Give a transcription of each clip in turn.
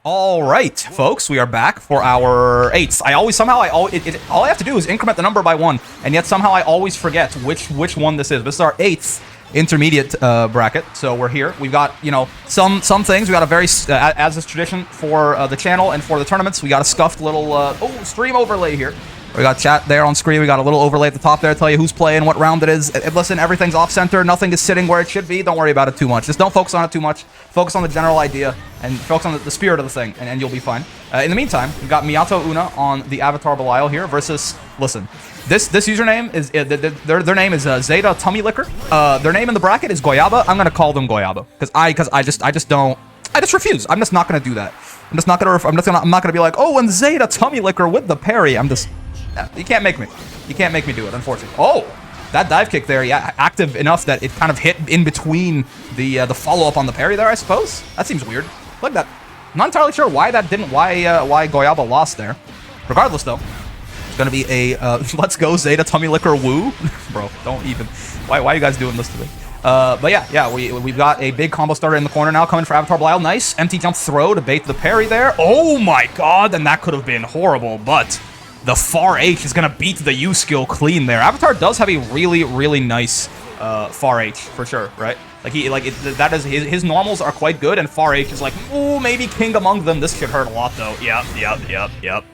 All right, folks, we are back for our 8th. All I have to do is increment the number by 1, and yet somehow I always forget which one this is. This is our 8th intermediate bracket, so we're here. We've got, you know, some things. We got a very, as is tradition for the channel and for the tournaments, we got a scuffed little, stream overlay here. We got chat there on screen. We got a little overlay at the top there to tell you who's playing, what round it is. And listen, everything's off-center. Nothing is sitting where it should be. Don't worry about it too much. Just don't focus on it too much. Focus on the general idea and focus on the spirit of the thing, and you'll be fine. In the meantime, we've got Miyato Una on the Avatar Belial here versus, listen, this username is, their name is Zeta Tummy Licker. Their name in the bracket is Goyaba. I'm going to call them Goyaba because I just refuse. I'm just not going to do that. I'm not going to be like, oh, and Zeta Tummy Licker with the parry. You can't make me. You can't make me do it, unfortunately. Oh, that dive kick there, yeah, active enough that it kind of hit in between the follow-up on the parry there, I suppose. That seems weird. Look at that. I'm not entirely sure why why Goyaba lost there. Regardless, though, it's going to be a let's go Zeta Tummy Licker woo. Bro, don't even. Why are you guys doing this to me? But yeah, we've got a big combo starter in the corner now coming for Avatar Belial. Nice empty jump throw to bait the parry there. Oh my god, and that could have been horrible, but the far H is going to beat the U skill clean there. Avatar does have a really, really nice far H, for sure, right? His normals are quite good, and far H is like, ooh, maybe king among them. This should hurt a lot, though. Yep.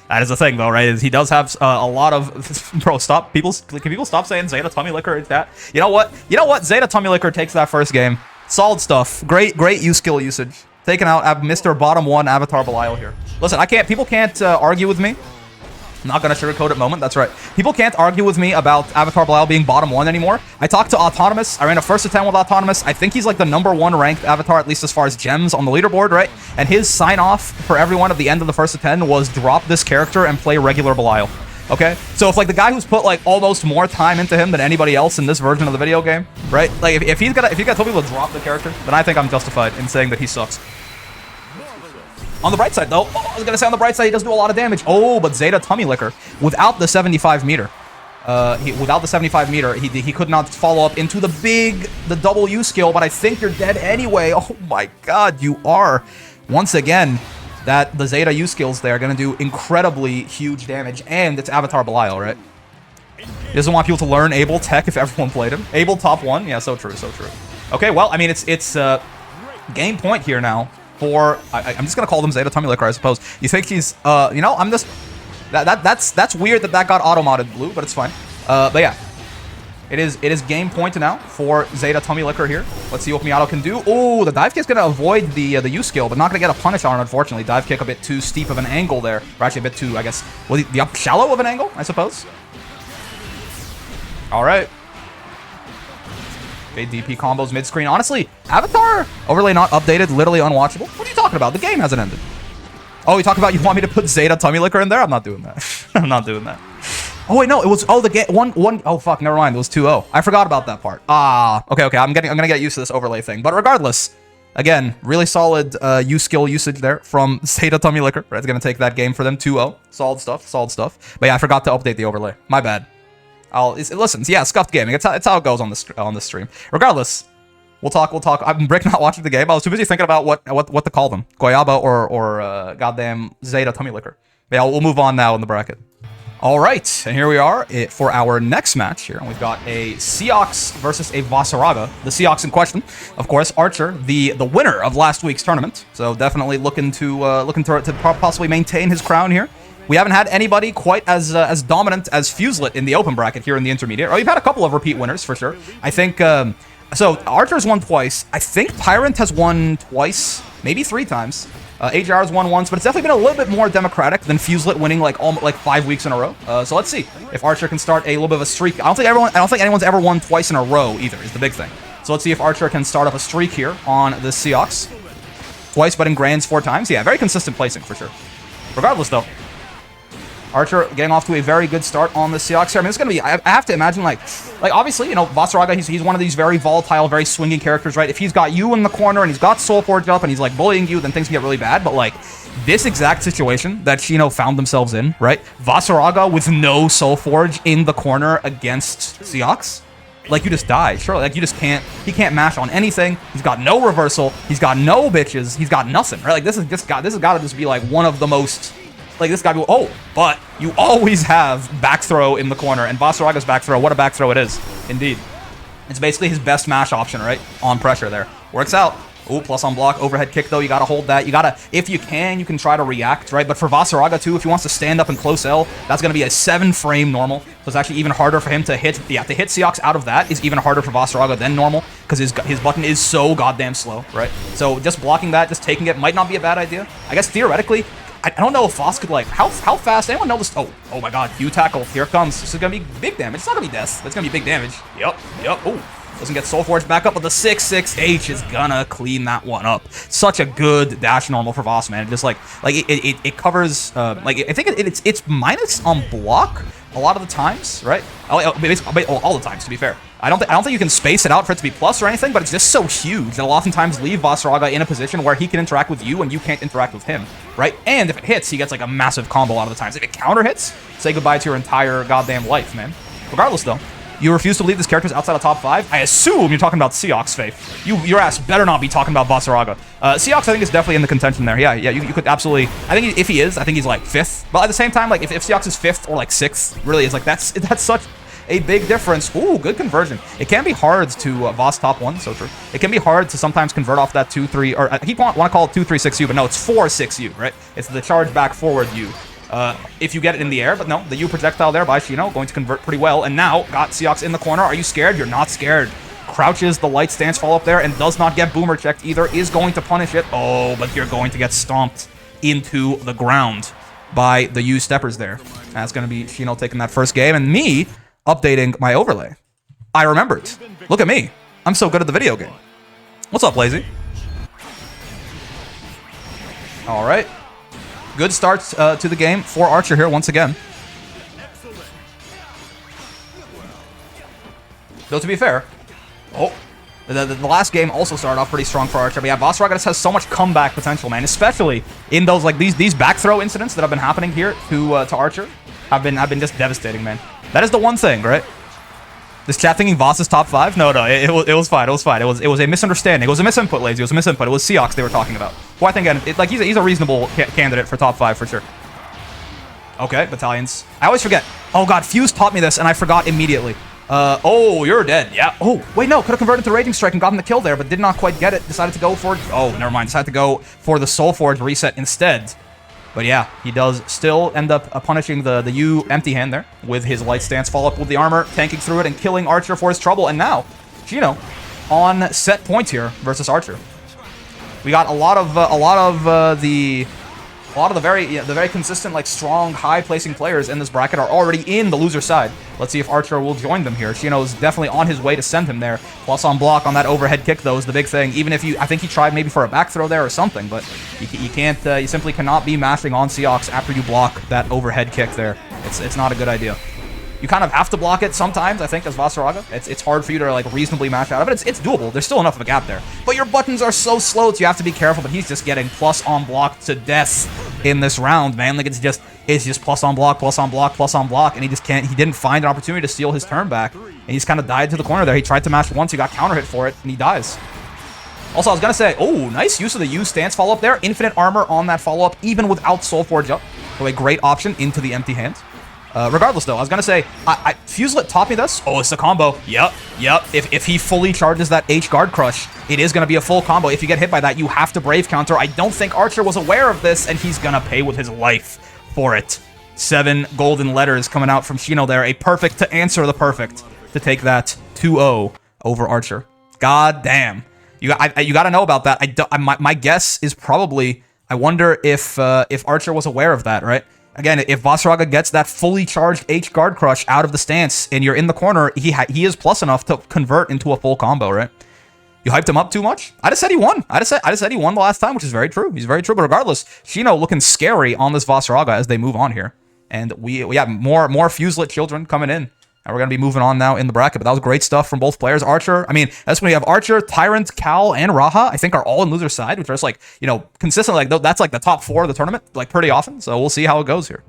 That is the thing, though, right? Is he does have a lot of... Bro, stop. Can people stop saying Zeta Tummy Licker in chat? You know what? Zeta Tummy Licker takes that first game. Solid stuff. Great U skill usage. Taking out Mr. Bottom 1 Avatar Belial here. Listen, people can't argue with me. I'm not going to sugarcoat it moment. That's right. People can't argue with me about Avatar Belial being bottom 1 anymore. I talked to Autonomous. I ran a first attempt with Autonomous. I think he's like the #1 ranked Avatar, at least as far as gems on the leaderboard, right? And his sign-off for everyone at the end of the first attempt was drop this character and play regular Belial. Okay? So if like the guy who's put like almost more time into him than anybody else in this version of the video game, right? Like if he's got to tell people to drop the character, then I think I'm justified in saying that he sucks. On the bright side, though, I was going to say on the bright side, he does do a lot of damage. Oh, but Zeta Tummy Licker, without the 75 meter, he could not follow up into the double U skill, but I think you're dead anyway. Oh my god, you are. Once again, the Zeta U skills there are going to do incredibly huge damage, and it's Avatar Belial, right? He doesn't want people to learn Abel Tech if everyone played him. Abel top 1, yeah, so true. Okay, well, I mean, it's game point here now. I'm just gonna call them Zeta Tummy Licker, I suppose. You think he's, you know, I'm just, that's weird that got auto-modded blue, but it's fine. But yeah, it is game point now for Zeta Tummy Licker here. Let's see what Miyato can do. Oh, the dive kick's gonna avoid the U skill, but not gonna get a punish on it, unfortunately. Dive kick a bit too steep of an angle there, or actually a bit too, I guess, well, the up shallow of an angle, I suppose. All right. Big DP combos mid-screen. Honestly, Avatar overlay not updated, literally unwatchable. What are you talking about? The game hasn't ended. Oh, you talk about you want me to put Zeta Tummy Licker in there? I'm not doing that. I'm not doing that. Oh wait, no, it was the game one. Oh fuck, never mind. It was 2-0. I forgot about that part. Okay. I'm gonna get used to this overlay thing. But regardless, again, really solid U skill usage there from Zeta Tummy Licker. Right, it's gonna take that game for them 2-0. Solid stuff. But yeah, I forgot to update the overlay. My bad. Listen, yeah, scuffed gaming. It's how it goes on this stream. Regardless, we'll talk. I'm Brick not watching the game. I was too busy thinking about what to call them, Goyaba or goddamn Zeta Tummy Licker. But yeah, we'll move on now in the bracket. All right, and here we are for our next match here. And we've got a Seox versus a Vasaraga. The Seox in question, of course, Archer, the winner of last week's tournament. So definitely looking to possibly maintain his crown here. We haven't had anybody quite as dominant as Fuselet in the open bracket here in the intermediate. Oh, you've had a couple of repeat winners for sure. I think so. Archer's won twice. I think Tyrant has won twice, maybe 3 times. AJR's won once, but it's definitely been a little bit more democratic than Fuselet winning like 5 weeks in a row. So let's see if Archer can start a little bit of a streak. I don't think anyone's ever won twice in a row either. Is the big thing. So let's see if Archer can start up a streak here on the Seox. Twice, but in grands 4 times. Yeah, very consistent placing for sure. Regardless, though, Archer getting off to a very good start on the Seox here. I mean, it's going to be, I have to imagine, like obviously, you know, Vasaraga, he's one of these very volatile, very swinging characters, right? If he's got you in the corner and he's got Soulforge up and he's, like, bullying you, then things can get really bad. But, like, this exact situation that Shino found themselves in, right? Vasaraga with no Soulforge in the corner against Seox. like you just die. Sure, like you just can't. He can't mash on anything. He's got no reversal. He's got no bitches. He's got nothing. Right? Like this has got to just be like one of the most. Like this guy. Oh, but you always have back throw in the corner, and Vasaraga's back throw. What a back throw it is, indeed. It's basically his best mash option, right? On pressure there. Works out. Ooh, plus on block. Overhead kick, though. You got to hold that. You got to, if you can try to react, right? But for Vasaraga, too, if he wants to stand up in close L, that's going to be a 7-frame normal. So it's actually even harder for him to hit. Yeah, to hit Seox out of that is even harder for Vasaraga than normal because his button is so goddamn slow, right? So just blocking that, just taking it might not be a bad idea. I guess theoretically, I don't know if Voss could, like, how fast? Anyone know this? Oh my god, Q tackle. Here it comes. This is going to be big damage. It's not going to be death. It's going to be big damage. Yep. Ooh. Doesn't get Soul Forge back up, but the 6-6H is gonna clean that one up. Such a good dash normal for Voss, man. Just like it covers, like, I think it's minus on block a lot of the times, right? All the times, to be fair. I don't think you can space it out for it to be plus or anything, but it's just so huge that it'll oftentimes leave Vasaraga in a position where he can interact with you and you can't interact with him, right? And if it hits, he gets like a massive combo a lot of the times. If it counter hits, say goodbye to your entire goddamn life, man. Regardless, though. You refuse to believe this character's outside of top 5? I assume you're talking about Seox, Faith. Your ass better not be talking about Vasaraga. Seox, I think, is definitely in the contention there. Yeah, you could absolutely... I think if he is, I think he's, like, 5th. But at the same time, like, if Seox is 5th or, like, 6th, really, it's like, that's such a big difference. Ooh, good conversion. It can be hard to Voss top 1, so true. It can be hard to sometimes convert off that 2-3... Or, he want to call it 2-3-6U, but no, it's 4-6U, right? It's the charge back forward U. If you get it in the air, but no, the U projectile there by Shino going to convert pretty well, and now got Seox in the corner. Are you scared? You're not scared. Crouches the light stance follow up there and does not get boomer checked either, is going to punish it. Oh, but you're going to get stomped into the ground by the U steppers there. That's going to be Shino taking that first game, and me updating my overlay. I remembered. Look at me. I'm so good at the video game. What's up, Lazy? All right. Good start to the game for Archer here once again. Though to be fair, the last game also started off pretty strong for Archer. But yeah, Vasaraga just has so much comeback potential, man. Especially in those like these back throw incidents that have been happening here to Archer have been just devastating, man. That is the one thing, right? This chat thinking Voss is top 5? No, it was fine. It was fine. It was a misunderstanding. It was a misinput, Lazy. It was a misinput. It was Seox they were talking about. Well, I think again, he's a reasonable candidate for top 5 for sure. Okay, battalions. I always forget. Oh god, Fuse taught me this and I forgot immediately. Oh, you're dead. Yeah. Oh, wait, no. Could have converted to Raging Strike and gotten the kill there, but did not quite get it. Decided to go for... Oh, never mind. Decided to go for the Soul Forge reset instead. But yeah, he does still end up punishing the U empty hand there with his light stance follow-up with the armor, tanking through it and killing Archer for his trouble. And now, Shino on set point here versus Archer. We got a lot of the very consistent, like, strong, high-placing players in this bracket are already in the loser side. Let's see if Archer will join them here. Shino is definitely on his way to send him there. Plus on block on that overhead kick, though, is the big thing. Even if I think he tried maybe for a back throw there or something, but you can't, you simply cannot be mashing on Seox after you block that overhead kick there. It's not a good idea. You kind of have to block it sometimes, I think, as Vasaraga. It's hard for you to, like, reasonably mash out of it. It's doable. There's still enough of a gap there. But your buttons are so slow, so you have to be careful. But he's just getting plus on block to death in this round, man. Like, it's just plus on block, plus on block, plus on block. And he just can't, he didn't find an opportunity to steal his turn back. And he's kind of died to the corner there. He tried to mash once, he got counter hit for it, and he dies. Also, I was going to say, oh, nice use of the U stance follow-up there. Infinite armor on that follow-up, even without Soul Forge up. So a great option into the empty hand. Regardless, though, I was going to say, Fuselet taught me this. Oh, it's a combo. Yep. If he fully charges that H guard crush, it is going to be a full combo. If you get hit by that, you have to Brave counter. I don't think Archer was aware of this, and he's going to pay with his life for it. 7 golden letters coming out from Shino there. A perfect to answer the perfect to take that 2-0 over Archer. God damn. You got to know about that. My guess is probably, I wonder if Archer was aware of that, right? Again, if Vasaraga gets that fully charged H guard crush out of the stance and you're in the corner, he is plus enough to convert into a full combo, right? You hyped him up too much? I just said he won. I just said he won the last time, which is very true. He's very true. But regardless, Shino looking scary on this Vasaraga as they move on here. And we have more Fuselet children coming in. And we're going to be moving on now in the bracket. But that was great stuff from both players. Archer, I mean, that's when you have Archer, Tyrant, Cal, and Raha, I think are all in loser side, which are just like, you know, consistently, like, that's like the top 4 of the tournament, like, pretty often. So we'll see how it goes here.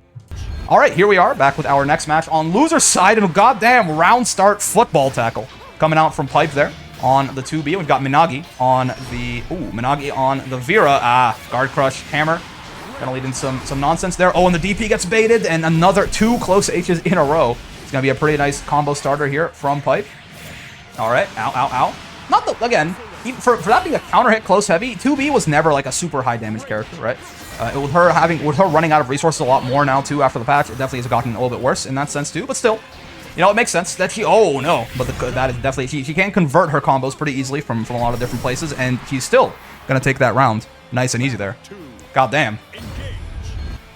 All right, here we are back with our next match on loser side. And goddamn round start football tackle. coming out from Pipe there on the 2B. We've got Minagi on the... Ooh, Minagi on the Vera. Guard Crush, Hammer. Gonna lead in some nonsense there. Oh, and the DP gets baited, and another 2 close H's in a row. It's gonna be a pretty nice combo starter here from Pipe. All right, ow, ow, ow. Not the, again, for that being a counter hit close heavy, 2B was never like a super high damage character, right? With her running out of resources a lot more now too after the patch, it definitely has gotten a little bit worse in that sense too. But still, you know, it makes sense that she... Oh, no. But that is definitely... She can convert her combos pretty easily from a lot of different places, and she's still going to take that round nice and easy there. God damn.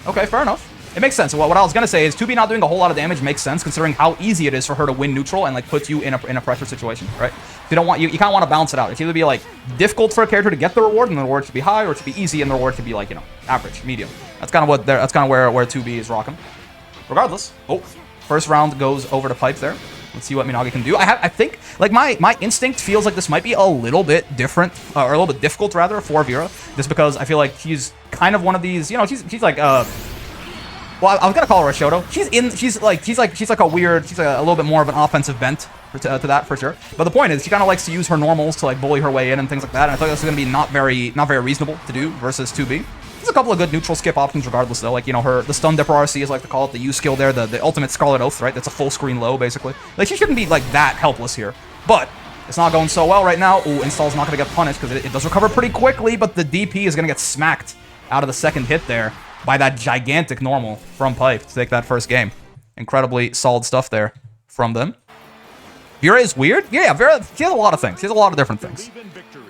Okay, fair enough. It makes sense. What I was going to say is 2B not doing a whole lot of damage makes sense, considering how easy it is for her to win neutral and, like, put you in a pressure situation, right? You don't want... You kind of want to balance it out. It's either be, like, difficult for a character to get the reward, and the reward should be high, or it should be easy, and the reward should be, like, you know, average, medium. That's kind of where 2B is rocking. Regardless. Oh. First round goes over to Pipe there. Let's see what Minagi can do. I think, like, my instinct feels like this might be a little bit different, or a little bit difficult, rather, for Vera. Just because I feel like she's kind of one of these, you know, she's like, well, I was gonna call her a Shoto. She's like a weird, she's a little bit more of an offensive bent to that, for sure. But the point is, she kind of likes to use her normals to, like, bully her way in and things like that. And I thought this was gonna be not very reasonable to do versus 2B. There's a couple of good neutral skip options regardless, though. Like, you know, the Stun Dipper RC, is like to call it, the U skill there, the ultimate Scarlet Oath, right? That's a full screen low, basically. Like, she shouldn't be, like, that helpless here. But it's not going so well right now. Ooh, Install's not going to get punished because it does recover pretty quickly, but the DP is going to get smacked out of the second hit there by that gigantic normal from Pipe to take that first game. Incredibly solid stuff there from them. Vera is weird? Yeah, Vera, she has a lot of things. She has a lot of different things.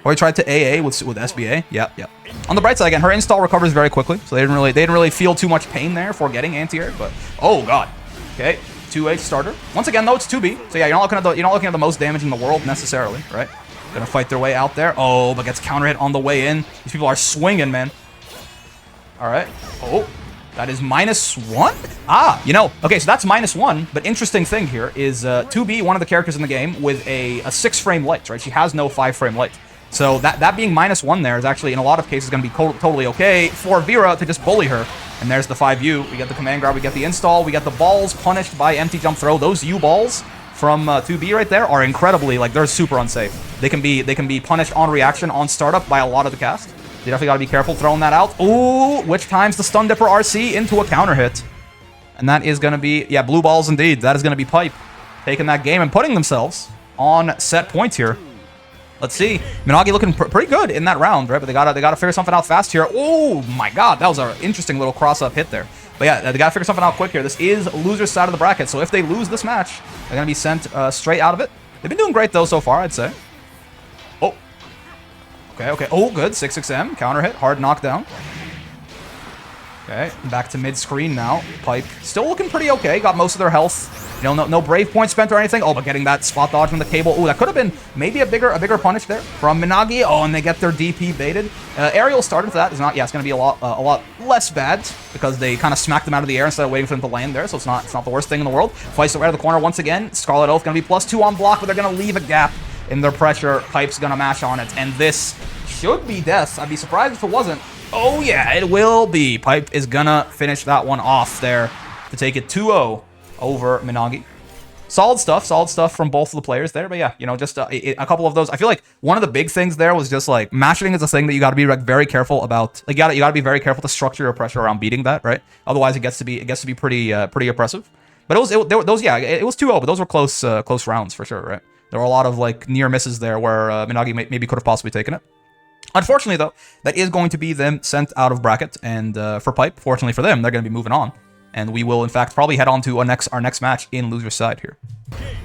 Or he tried to AA with SBA. Yep. On the bright side, again, her install recovers very quickly, so they didn't really feel too much pain there for getting anti-air. But oh god, okay, 2H starter. Once again, though, it's 2B, so yeah, you're not looking at the most damage in the world necessarily, right? Gonna fight their way out there. Oh, but gets counter hit on the way in. These people are swinging, man. All right. Oh. That is -1? You know, okay, so that's -1, but interesting thing here is 2B, one of the characters in the game, with a 6-frame light, right? She has no 5-frame light. So that being -1 there is actually, in a lot of cases, going to be totally okay for Vera to just bully her. And there's the 5U. We get the command grab, we get the install, we get the balls punished by empty jump throw. Those U balls from 2B right there are incredibly, like, they're super unsafe. They can be punished on reaction, on startup by a lot of the cast. You definitely got to be careful throwing that out. Ooh, which times the Stun Dipper RC into a counter hit. And that is going to be, yeah, blue balls indeed. That is going to be Pipe taking that game and putting themselves on set points here. Let's see. Minagi looking pretty good in that round, right? But they gotta figure something out fast here. Oh my god, that was an interesting little cross-up hit there. But yeah, they gotta figure something out quick here. This is loser's side of the bracket, so if they lose this match, they're gonna be sent straight out of it. They've been doing great though so far, I'd say. Oh. Okay. Oh, good. 6-6M. Counter hit. Hard knockdown. Okay. Back to mid-screen now. Pipe still looking pretty okay. Got most of their health. You know, no brave points spent or anything. Oh, but getting that spot dodge from the cable. Ooh, that could have been maybe a bigger punish there from Minagi. Oh, and they get their DP baited. Aerial started for that. It's not. Yeah, it's going to be a lot less bad because they kind of smacked them out of the air instead of waiting for them to land there. So it's not the worst thing in the world. Fights right out of the corner once again. Scarlet Oath going to be +2 on block, but they're going to leave a gap in their pressure. Pipe's going to mash on it, and this should be death. I'd be surprised if it wasn't. Oh yeah, it will be. Pipe is gonna finish that one off there to take it 2-0 over Minagi. Solid stuff from both of the players there. But yeah, you know, just a couple of those. I feel like one of the big things there was just like mashing is a thing that you got to be like very careful about. Like you got to be very careful to structure your pressure around beating that, right? Otherwise, it gets to be pretty oppressive. But it was 2-0, but those were close rounds for sure, right? There were a lot of like near misses there where Minagi maybe could have possibly taken it. Unfortunately, though, that is going to be them sent out of bracket, and for Pipe, fortunately for them, they're going to be moving on. And we will, in fact, probably head on to our next match in loser's side here.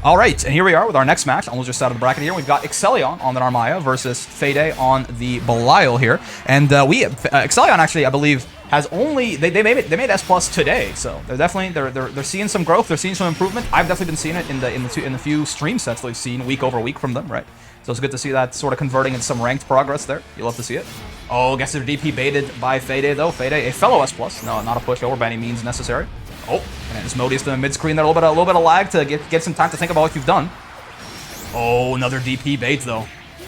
All right, and here we are with our next match on loser's side of the bracket here. We've got Exelion on the Narmaya versus Fede on the Belial here. And Exelion actually, I believe, has only they made S+ today, so they're definitely they're seeing some growth, they're seeing some improvement. I've definitely been seeing it in the few stream sets that we've seen week over week from them, right? So it's good to see that sort of converting into some ranked progress there. You'll love to see it. Oh, gets their DP baited by Fede, though. Fede, a fellow S+. No, not a pushover by any means necessary. Oh, and it's Modius to the mid-screen there. A little bit of lag to get some time to think about what you've done. Oh, another DP bait, though.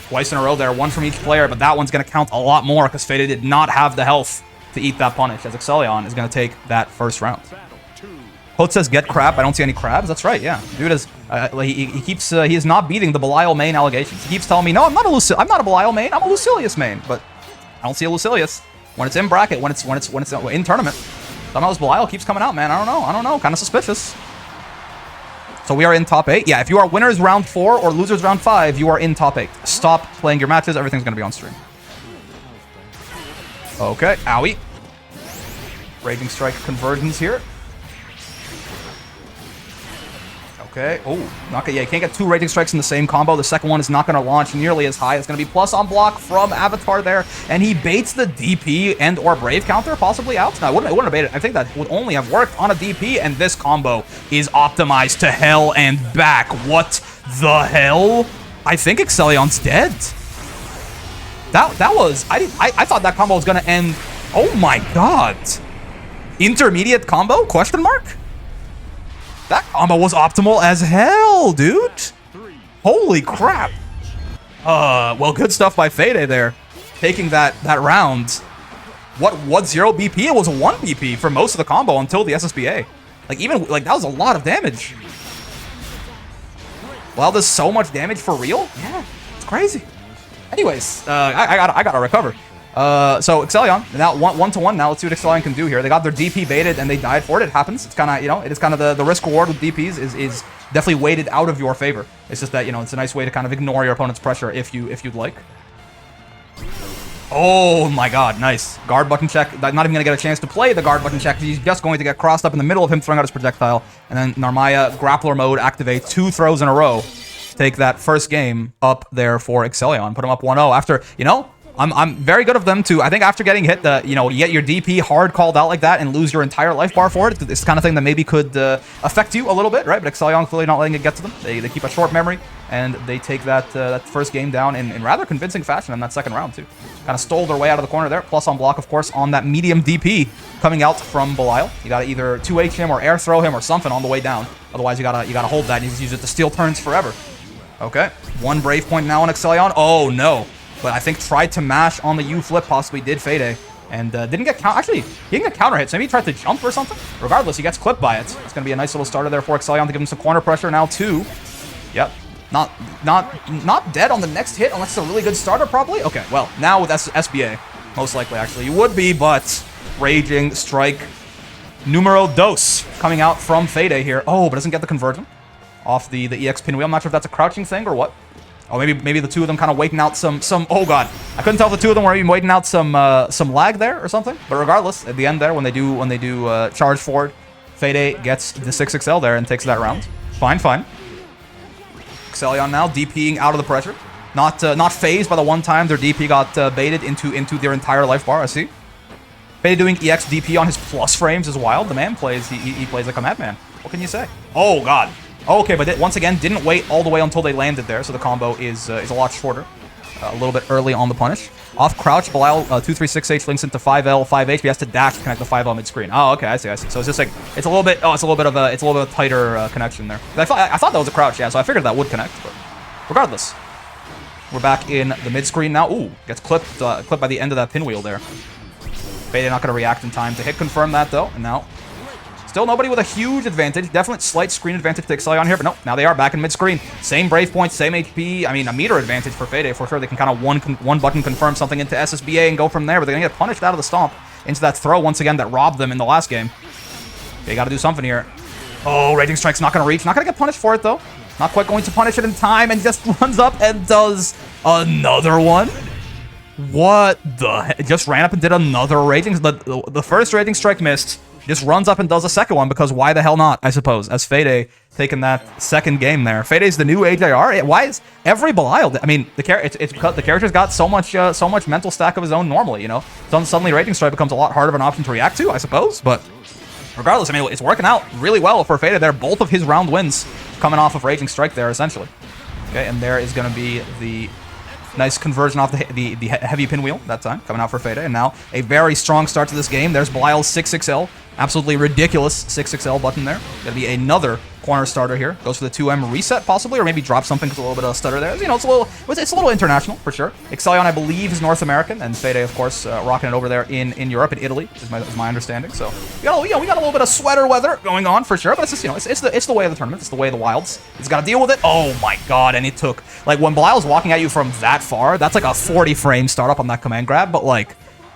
Twice in a row there, one from each player, but that one's going to count a lot more because Fede did not have the health to eat that punish, as Exelion is going to take that first round. Hoth says get crap. I don't see any crabs. That's right. Yeah, dude is he is not beating the Belial main allegations. He keeps telling me, no, I'm not a Belial main. I'm a Lucilius main, but I don't see a Lucilius when it's in bracket. When it's in tournament. Somehow this Belial keeps coming out, man. I don't know. Kind of suspicious. So we are in top 8. Yeah, if you are winners round 4 or losers round 5, you are in top 8. Stop playing your matches. Everything's gonna be on stream. Okay, owie. Raging Strike conversions here. Okay. Oh, not good. Yeah, you can't get 2 Raging Strikes in the same combo. The second one is not going to launch nearly as high. It's going to be plus on block from Avatar there. And he baits the DP and or Brave counter possibly out. No, it wouldn't have baited. I think that would only have worked on a DP. And this combo is optimized to hell and back. What the hell? I think Exelion's dead. That was... I thought that combo was going to end... Oh my god. Intermediate combo? Question mark? That combo was optimal as hell, dude. Holy crap. Well, good stuff by Fede there. Taking that round. What 0 BP? It was a 1 BP for most of the combo until the SSBA. That was a lot of damage. Well, there's so much damage for real? Yeah, it's crazy. Anyways, I gotta recover. So Exelion, now 1-1. Now let's see what Exelion can do here. They got their DP baited and they died for it. It happens. It's kind of, it is kind of the risk reward with DPs is definitely weighted out of your favor. It's just that, it's a nice way to kind of ignore your opponent's pressure if you'd like. Oh my god, nice. Guard button check. Not even going to get a chance to play the guard button check. He's just going to get crossed up in the middle of him throwing out his projectile. And then Narmaya grappler mode activates 2 throws in a row to take that first game up there for Exelion. Put him up 1-0 after, I'm very good of them to, I think after getting hit, you get your DP hard called out like that and lose your entire life bar for it. It's the kind of thing that maybe could affect you a little bit, right? But Exelion clearly not letting it get to them. They keep a short memory, and they take that first game down in rather convincing fashion in that second round, too. Kind of stole their way out of the corner there. Plus on block, of course, on that medium DP coming out from Belial. You got to either 2H him or air throw him or something on the way down. Otherwise, you gotta hold that and you just use it to steal turns forever. Okay, 1 Brave point now on Exelion. Oh, no. But I think tried to mash on the U flip, possibly did Fede, and didn't get actually, he didn't get counter hit, so maybe he tried to jump or something. Regardless, he gets clipped by it. It's going to be a nice little starter there for Exelion to give him some corner pressure now, too. Yep. Not dead on the next hit, unless it's a really good starter, probably. Okay, well, now with SBA, most likely, actually. You would be, but Raging Strike numero dos coming out from Fede here. Oh, but doesn't get the conversion off the EX pinwheel. I'm not sure if that's a crouching thing or what. Oh, maybe the two of them kind of waiting out some. Oh god, I couldn't tell if the two of them were even waiting out some lag there or something. But regardless, at the end there, when they do charge forward, Fede gets the 6XL there and takes that round. Fine. Exelion now DPing out of the pressure, not phased by the one time their DP got baited into their entire life bar. I see. Fede doing EX DP on his plus frames is wild. The man plays he plays like a madman. What can you say? Oh god. Okay, but once again, didn't wait all the way until they landed there, so the combo is a lot shorter. A little bit early on the punish. Off crouch, Belial 236H links into 5L, 5H. He has to dash to connect the 5L mid-screen. Oh, okay, I see. So it's just like it's a little bit of a tighter connection there. I thought that was a crouch, yeah. So I figured that would connect, but regardless, we're back in the mid-screen now. Ooh, gets clipped by the end of that pinwheel there. Fede not going to react in time to hit confirm that though, and now. Still nobody with a huge advantage. Definite slight screen advantage to Exelion here, but no, now they are back in mid-screen. Same Brave points, same HP. I mean, a meter advantage for Fede for sure. They can kind of one button confirm something into SSBA and go from there, but they're going to get punished out of the stomp into that throw once again that robbed them in the last game. They got to do something here. Oh, Raging Strike's not going to reach. Not going to get punished for it, though. Not quite going to punish it in time and just runs up and does another one. What the heck? Just ran up and did another Raging. The first Raging Strike missed. Just runs up and does a second one because why the hell not, I suppose, as Fede taking that second game there. Fede's the new AJR. Why is every Belial? I mean, it's because the character's got so much mental stack of his own normally, Suddenly Raging Strike becomes a lot harder of an option to react to, I suppose, but regardless, I mean, it's working out really well for Fede there. Both of his round wins coming off of Raging Strike there, essentially. Okay, and there is going to be the nice conversion off the heavy pinwheel that time, coming out for Fede. And now a very strong start to this game. There's Belial's 6XL. Absolutely ridiculous 6XL button there. Gonna be another corner starter here. Goes for the 2M reset, possibly, or maybe drop something because a little bit of a stutter there. You know, it's a little international, for sure. Exelion, I believe, is North American, and Fede, of course, rocking it over there in Europe, in Italy, is my understanding. So, we got a little bit of sweater weather going on, for sure, but it's just, you know, it's the way of the tournament. It's the way of the wilds. He's got to deal with it. Oh, my God, and it took, like, when Belial's walking at you from that far, that's like a 40-frame startup on that command grab, but, like,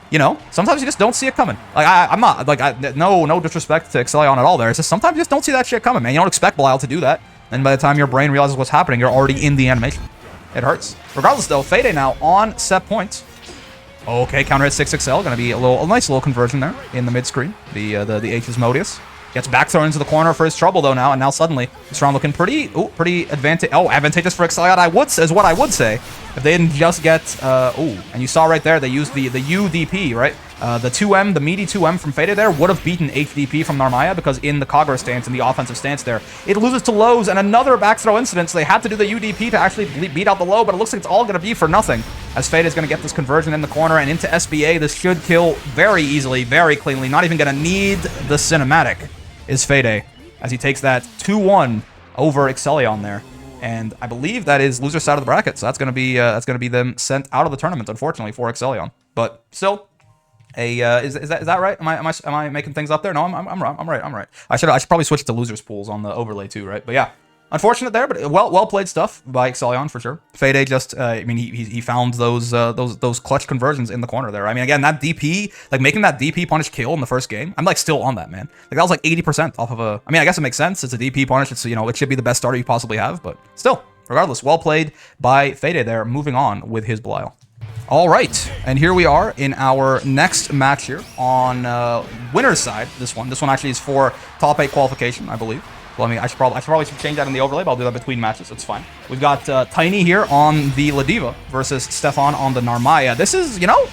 you know, sometimes you just don't see it coming. Like, I'm not, like, no disrespect to Exelion at all there. It's just sometimes you just don't see that shit coming, man. You don't expect Belial to do that. And by the time your brain realizes what's happening, you're already in the animation. It hurts. Regardless, though, Fede now on set point. Okay, counter hit 6XL. Gonna be a nice little conversion there in the mid-screen. The H is Modius. Gets back thrown into the corner for his trouble, though, now. And now suddenly, this round looking pretty advantageous for Exelion, is what I would say. If they didn't just get, and you saw right there, they used the UDP, right? The 2M, the meaty 2M from Fede there would have beaten HDP from Narmaya because in the Kagura stance, in the offensive stance there, it loses to lows and another back throw incident, so they had to do the UDP to actually beat out the low, but it looks like it's all going to be for nothing as Fede is going to get this conversion in the corner and into SBA. This should kill very easily, very cleanly, not even going to need the cinematic is Fede as he takes that 2-1 over Exelion there. And I believe that is loser side of the bracket, so that's gonna be them sent out of the tournament, unfortunately, for Exelion. But still, is that right? Am I making things up there? No, I'm right. I should probably switch to losers pools on the overlay too, right? But yeah, unfortunate there, but well played stuff by Exelion for sure. Fede just, I mean, he found those clutch conversions in the corner there. I mean, again, that DP, like making that DP punish kill in the first game, I'm like still on that, man. Like that was like 80% off of a. I mean, I guess it makes sense. It's a DP punish. It's, you know, it should be the best starter you possibly have, but still, regardless, well played by Fede there. Moving on with his Belial. All right, and here we are in our next match here on winner's side. This one actually is for top 8 qualification, I believe. Well, I mean, I should probably change that in the overlay, but I'll do that between matches. It's fine. We've got Tiny here on the Ladiva versus Stefon on the Narmaya. This is, you know,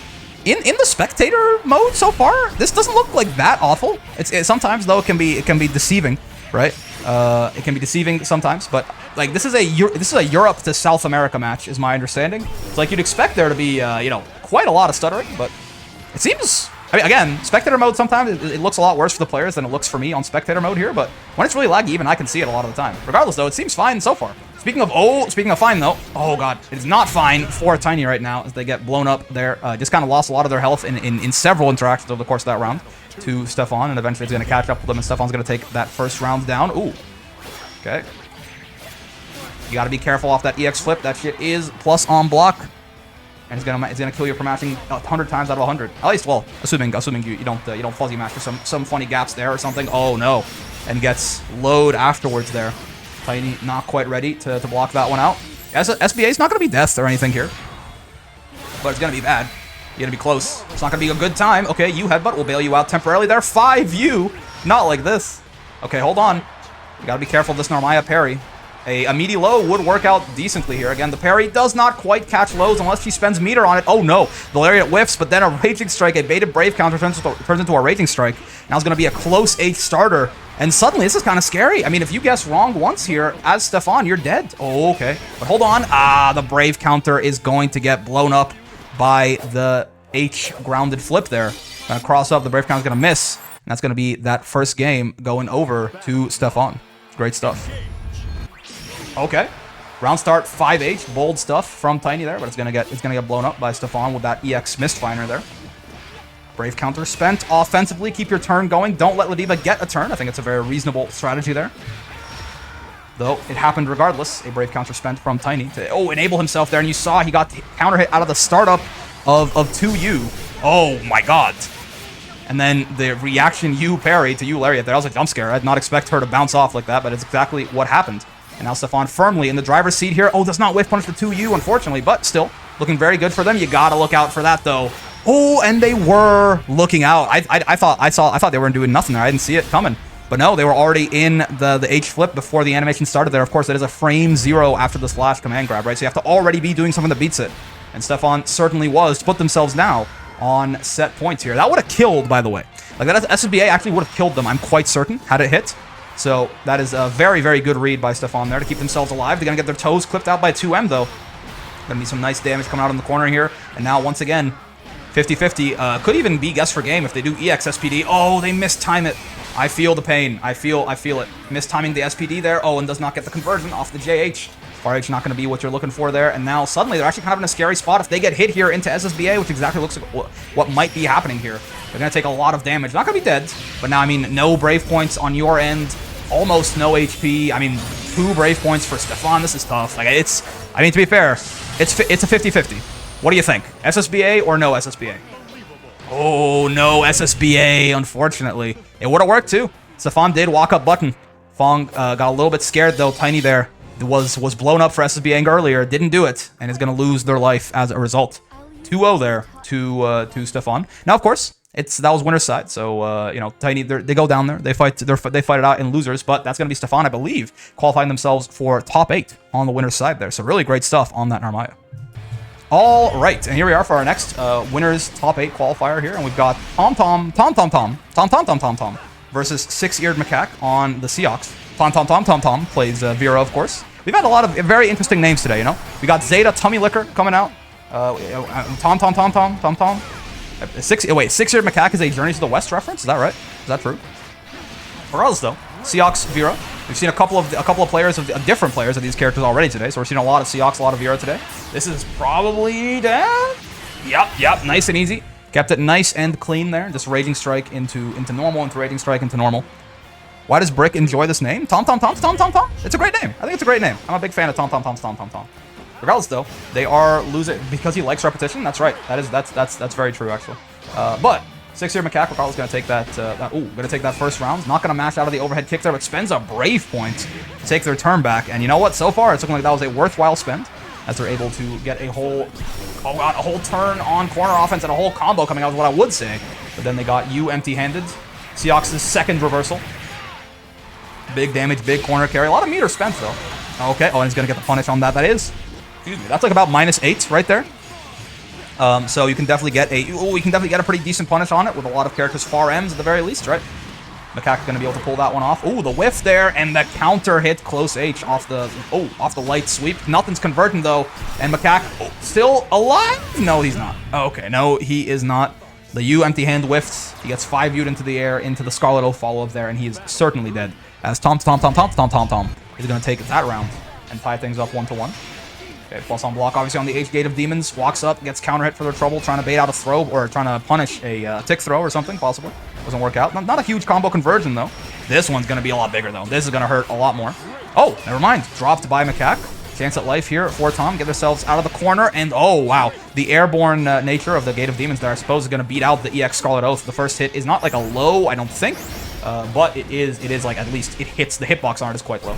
in the spectator mode so far, this doesn't look like that awful. It's sometimes though it can be deceiving, right? It can be deceiving sometimes, but like this is a Europe to South America match, is my understanding. It's like you'd expect there to be you know, quite a lot of stuttering, but it seems. I mean, again, spectator mode sometimes it looks a lot worse for the players than it looks for me on spectator mode here, but when it's really laggy, even I can see it a lot of the time. Regardless, though, it seems fine so far. Speaking of fine, though, oh god, it is not fine for Tiny right now as they get blown up there. Just kind of lost a lot of their health in several interactions over the course of that round to Stefon, and eventually it's going to catch up with them, and Stefon's going to take that first round down. Ooh, okay. You got to be careful off that EX flip. That shit is plus on block. And it's gonna kill you for matching 100 times out of 100. At least, well, assuming you don't fuzzy match for some funny gaps there or something. Oh no, and gets load afterwards there. Tiny not quite ready to block that one out. SBA's not gonna be death or anything here, but it's gonna be bad. You're gonna be close. It's not gonna be a good time. Okay, you headbutt will bail you out temporarily there. 5U, not like this. Okay, hold on. You gotta be careful of this Narmaya parry. A meaty low would work out decently here. Again, the parry does not quite catch lows unless she spends meter on it. Oh no, the lariat whiffs, but then a Raging Strike, a baited Brave counter turns into a Raging Strike. Now it's going to be a close H starter, and suddenly this is kind of scary. I mean, if you guess wrong once here, as Stefon, you're dead. Oh, okay. But hold on. The Brave counter is going to get blown up by the H grounded flip there. Gonna cross up, the Brave counter is going to miss, and that's going to be that first game going over to Stefon. Great stuff. Okay, round start 5H, bold stuff from Tiny there, but it's gonna get blown up by Stefon with that EX Mistfinder there. Brave counter spent offensively. Keep your turn going. Don't let Ladiva get a turn. I think it's a very reasonable strategy there. Though it happened regardless. A Brave counter spent from Tiny to enable himself there, and you saw he got the counter hit out of the startup of 2U. Oh my god. And then the reaction U parry to U lariat there. That was a jump scare. I did not expect her to bounce off like that, but it's exactly what happened. And now Stefon firmly in the driver's seat here. Oh, does not whiff punish the 2U, unfortunately, but still looking very good for them. You gotta look out for that, though. Oh, and they were looking out. I thought they weren't doing nothing there. I didn't see it coming. But no, they were already in the H flip before the animation started there. Of course, that is a frame 0 after the slash command grab, right? So you have to already be doing something that beats it. And Stefon certainly was to put themselves now on set points here. That would have killed, by the way. Like, that SBA actually would have killed them, I'm quite certain, had it hit. So that is a very, very good read by Stefon there to keep themselves alive. They're going to get their toes clipped out by 2M, though. Going to be some nice damage coming out in the corner here. And now, once again, 50-50. Could even be guess for game if they do EX SPD. Oh, they mistime it. I feel the pain. I feel it. Mistiming the SPD there. Oh, and does not get the conversion off the JH. RH not going to be what you're looking for there. And now suddenly they're actually kind of in a scary spot. If they get hit here into SSBA, which exactly looks like what might be happening here, they're going to take a lot of damage. Not going to be dead, but now, I mean, no Brave points on your end. Almost no HP. I mean, 2 Brave points for Stefon. This is tough. Like, I mean, to be fair, it's a 50-50. What do you think? SSBA or no SSBA? Oh, no SSBA, unfortunately. It would have worked, too. Stefon did walk up button. Fong got a little bit scared, though. Tiny there was blown up for SSBA earlier. Didn't do it, and is going to lose their life as a result. 2-0 there to Stefon. Now, of course, that was winner's side, so you know, Tiny they go down there, they fight it out in losers, but that's gonna be Stefon, I believe, qualifying themselves for top 8 on the winner's side there. So really great stuff on that Narmaya. All right, and here we are for our next winners top 8 qualifier here, and we've got Tom versus 6-eared Macaque on the Seahawks. Tom plays Vera, of course. We've had a lot of very interesting names today, you know. We got Zeta, Tummy Licker coming out. Tom. 6-eared Macaque is a Journey to the West reference. Is that right? Is that true? Regardless, though, Seahawks, Vera. We've seen a couple of players of different players of these characters already today. So we're seeing a lot of Seahawks, a lot of Vera today. This is probably dead. Yep. Nice and easy. Kept it nice and clean there. Just Raging Strike into normal, into Raging Strike into normal. Why does Brick enjoy this name? Tom. It's a great name. I think it's a great name. I'm a big fan of Tom. Regardless, though, they are losing because he likes repetition. That's right. That's very true, actually. But 6-eared Macaque, regardless, going to take that first round. Not going to mash out of the overhead kick there, but spends a Brave point to take their turn back. And you know what? So far, it's looking like that was a worthwhile spend, as they're able to get a whole turn on corner offense and a whole combo coming out is what I would say. But then they got you empty-handed. Seahawks' second reversal. Big damage, big corner carry. A lot of meter spent, though. Okay. Oh, and he's going to get the punish on that. That is... Excuse me, that's like about -8 right there. So you can definitely get a pretty decent punish on it with a lot of characters far M's at the very least, right? Macaque going to be able to pull that one off. Ooh, the whiff there and the counter hit close H off the light sweep. Nothing's converting though, and Macaque still alive? No, he's not. Okay, no, he is not. The U empty hand whiffs. He gets 5 U'd into the air into the Scarlet Oath follow-up there, and he is certainly dead. As Tom is going to take that round and tie things up 1-1. Okay, plus on block, obviously on the H Gate of Demons, walks up, gets counter hit for their trouble, trying to bait out a throw, or trying to punish a tick throw or something, possibly. Doesn't work out. Not a huge combo conversion, though. This one's going to be a lot bigger, though. This is going to hurt a lot more. Oh, never mind. Dropped by Macaque. Chance at life here for Tom. Get themselves out of the corner, and oh, wow. The airborne nature of the Gate of Demons there, I suppose, is going to beat out the EX Scarlet Oath. The first hit is not like a low, I don't think, but it is like at least it hits. The hitbox on it is quite low.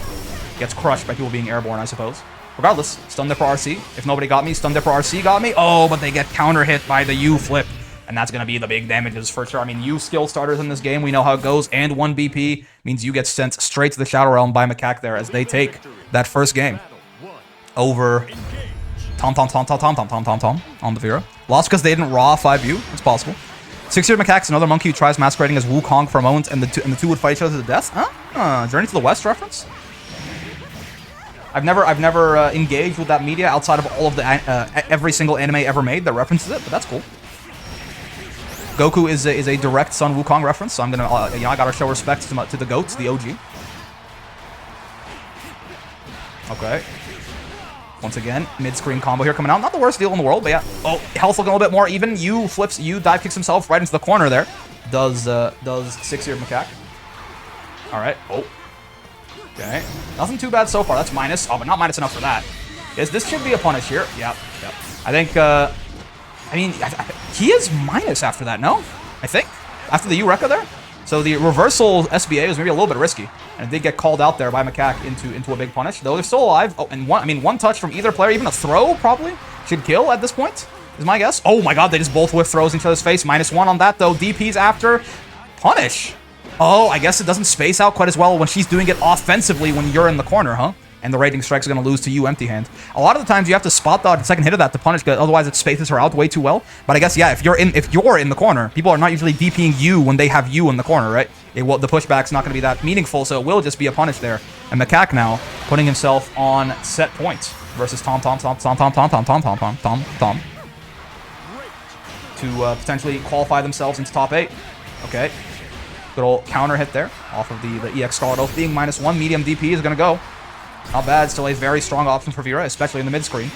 Gets crushed by people being airborne, I suppose. Regardless, Stun Dipper RC. If nobody got me, Stun Dipper RC got me. Oh, but they get counter hit by the U flip. And that's going to be the big damages for sure. I mean, U skill starters in this game, we know how it goes. And 1 BP means you get sent straight to the Shadow Realm by Macaque there as they take that first game over Tom on the Vera. Lost because they didn't raw 5U. It's possible. 6-eared Macaque's another monkey who tries masquerading as Wukong for a moment, and the two would fight each other to the death. Journey to the West reference? I've never engaged with that media outside of all of the every single anime ever made that references it, but that's cool. Goku is a direct Sun Wukong reference, so I'm gonna I gotta show respect to the goats, the OG. Okay. Once again, mid-screen combo here coming out. Not the worst deal in the world, but yeah. Oh, health looking a little bit more even. U dive kicks himself right into the corner there. Does 6-eared Macaque. All right. Oh. Okay. Nothing too bad so far. That's minus. Oh, but not minus enough for that. This should be a punish here. Yep. I think, I mean, he is minus after that, no? I think. After the U-Rekka there? So the reversal SBA was maybe a little bit risky. And it did get called out there by Macaque into a big punish. Though they're still alive. Oh, and one touch from either player, even a throw probably, should kill at this point, is my guess. Oh my god, they just both whiff throws in each other's face. -1 on that, though. DP's after. Punish. Oh, I guess it doesn't space out quite as well when she's doing it offensively when you're in the corner, huh? And the Raging Strike's going to lose to you empty hand. A lot of the times you have to spot dodge the second hit of that to punish, because otherwise it spaces her out way too well. But I guess, yeah, if you're in the corner, people are not usually DPing you when they have you in the corner, right? The pushback's not going to be that meaningful, so it will just be a punish there. And Macaque now putting himself on set point versus Tom. to potentially qualify themselves into top 8. Okay. Good old counter hit there off of the EX Scarlet Oath being -1. Medium DP is going to go. Not bad. Still a very strong option for Vera, especially in the mid-screen.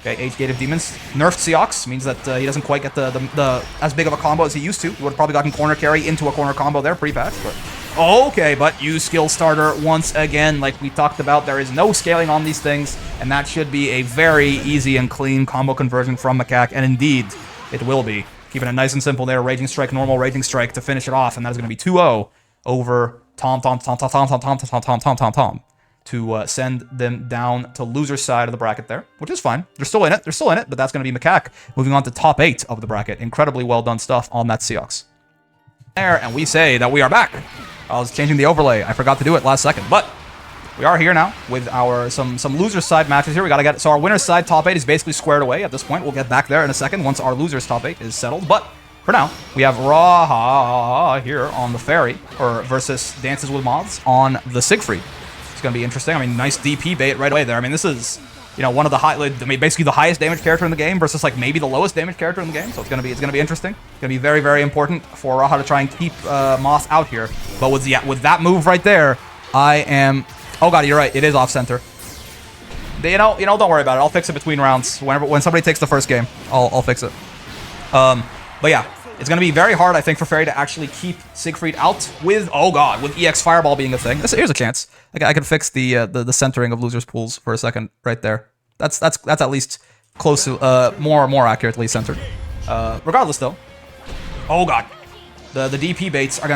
Okay, H-Gate of Demons. Nerfed Seox means that he doesn't quite get the as big of a combo as he used to. He would have probably gotten corner carry into a corner combo there pre-patch. But okay, but use skill starter once again. Like we talked about, there is no scaling on these things, and that should be a very easy and clean combo conversion from Maak, and indeed, it will be. Keeping it nice and simple there. Raging Strike, normal Raging Strike to finish it off, and that is going to be 2-0 over Tom to send them down to loser's side of the bracket there, which is fine. They're still in it. They're still in it, but that's going to be Maak moving on to top 8 of the bracket. Incredibly well done stuff on that Seox. There, and we say that we are back. I was changing the overlay. I forgot to do it last second, but we are here now with our some loser side matches here. We got to get, so our winner's side top 8 is basically squared away at this point. We'll get back there in a second once our loser's top 8 is settled, but for now, we have Raha here on the ferry, or versus Dances with Moths on the Siegfried. It's going to be interesting. I mean, nice DP bait right away there. I mean, this is, you know, one of the basically the highest damage character in the game versus like maybe the lowest damage character in the game. So it's going to be interesting. It's going to be very, very important for Raha to try and keep Moths out here. But with that move right there, I am. Oh god, you're right. It is off center. You know, don't worry about it. I'll fix it between rounds. When somebody takes the first game, I'll fix it. But yeah. It's going to be very hard, I think, for Fairy to actually keep Siegfried out with, oh god, with EX Fireball being a thing. Here's a chance. I can fix the centering of losers pools for a second right there. That's at least close to more accurately centered. Regardless though, oh god, the DP baits are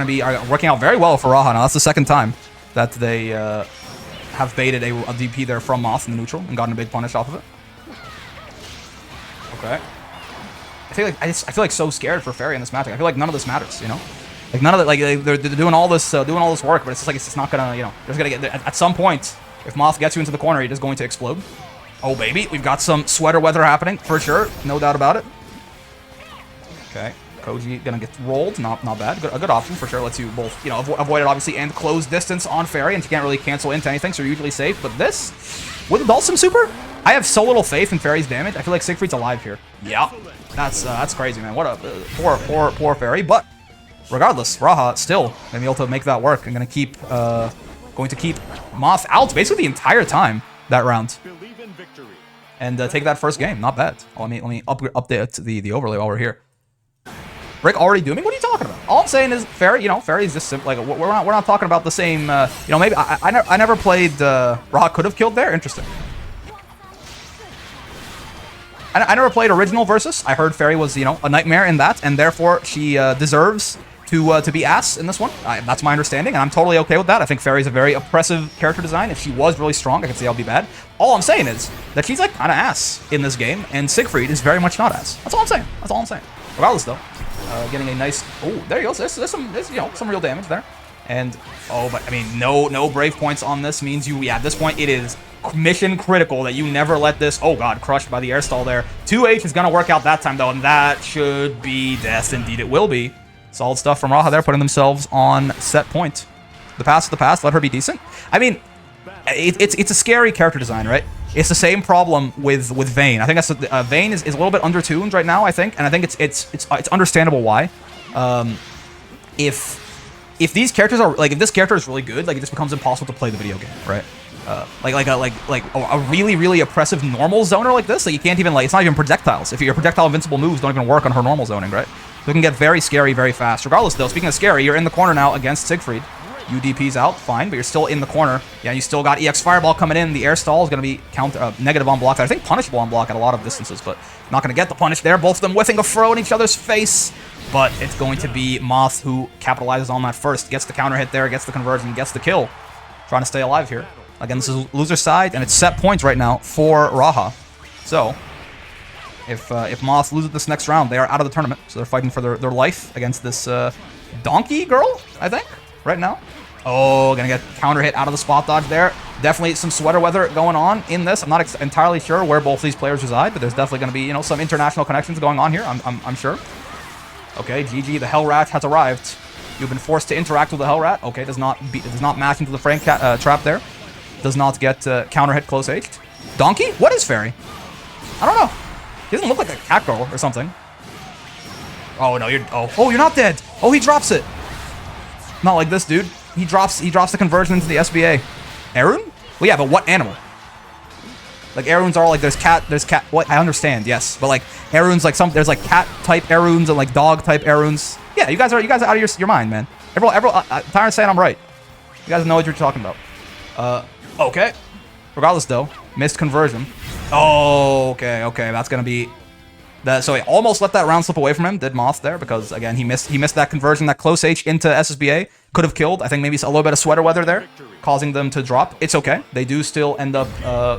working out very well for Raha. Now that's the second time that they have baited a DP there from Moth in the neutral and gotten a big punish off of it. Okay. I feel like so scared for Fairy in this match. I feel like none of this matters, you know? Like none of it. Like they're doing all this work, but it's just like it's not gonna, you know, just gonna get at some point. If Moth gets you into the corner, it is going to explode. Oh baby, we've got some sweater weather happening for sure, no doubt about it. Okay, Koji gonna get rolled, not bad. A good option for sure. Lets you both, you know, avoid it obviously and close distance on Fairy, and you can't really cancel into anything, so you're usually safe. But this with the Dulcim Super, I have so little faith in Fairy's damage. I feel like Siegfried's alive here. Yeah. That's crazy, man. What a poor Fairy. But regardless, Raha still gonna be able to make that work. I'm going to keep Moth out basically the entire time that round, and take that first game. Not bad. Oh, let me update the overlay while we're here. Rick already dooming? What are you talking about? All I'm saying is Fairy. You know, Fairy's just simple. Like we're not talking about the same. You know, maybe I never played. Raha could have killed there. Interesting. I never played original Versus. I heard Fairy was, you know, a nightmare in that, and therefore she deserves to be ass in this one. That's my understanding, and I'm totally okay with that. I think Fairy's a very oppressive character design. If she was really strong, I could see I'll be bad. All I'm saying is that she's like kind of ass in this game, and Siegfried is very much not ass. That's all I'm saying. That's all I'm saying. Regardless, though, getting a nice. Oh, there you go. There's you know, some real damage there, and oh, but I mean, no brave points on this means you. Yeah, at this point, it is mission critical that you never let this. Oh god, crushed by the air stall there. 2H is gonna work out that time though, and that should be death. Indeed, it will be. Solid stuff from Raha there, putting themselves on set point. The past is the past. Let her be decent. I mean, it's a scary character design, right? It's the same problem with Vayne. I think that's Vayne is a little bit undertuned right now. I think, and I think it's understandable why. If these characters are like, if this character is really good, like it just becomes impossible to play the video game, right? Like a really oppressive normal zoner like this, like you can't even, like, it's not even projectiles. If your projectile invincible moves don't even work on her normal zoning, right? So it can get very scary very fast. Regardless though, speaking of scary, you're in the corner now against Siegfried. UDP's out, fine, but you're still in the corner. Yeah, you still got EX Fireball coming in. The air stall is going to be negative on block. I think punishable on block at a lot of distances, but not going to get the punish there. Both of them whiffing a throw in each other's face, but it's going to be Moth who capitalizes on that first. Gets the counter hit there, gets the conversion, gets the kill. Trying to stay alive here. Again, this is loser side, and it's set points right now for Raha. So, if Moth loses this next round, they are out of the tournament. So they're fighting for their life against this donkey girl, I think, right now. Oh, gonna get counter hit out of the spot dodge there. Definitely some sweater weather going on in this. I'm not entirely sure where both these players reside, but there's definitely gonna be, you know, some international connections going on here. I'm sure. Okay, GG, the Hell Rat has arrived. You've been forced to interact with the Hell Rat. Okay, does not match into the frame trap there. Does not get counter hit close aged. Donkey? What is Fairy? I don't know. He doesn't look like a cat girl or something. Oh, no, you're... Oh, you're not dead. Oh, he drops it. Not like this, dude. He drops the conversion into the SBA. Arun? Well, yeah, but what animal? Like, Aruns are like, there's cat... What? I understand, yes. But, like, Aruns, like, there's, like, cat-type Aruns and, like, dog-type Aruns. Yeah, you guys are out of your mind, man. Everyone, Tyron's saying I'm right. You guys know what you're talking about. Okay. Regardless, though, missed conversion. Oh, okay. That's gonna be that. So he almost let that round slip away from him. Did Moths there because again he missed that conversion, that close H into SSBA could have killed. I think maybe a little bit of sweater weather there, causing them to drop. It's okay. They do still end up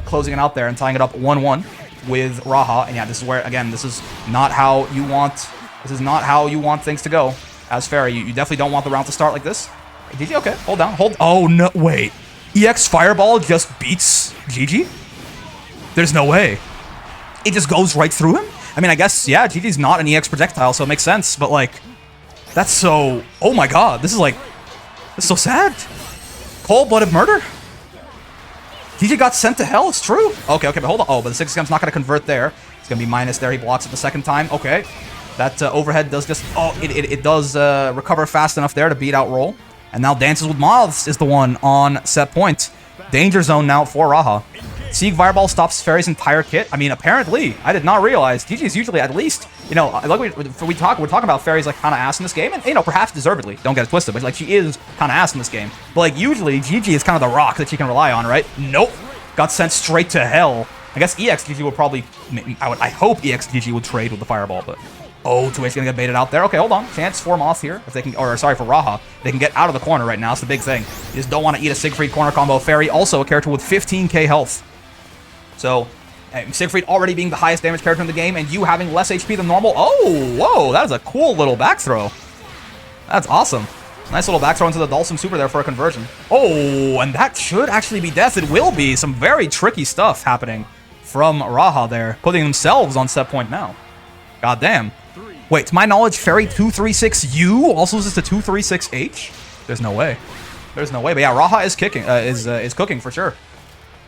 closing it out there and tying it up 1-1 with Raha. And yeah, this is where again this is not how you want. This is not how you want things to go. As Fairy, you definitely don't want the round to start like this. GG, okay, hold down, hold. Oh no, wait. EX Fireball just beats GG? There's no way. It just goes right through him? I mean, I guess, yeah, GG's not an EX projectile, so it makes sense, but like, that's so... Oh my god, this is so sad. Cold-blooded murder? GG got sent to hell, it's true. Okay, but hold on. Oh, but the 6 Gem's not going to convert there. It's going to be minus there. He blocks it the second time. Okay. That overhead does just... Oh, it does recover fast enough there to beat out roll. And now Dances with Moths is the one on set point. Danger zone now for Raha. Sieg Fireball stops Fairy's entire kit. I mean, apparently, I did not realize. GG is usually at least, you know, like we're talking about Fairy's like kind of ass in this game, and you know, perhaps deservedly. Don't get it twisted, but like she is kind of ass in this game. But like usually, GG is kind of the rock that she can rely on, right? Nope, got sent straight to hell. I guess EXGG would probably. I hope EXGG would trade with the Fireball, but. Oh, 2H gonna get baited out there. Okay, hold on. Chance for Moths here. If they can, or sorry, for Raha. They can get out of the corner right now. It's the big thing. You just don't want to eat a Siegfried corner combo. Fairy, also a character with 15k health. So, Siegfried already being the highest damage character in the game, and you having less HP than normal. Oh, whoa, that is a cool little back throw. That's awesome. Nice little back throw into the Dulcim Super there for a conversion. Oh, and that should actually be death. It will be. Some very tricky stuff happening from Raha there, putting themselves on set point now. God damn. Wait, to my knowledge, Fairy 236U also loses to 236H? There's no way. There's no way. But yeah, Raha is kicking, is cooking for sure.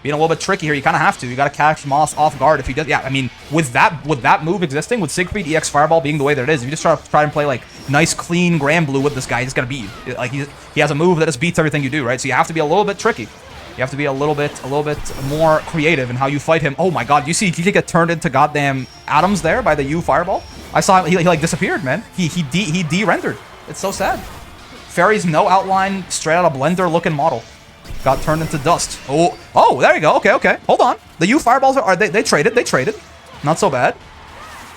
Being a little bit tricky here, you kind of have to. You got to catch Moths off guard if he does. Yeah, I mean, with that move existing, with Siegfried EX Fireball being the way that it is, if you just try and play like nice, clean Granblue with this guy, he's gonna beat you. Like he has a move that just beats everything you do, right? So you have to be a little bit tricky. You have to be a little bit more creative in how you fight him. Oh my god, you see GG get turned into goddamn atoms there by the U Fireball? I saw him, he like disappeared, man. He de-rendered. It's so sad. Fairy's no outline, straight out of Blender looking model. Got turned into dust. Oh, there you go. Okay. Hold on. The U Fireballs they traded. Not so bad.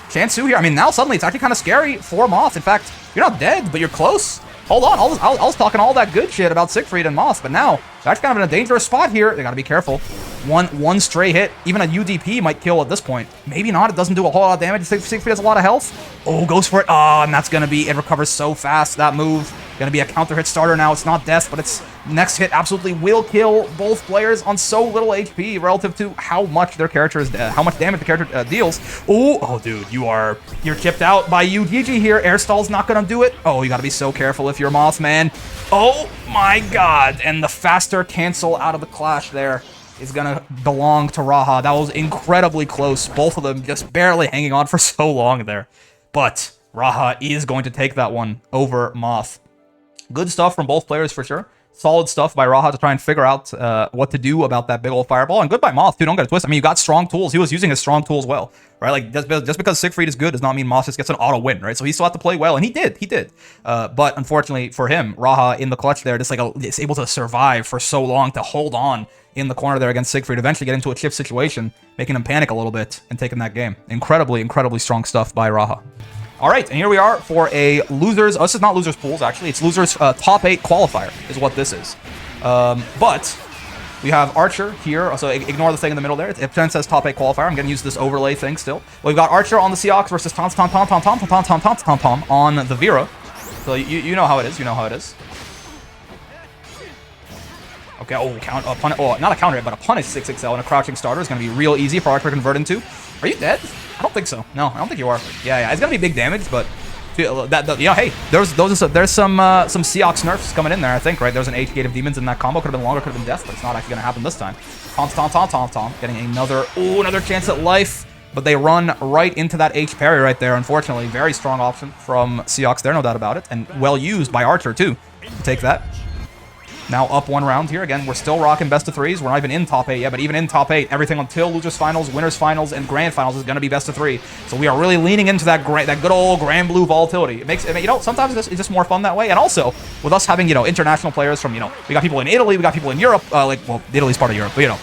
Chansu here. I mean, now suddenly it's actually kind of scary for Moths. In fact, you're not dead, but you're close. Hold on. I was talking all that good shit about Siegfried and Moths, but now they're actually kind of in a dangerous spot here. They got to be careful. One stray hit, even a UDP might kill at this point. Maybe not. It doesn't do a whole lot of damage. Siegfried has a lot of health. Oh, goes for it. Oh, and that's going to be... It recovers so fast, that move. Going to be a counter hit starter now. It's not death, but its next hit absolutely will kill both players on so little HP relative to how much their character is how much damage the character deals. Oh, dude, you're chipped out by UGG here. Air stall's not going to do it. Oh, you got to be so careful if you're Moths, man. Oh my god. And the faster cancel out of the clash there is going to belong to Raha. That was incredibly close. Both of them just barely hanging on for so long there. But Raha is going to take that one over Moths. Good stuff from both players for sure. Solid stuff by Raha to try and figure out what to do about that big old Fireball. And good by Moths, too. Don't get it twisted. I mean, you got strong tools. He was using his strong tools well, right? Like, just because Siegfried is good does not mean Moths just gets an auto win, right? So he still had to play well, and he did. But unfortunately for him, Raha in the clutch there, just like is able to survive for so long, to hold on in the corner there against Siegfried, eventually get into a chip situation, making him panic a little bit and taking that game. Incredibly strong stuff by Raha. All right, and here we are for a losers. Oh, this is not losers pools, actually. It's losers top 8 qualifier is what this is. But we have Archer here. So ignore the thing in the middle there. It says top 8 qualifier. I'm going to use this overlay thing still. We've got Archer on the Seahawks versus Tom on the Vera. So you know how it is. You know how it is. Okay, not a counter hit, but a punish 6XL and a crouching starter is going to be real easy for Archer to convert into. Are you dead? I don't think so. No, I don't think you are. Yeah, it's gonna be big damage, but hey, there's some Seahawks nerfs coming in there. I think, right? There's an 8 Gate of Demons in that combo. Could have been longer, could have been death, but it's not actually gonna happen this time. Tom, getting another chance at life, but they run right into that H parry right there, unfortunately. Very strong option from Seox there, no doubt about it, and well used by Archer, too, to take that. Now up 1 round here. Again, we're still rocking best of 3s. We're not even in top 8 yet, but even in top 8, everything until losers finals, winners finals, and grand finals is going to be best of 3. So we are really leaning into that good old Granblue volatility. It makes, you know, sometimes it's just more fun that way. And also, with us having, you know, international players from, you know, we got people in Italy, we got people in Europe, well, Italy's part of Europe, but, you know,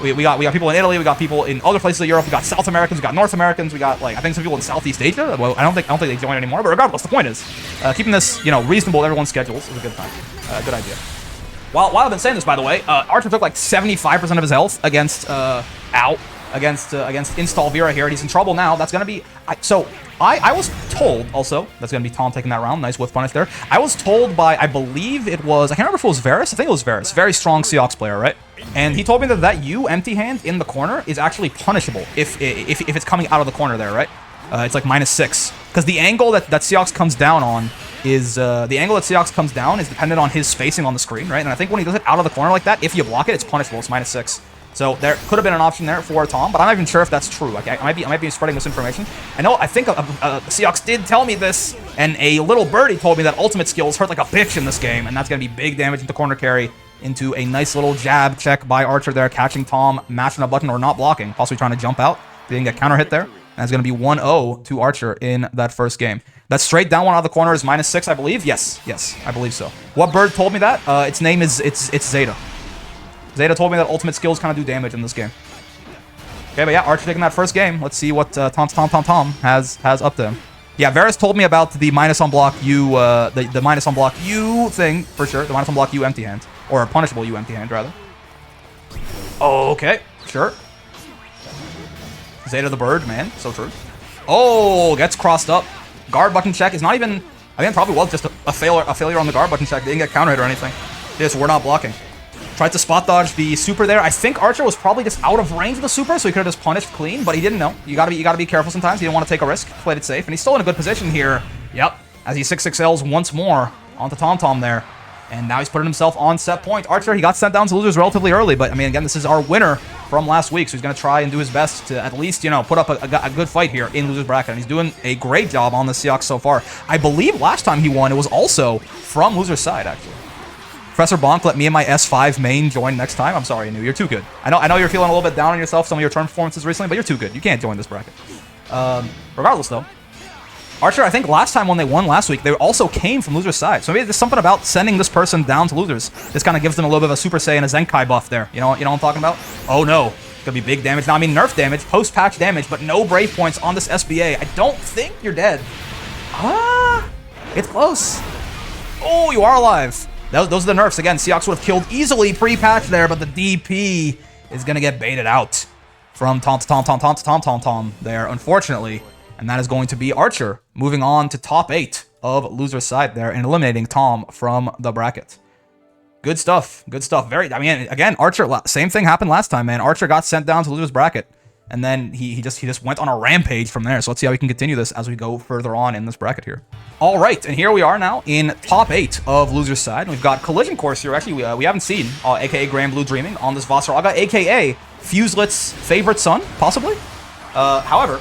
we got people in Italy, we got people in other places of Europe, we got South Americans, we got North Americans, we got, like, I think some people in Southeast Asia. Well, I don't think they join anymore, but regardless, the point is, keeping this, you know, reasonable with everyone's schedules is a good time. Good idea. While I've been saying this, by the way, Archer took like 75% of his health against against Install Vera here, and he's in trouble now. That's gonna be I was told also that's gonna be Tom taking that round. Nice whiff punish there. I was told by, I believe it was, I can't remember if it was Varus. I think it was Varus. Very strong Seox player, right? And he told me that U empty hand in the corner is actually punishable if it's coming out of the corner there, right? It's like -6 because the angle that Seox comes down on is dependent on his spacing on the screen, right? And I think when he does it out of the corner like that, if you block it, it's punishable. It's -6. So there could have been an option there for Tom, but I'm not even sure if that's true. Like I might be spreading misinformation. I think Seox did tell me this, and a little birdie told me that ultimate skills hurt like a bitch in this game, and that's gonna be big damage into corner carry, into a nice little jab check by Archer there, catching Tom, mashing a button or not blocking, possibly trying to jump out. Didn't get counter hit there. And it's going to be 1-0 to Archer in that first game. That straight down one out of the corner is -6, I believe. Yes, I believe so. What bird told me that? Its name is, it's Zeta. Zeta told me that ultimate skills kind of do damage in this game. Okay, but yeah, Archer taking that first game. Let's see what Tom has up to him. Yeah, Varus told me about the minus on block U, the minus on block U thing, for sure. The minus on block U empty hand. Or punishable U empty hand, rather. Oh, okay, sure. Zeta the bird, man. So true. Oh, gets crossed up. Guard button check is not even... I think it probably was just a failure on the guard button check. They didn't get counter hit or anything. Yeah, so we're not blocking. Tried to spot dodge the super there. I think Archer was probably just out of range of the super, so he could have just punished clean, but he didn't know. You gotta be careful sometimes. You don't want to take a risk. Played it safe, and he's still in a good position here. Yep. As he 6-6Ls once more onto TomTom there. And now he's putting himself on set point. Archer, he got sent down to losers relatively early, but I mean, again, this is our winner from last week, so he's going to try and do his best to at least, you know, put up a good fight here in losers bracket, and he's doing a great job on the Seox so far. I believe last time he won, it was also from losers side, actually. Professor Bonk, let me and my S5 main join next time. I'm sorry, Anu, you're too good. I know you're feeling a little bit down on yourself, some of your turn performances recently, but you're too good. You can't join this bracket. Regardless, though. Archer, I think last time when they won last week, they also came from losers' side. So maybe there's something about sending this person down to losers. This kind of gives them a little bit of a Super Saiyan and a Zenkai buff there. You know what I'm talking about? Oh no, gonna be big damage. Now, I mean, nerf damage, post-patch damage, but no brave points on this SBA. I don't think you're dead. It's close. Oh, you are alive. Those are the nerfs. Again, Seox would have killed easily pre-patch there, but the DP is gonna get baited out from Tom there, unfortunately. And that is going to be Archer moving on to top 8 of loser's side there and eliminating Tom from the bracket. Good stuff. Good stuff. I mean, again, Archer, same thing happened last time, man. Archer got sent down to loser's bracket. And then he just went on a rampage from there. So let's see how we can continue this as we go further on in this bracket here. All right, and here we are now in top 8 of loser's side. We've got Collision Course here. Actually, we haven't seen, aka Granblue Dreaming, on this Vasaraga, aka Fuselet's favorite son, possibly. However,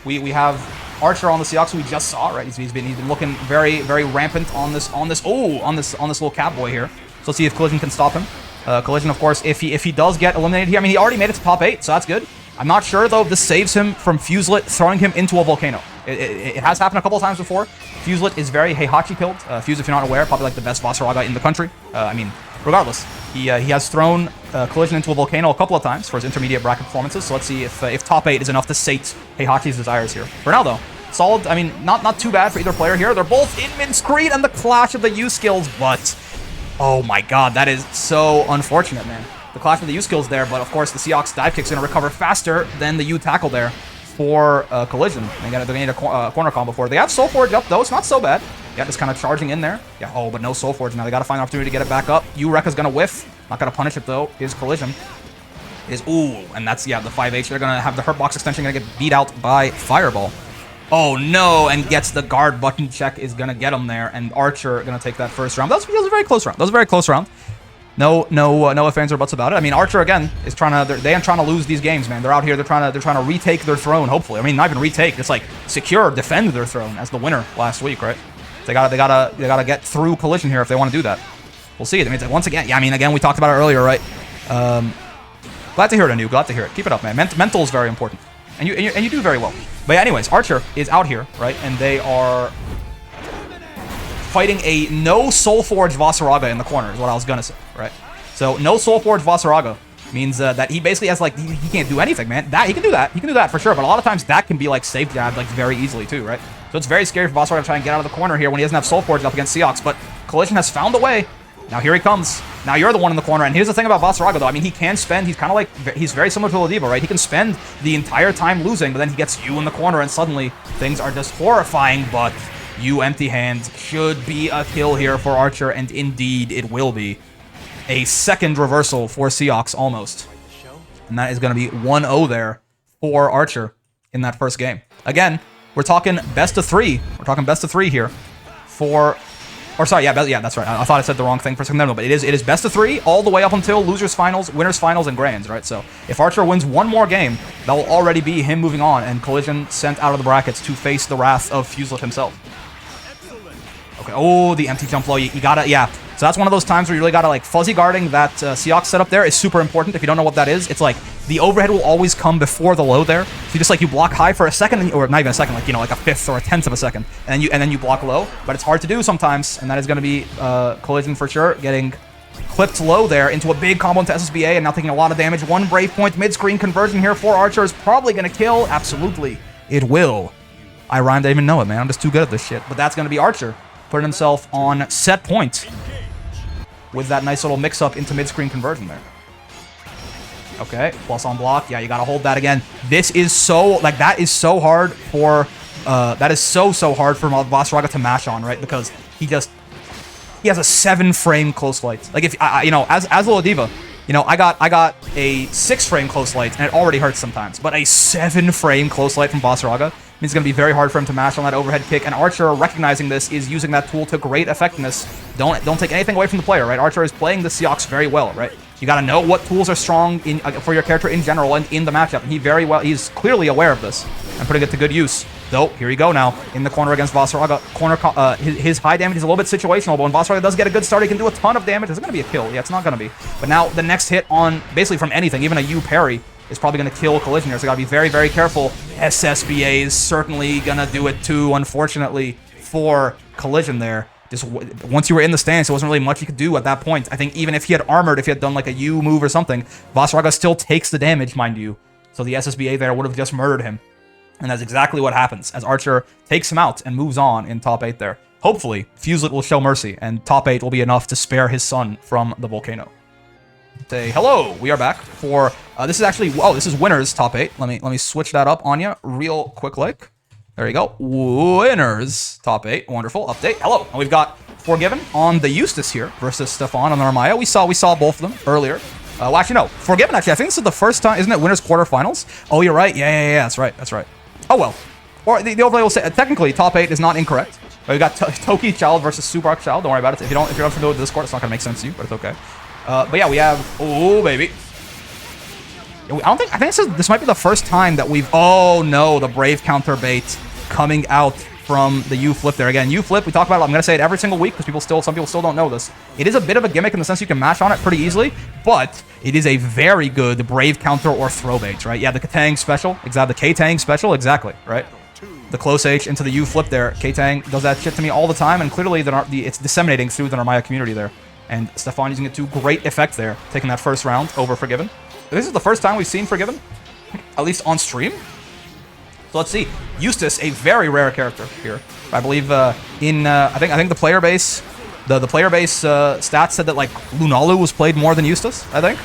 we have Archer on the Seox, who we just saw, right? He's been looking very rampant on this little cat boy here. So let's see if Collision can stop him. Collision, of course, if he does get eliminated here, I mean, he already made it to top 8, so that's good. I'm not sure though if this saves him from Fuselet throwing him into a volcano. It has happened a couple of times before. Fuselet is very Heihachi pilled. Fuse, if you're not aware, probably like the best Vasaraga in the country. I mean, regardless, he has thrown Collision into a volcano a couple of times for his intermediate bracket performances. So let's see if top 8 is enough to sate Heihachi's desires here. For now, though, solid. I mean, not too bad for either player here. They're both in mid-screen and the clash of the U skills, but oh my god, that is so unfortunate, man. The clash of the U skills there, but of course the Seox dive kick's gonna recover faster than the U tackle there for Collision. They're gonna need a corner combo for it. They have Soul Forge up though, it's not so bad. Yeah, just kind of charging in there. Yeah, oh, but no Soul Forge now. They gotta find an opportunity to get it back up. U-Rekka's gonna whiff. Not gonna punish it though. His Collision is, ooh, and that's, yeah, the 5H. They're gonna have the Hurt Box extension gonna get beat out by Fireball. Oh no, and gets the guard button check is gonna get him there, and Archer gonna take that first round. That was a very close round. That was a very close round. No ifs or buts about it. I mean, Archer again is trying to. They ain't trying to lose these games, man. They're out here. They're trying to retake their throne. Hopefully, I mean, not even retake. It's like secure, defend their throne as the winner last week, right? They gotta get through Collision here if they want to do that. We'll see. I mean, once again, yeah. I mean, again, we talked about it earlier, right? Glad to hear it, Anu. Glad to hear it. Keep it up, man. Mental is very important, and you do very well. But yeah, anyways, Archer is out here, right? And they are fighting a no Soul Forge Vasaraga in the corner is what I was gonna say, right? So no Soul Forge Vasaraga means that he basically has like he can't do anything, man. That he can do that for sure, but a lot of times that can be like safe jabbed like very easily too, right? So it's very scary for Vasaraga to try and get out of the corner here when he doesn't have Soul Forge up against Seox, but Collision has found a way. Now here he comes. Now you're the one in the corner, and here's the thing about Vasaraga though. I mean, he can spend. He's kind of like he's very similar to Ladiva, right? He can spend the entire time losing, but then he gets you in the corner, and suddenly things are just horrifying. But you empty hands should be a kill here for Archer, and indeed it will be. A second reversal for Seox almost. And that is going to be 1-0 there for Archer in that first game. Again, we're talking best of 3. We're talking best of 3 here for... Or sorry, yeah, that's right. I thought I said the wrong thing for a second. No, but it is best of 3 all the way up until losers finals, winners finals, and grands, right? So if Archer wins one more game, that will already be him moving on and Collision sent out of the brackets to face the wrath of Fuselet himself. Okay, oh, the empty jump low. You gotta, yeah. So that's one of those times where you really gotta, like, fuzzy guarding that Seox setup there is super important. If you don't know what that is, it's like the overhead will always come before the low there. So you just, like, you block high for a second, or not even a second, like, you know, like a fifth or a tenth of a second, and then you block low. But it's hard to do sometimes, and that is gonna be Collision for sure, getting clipped low there into a big combo into SSBA, and now taking a lot of damage. One Brave Point mid-screen conversion here for Archer is probably gonna kill. Absolutely, it will. I rhymed, I didn't even know it, man. I'm just too good at this shit. But that's gonna be Archer putting himself on set point with that nice little mix-up into mid-screen conversion there. Okay, plus on block. Yeah, you gotta hold that again. This is so, like, that is so hard for, that is so hard for Vasaraga to mash on, right? Because he has a 7-frame close light. Like, if, you know, as Ladiva, you know, I got a 6-frame close light, and it already hurts sometimes. But a 7-frame close light from Vasaraga means it's going to be very hard for him to mash on that overhead kick, and Archer, recognizing this, is using that tool to great effectiveness. Don't take anything away from the player, right? Archer is playing the Seox very well, right? You got to know what tools are strong for your character in general and in the matchup. And he's clearly aware of this and putting it to good use. Though, here you go now, in the corner against Vasaraga. His high damage is a little bit situational, but when Vasaraga does get a good start, he can do a ton of damage. Is it going to be a kill? Yeah, it's not going to be. But now, the next hit on, basically from anything, even a U parry, is probably going to kill Collision here, so got to be very, very careful. SSBA is certainly going to do it too, unfortunately, for Collision there. Just once you were in the stance, there wasn't really much you could do at that point. I think even if he had armored, if he had done like a U move or something, Vasaraga still takes the damage, mind you. So the SSBA there would have just murdered him. And that's exactly what happens as Archer takes him out and moves on in top 8 there. Hopefully, Fuselet will show mercy, and top 8 will be enough to spare his son from the volcano. Say hello, we are back for, this is actually, oh, this is winners top 8. Let me switch that up on you real quick like. There you go, winners top 8, wonderful, update, hello. And we've got Forgiven on the Eustace here versus Stefon on the Ramaya. We saw both of them earlier. Well, actually, no, Forgiven, actually, I think this is the first time, isn't it, winners quarterfinals? Oh, you're right, yeah, that's right. Oh, well, or the overlay will say, technically, top 8 is not incorrect. We got Toki Child versus Subark Child, don't worry about it. If you're not familiar with Discord, it's not gonna make sense to you, but it's okay. But yeah, we have, oh baby. I think this might be the first time that we've, oh no, the Brave counter bait coming out from the U flip there. Again, U flip, we talk about it, I'm gonna say it every single week because some people still don't know this. It is a bit of a gimmick in the sense you can mash on it pretty easily, but it is a very good Brave counter or throw bait, right? Yeah, the Katang special, exactly, the K-Tang special, exactly, right? The close H into the U flip there. K-Tang does that shit to me all the time, and clearly it's disseminating through the Narmaya community there. And Stefon using it to great effect there, taking that first round over Forgiven. This is the first time we've seen Forgiven, at least on stream. So let's see. Eustace, a very rare character here. I believe I think the player base, the player base stats said that like Lunalu was played more than Eustace, I think.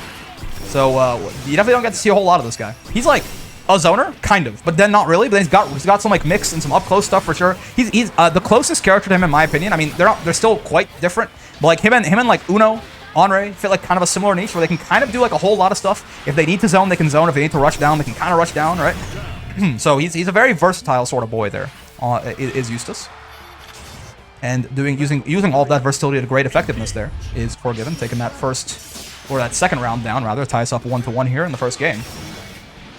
So you definitely don't get to see a whole lot of this guy. He's like a zoner, kind of, but then not really. But then he's got some like mix and some up close stuff for sure. He's the closest character to him in my opinion. I mean, they're still quite different. But like him and like Uno, Henri fit like kind of a similar niche where they can kind of do like a whole lot of stuff. If they need to zone, they can zone. If they need to rush down, they can kind of rush down, right? So he's a very versatile sort of boy there, is Eustace. And using all of that versatility to great effectiveness there is Forgiven, taking that that second round down, rather. Ties up 1-1 here in the first game.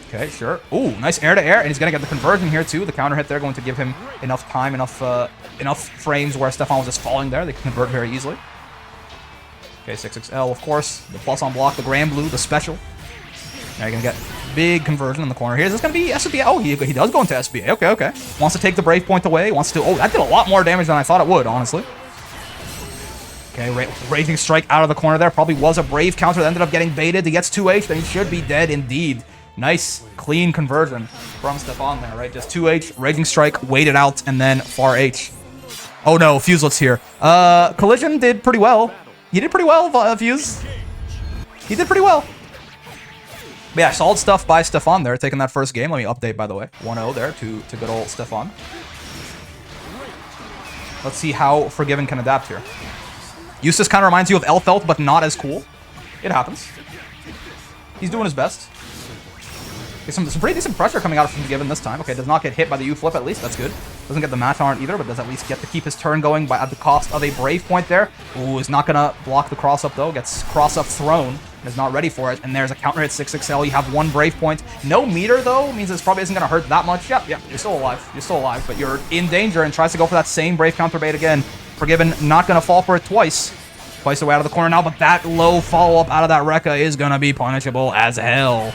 Okay, sure. Ooh, nice air-to-air, and he's going to get the conversion here, too. The counter hit there going to give him enough time, enough frames where Stefon was just falling there. They can convert very easily. Okay, 6XL, of course. The plus on block, the Granblue, the special. Now you're going to get big conversion in the corner here. Is this going to be SBA? Oh, he does go into SBA. Okay, okay. Wants to take the Brave point away. Wants to... Oh, that did a lot more damage than I thought it would, honestly. Okay, Raging Strike out of the corner there. Probably was a Brave counter that ended up getting baited. He gets 2H, then he should be dead indeed. Nice, clean conversion from Stefon there, right? Just 2H, Raging Strike, waited out, and then far H. Oh no, Fuselet's here. Collision did pretty well. He did pretty well, Fuse. He did pretty well. But yeah, solid stuff by Stefon there, taking that first game. Let me update, by the way. 1-0 there to good old Stefon. Let's see how Forgiven can adapt here. Eustace kind of reminds you of Elfelt, but not as cool. It happens. He's doing his best. Some pretty decent pressure coming out from Forgiven this time. Okay, does not get hit by the U-flip at least. That's good. Doesn't get the match on either, but does at least get to keep his turn going at the cost of a Brave point there. Ooh, is not going to block the cross-up, though. Gets cross-up thrown. Is not ready for it. And there's a counter hit 6XL. You have one Brave point. No meter, though, means this probably isn't going to hurt that much. Yep, you're still alive. You're still alive, but you're in danger and tries to go for that same Brave counter bait again. Forgiven, not going to fall for it twice. Twice away out of the corner now, but that low follow-up out of that Rekka is going to be punishable as hell.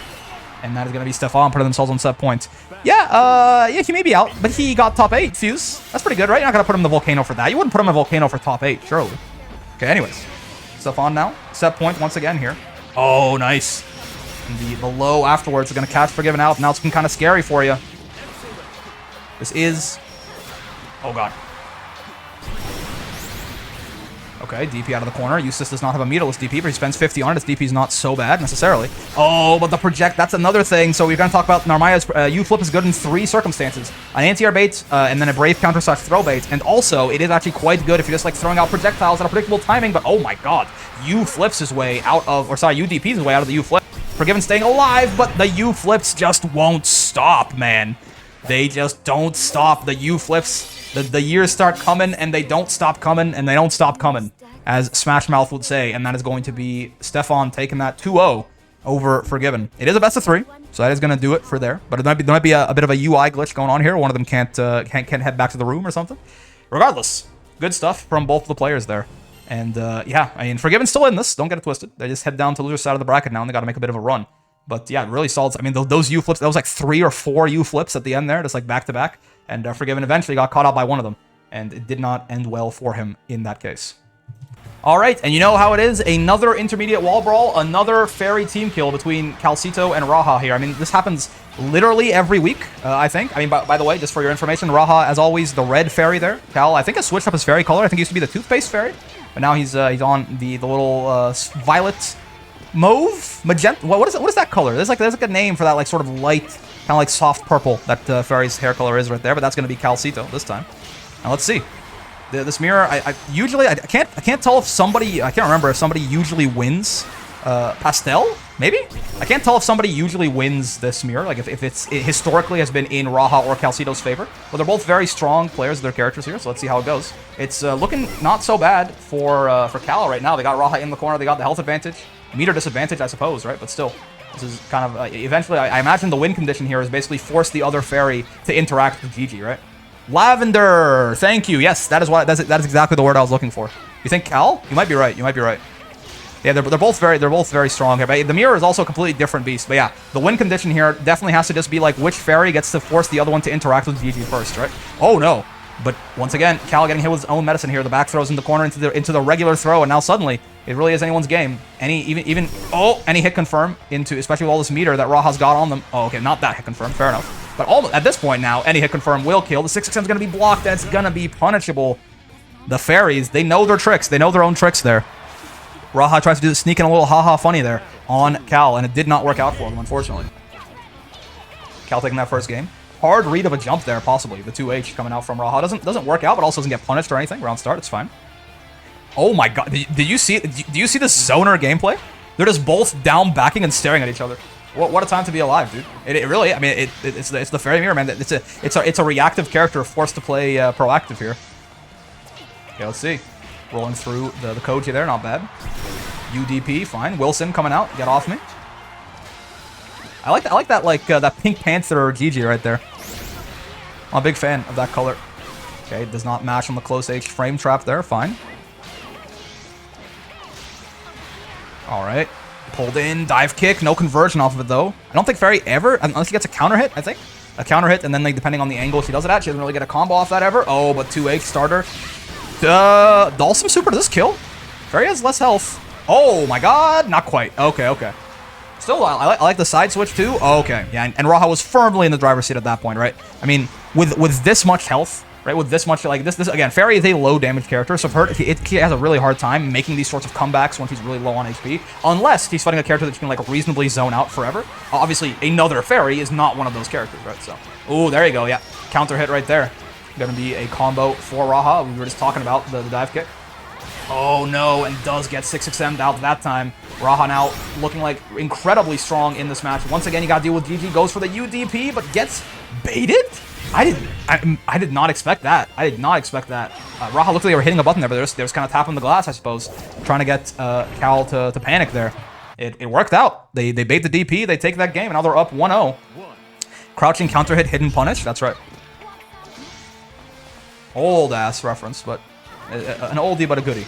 And that is going to be Stefon putting themselves on set point. Yeah, he may be out, but he got top 8, Fuse. That's pretty good, right? You're not going to put him in the Volcano for that. You wouldn't put him in the Volcano for top 8, surely. Okay, anyways. Stefon now. Set point once again here. Oh, nice. And the low afterwards is going to catch Forgiven out. Now it's been kind of scary for you. This is... Oh, God. Okay, DP out of the corner. Eustace does not have a meterless DP, but he spends 50 on it. His DP is not so bad, necessarily. Oh, but the project, that's another thing. So we're going to talk about Narmaya's U-flip is good in 3 circumstances. An anti-air bait, and then a Brave counter / throw bait. And also, it is actually quite good if you're just like throwing out projectiles at a predictable timing, but oh my god. U-flips his way out of, or sorry, UDPs his way out of the U-flip. Forgiven staying alive, but the U-flips just won't stop, man. They just don't stop. The U-flips... The years start coming, and they don't stop coming, and they don't stop coming, as Smash Mouth would say, and that is going to be Stefon taking that 2-0 over Forgiven. It is a best of 3, so that is going to do it for there, but there might be a bit of a UI glitch going on here. One of them can't head back to the room or something. Regardless, good stuff from both of the players there. And yeah, I mean, Forgiven's still in this. Don't get it twisted. They just head down to loser side of the bracket now, and they got to make a bit of a run. But yeah, really solid. I mean, those U-flips, that was like 3 or 4 U-flips at the end there, just like back-to-back. And Forgiven eventually got caught out by one of them. And it did not end well for him in that case. Alright, and you know how it is. Another intermediate wall brawl. Another fairy team kill between Calito and Raha here. I mean, this happens literally every week, I think. I mean, by the way, just for your information, Raha, as always, the red fairy there. Cal, I think, has switched up his fairy color. I think he used to be the toothpaste fairy. But now he's on the little violet... Mauve? Magenta? What is that color? There's like a name for that like sort of light, kind of like soft purple that Fairy's hair color is right there, but that's going to be Calito this time. Now let's see. This mirror, I can't tell if somebody, I can't remember if somebody usually wins Pastel, maybe? I can't tell if somebody usually wins this mirror, like if it historically has been in Raha or Calcito's favor. But they're both very strong players of their characters here, so let's see how it goes. It's looking not so bad for Cal right now. They got Raha in the corner, they got the health advantage. Meter disadvantage, I suppose, right? But still, this is kind of... eventually, I imagine the win condition here is basically force the other fairy to interact with Gigi, right? Lavender! Thank you. Yes, that is exactly the word I was looking for. You think Cal? You might be right. You might be right. Yeah, they're both very strong here. But the mirror is also a completely different beast. But yeah, the win condition here definitely has to just be like which fairy gets to force the other one to interact with Gigi first, right? Oh, no. But once again, Cal getting hit with his own medicine here. The back throws in the corner into the regular throw, and now suddenly it really is anyone's game. Any hit confirm into, especially with all this meter that Raha's got on them. Oh, okay, not that hit confirm. Fair enough. But almost at this point now, any hit confirm will kill. The 6/6 is going to be blocked, and it's going to be punishable. The fairies, they know their tricks. They know their own tricks there. Raha tries to sneak in a little haha funny there on Cal, and it did not work out for him, unfortunately. Cal taking that first game. Hard read of a jump there, possibly. The 2H coming out from Raha doesn't work out, but also doesn't get punished or anything. Round start, it's fine. Oh my god, do you see this zoner gameplay? They're just both down backing and staring at each other. What a time to be alive, dude. It really, I mean, it's the fairy mirror, man. It's a reactive character forced to play proactive here. Okay, let's see. Rolling through the Koji there, not bad. UDP, fine. Wilson coming out, get off me. I like that that Pink Panther GG right there. I'm a big fan of that color. Okay, does not match on the close H frame trap there, fine. Alright. Pulled in, dive kick, no conversion off of it though. I don't think Fairy ever, unless he gets a counter hit, I think. A counter hit, and then like depending on the angle she does it at, she doesn't really get a combo off that ever. Oh, but 2H starter. Dhalsim super, does this kill? Fairy has less health. Oh my god, not quite. Okay, okay. Still, I like the side switch too. Oh, okay, yeah, and Raha was firmly in the driver's seat at that point, right? I mean, with this much health, right? With this much, like this again, Fairy is a low damage character, so for her, he has a really hard time making these sorts of comebacks when he's really low on HP, unless he's fighting a character that you can like reasonably zone out forever. Obviously, another Fairy is not one of those characters, right? So, oh, there you go, yeah, counter hit right there. Gonna be a combo for Raha. We were just talking about the dive kick. Oh no, and does get 6xM'd out that time. Raha now looking like incredibly strong in this match. Once again, you gotta deal with GG, goes for the UDP, but gets baited? I did not expect that. I did not expect that. Raha looked like they were hitting a button there, but they was kind of tapping the glass, I suppose, trying to get Cal to panic there. It worked out. They bait the DP, they take that game, and now they're up 1-0. Crouching counter hit, hidden punish, that's right. Old ass reference, but an oldie but a goodie.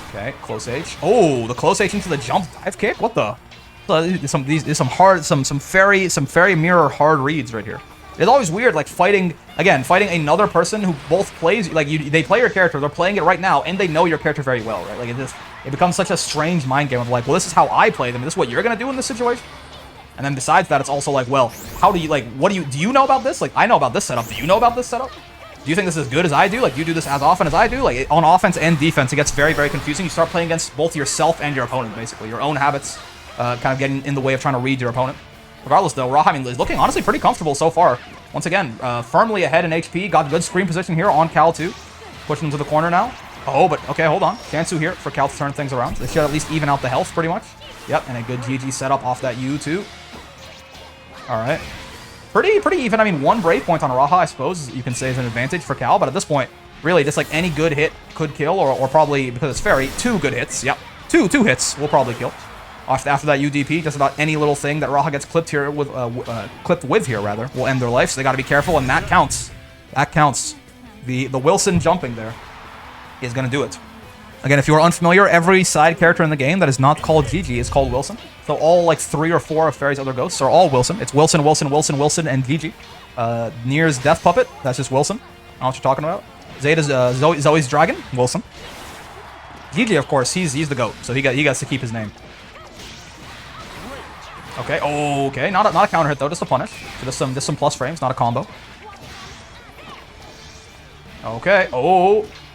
Okay, close H. Oh, the close H into the jump dive kick. What the? Some fairy mirror hard reads right here. It's always weird, like fighting another person who both plays like they play your character. They're playing it right now, and they know your character very well, right? Like it becomes such a strange mind game of like, well, this is how I play them. This is what you're gonna do in this situation. And then besides that, it's also like, well, how do you like? Do you know about this? Like, I know about this setup. Do you know about this setup? Do you think this is as good as I do? Like, do you do this as often as I do? Like, on offense and defense, it gets very, very confusing. You start playing against both yourself and your opponent, basically. Your own habits kind of getting in the way of trying to read your opponent. Regardless, though, Raha, I mean, is looking honestly pretty comfortable so far. Once again, firmly ahead in HP. Got good screen position here on Cal, too. Pushing him to the corner now. Oh, but okay, hold on. Chansu here for Cal to turn things around. They should at least even out the health, pretty much. Yep, and a good GG setup off that U, too. All right. Pretty even. I mean, one break point on Raha, I suppose, you can say is an advantage for Cal. But at this point, really, just like any good hit could kill, or probably, because it's Fairy, 2 good hits. Yep. Two hits will probably kill. After that UDP, just about any little thing that Raha gets clipped with here, will end their life. So they got to be careful, and that counts. That counts. The Wilson jumping there is going to do it. Again, if you are unfamiliar, every side character in the game that is not called GG is called Wilson. So all like 3 or 4 of Fairy's other ghosts are all Wilson. It's Wilson, Wilson, Wilson, Wilson, and GG. Nier's Death Puppet, that's just Wilson. I don't know what you're talking about. Zeta's Zoe's Dragon, Wilson. GG, of course, he's the GOAT, so he gets to keep his name. Okay, okay, not a counter hit though, just a punish. So just some plus frames, not a combo. Okay,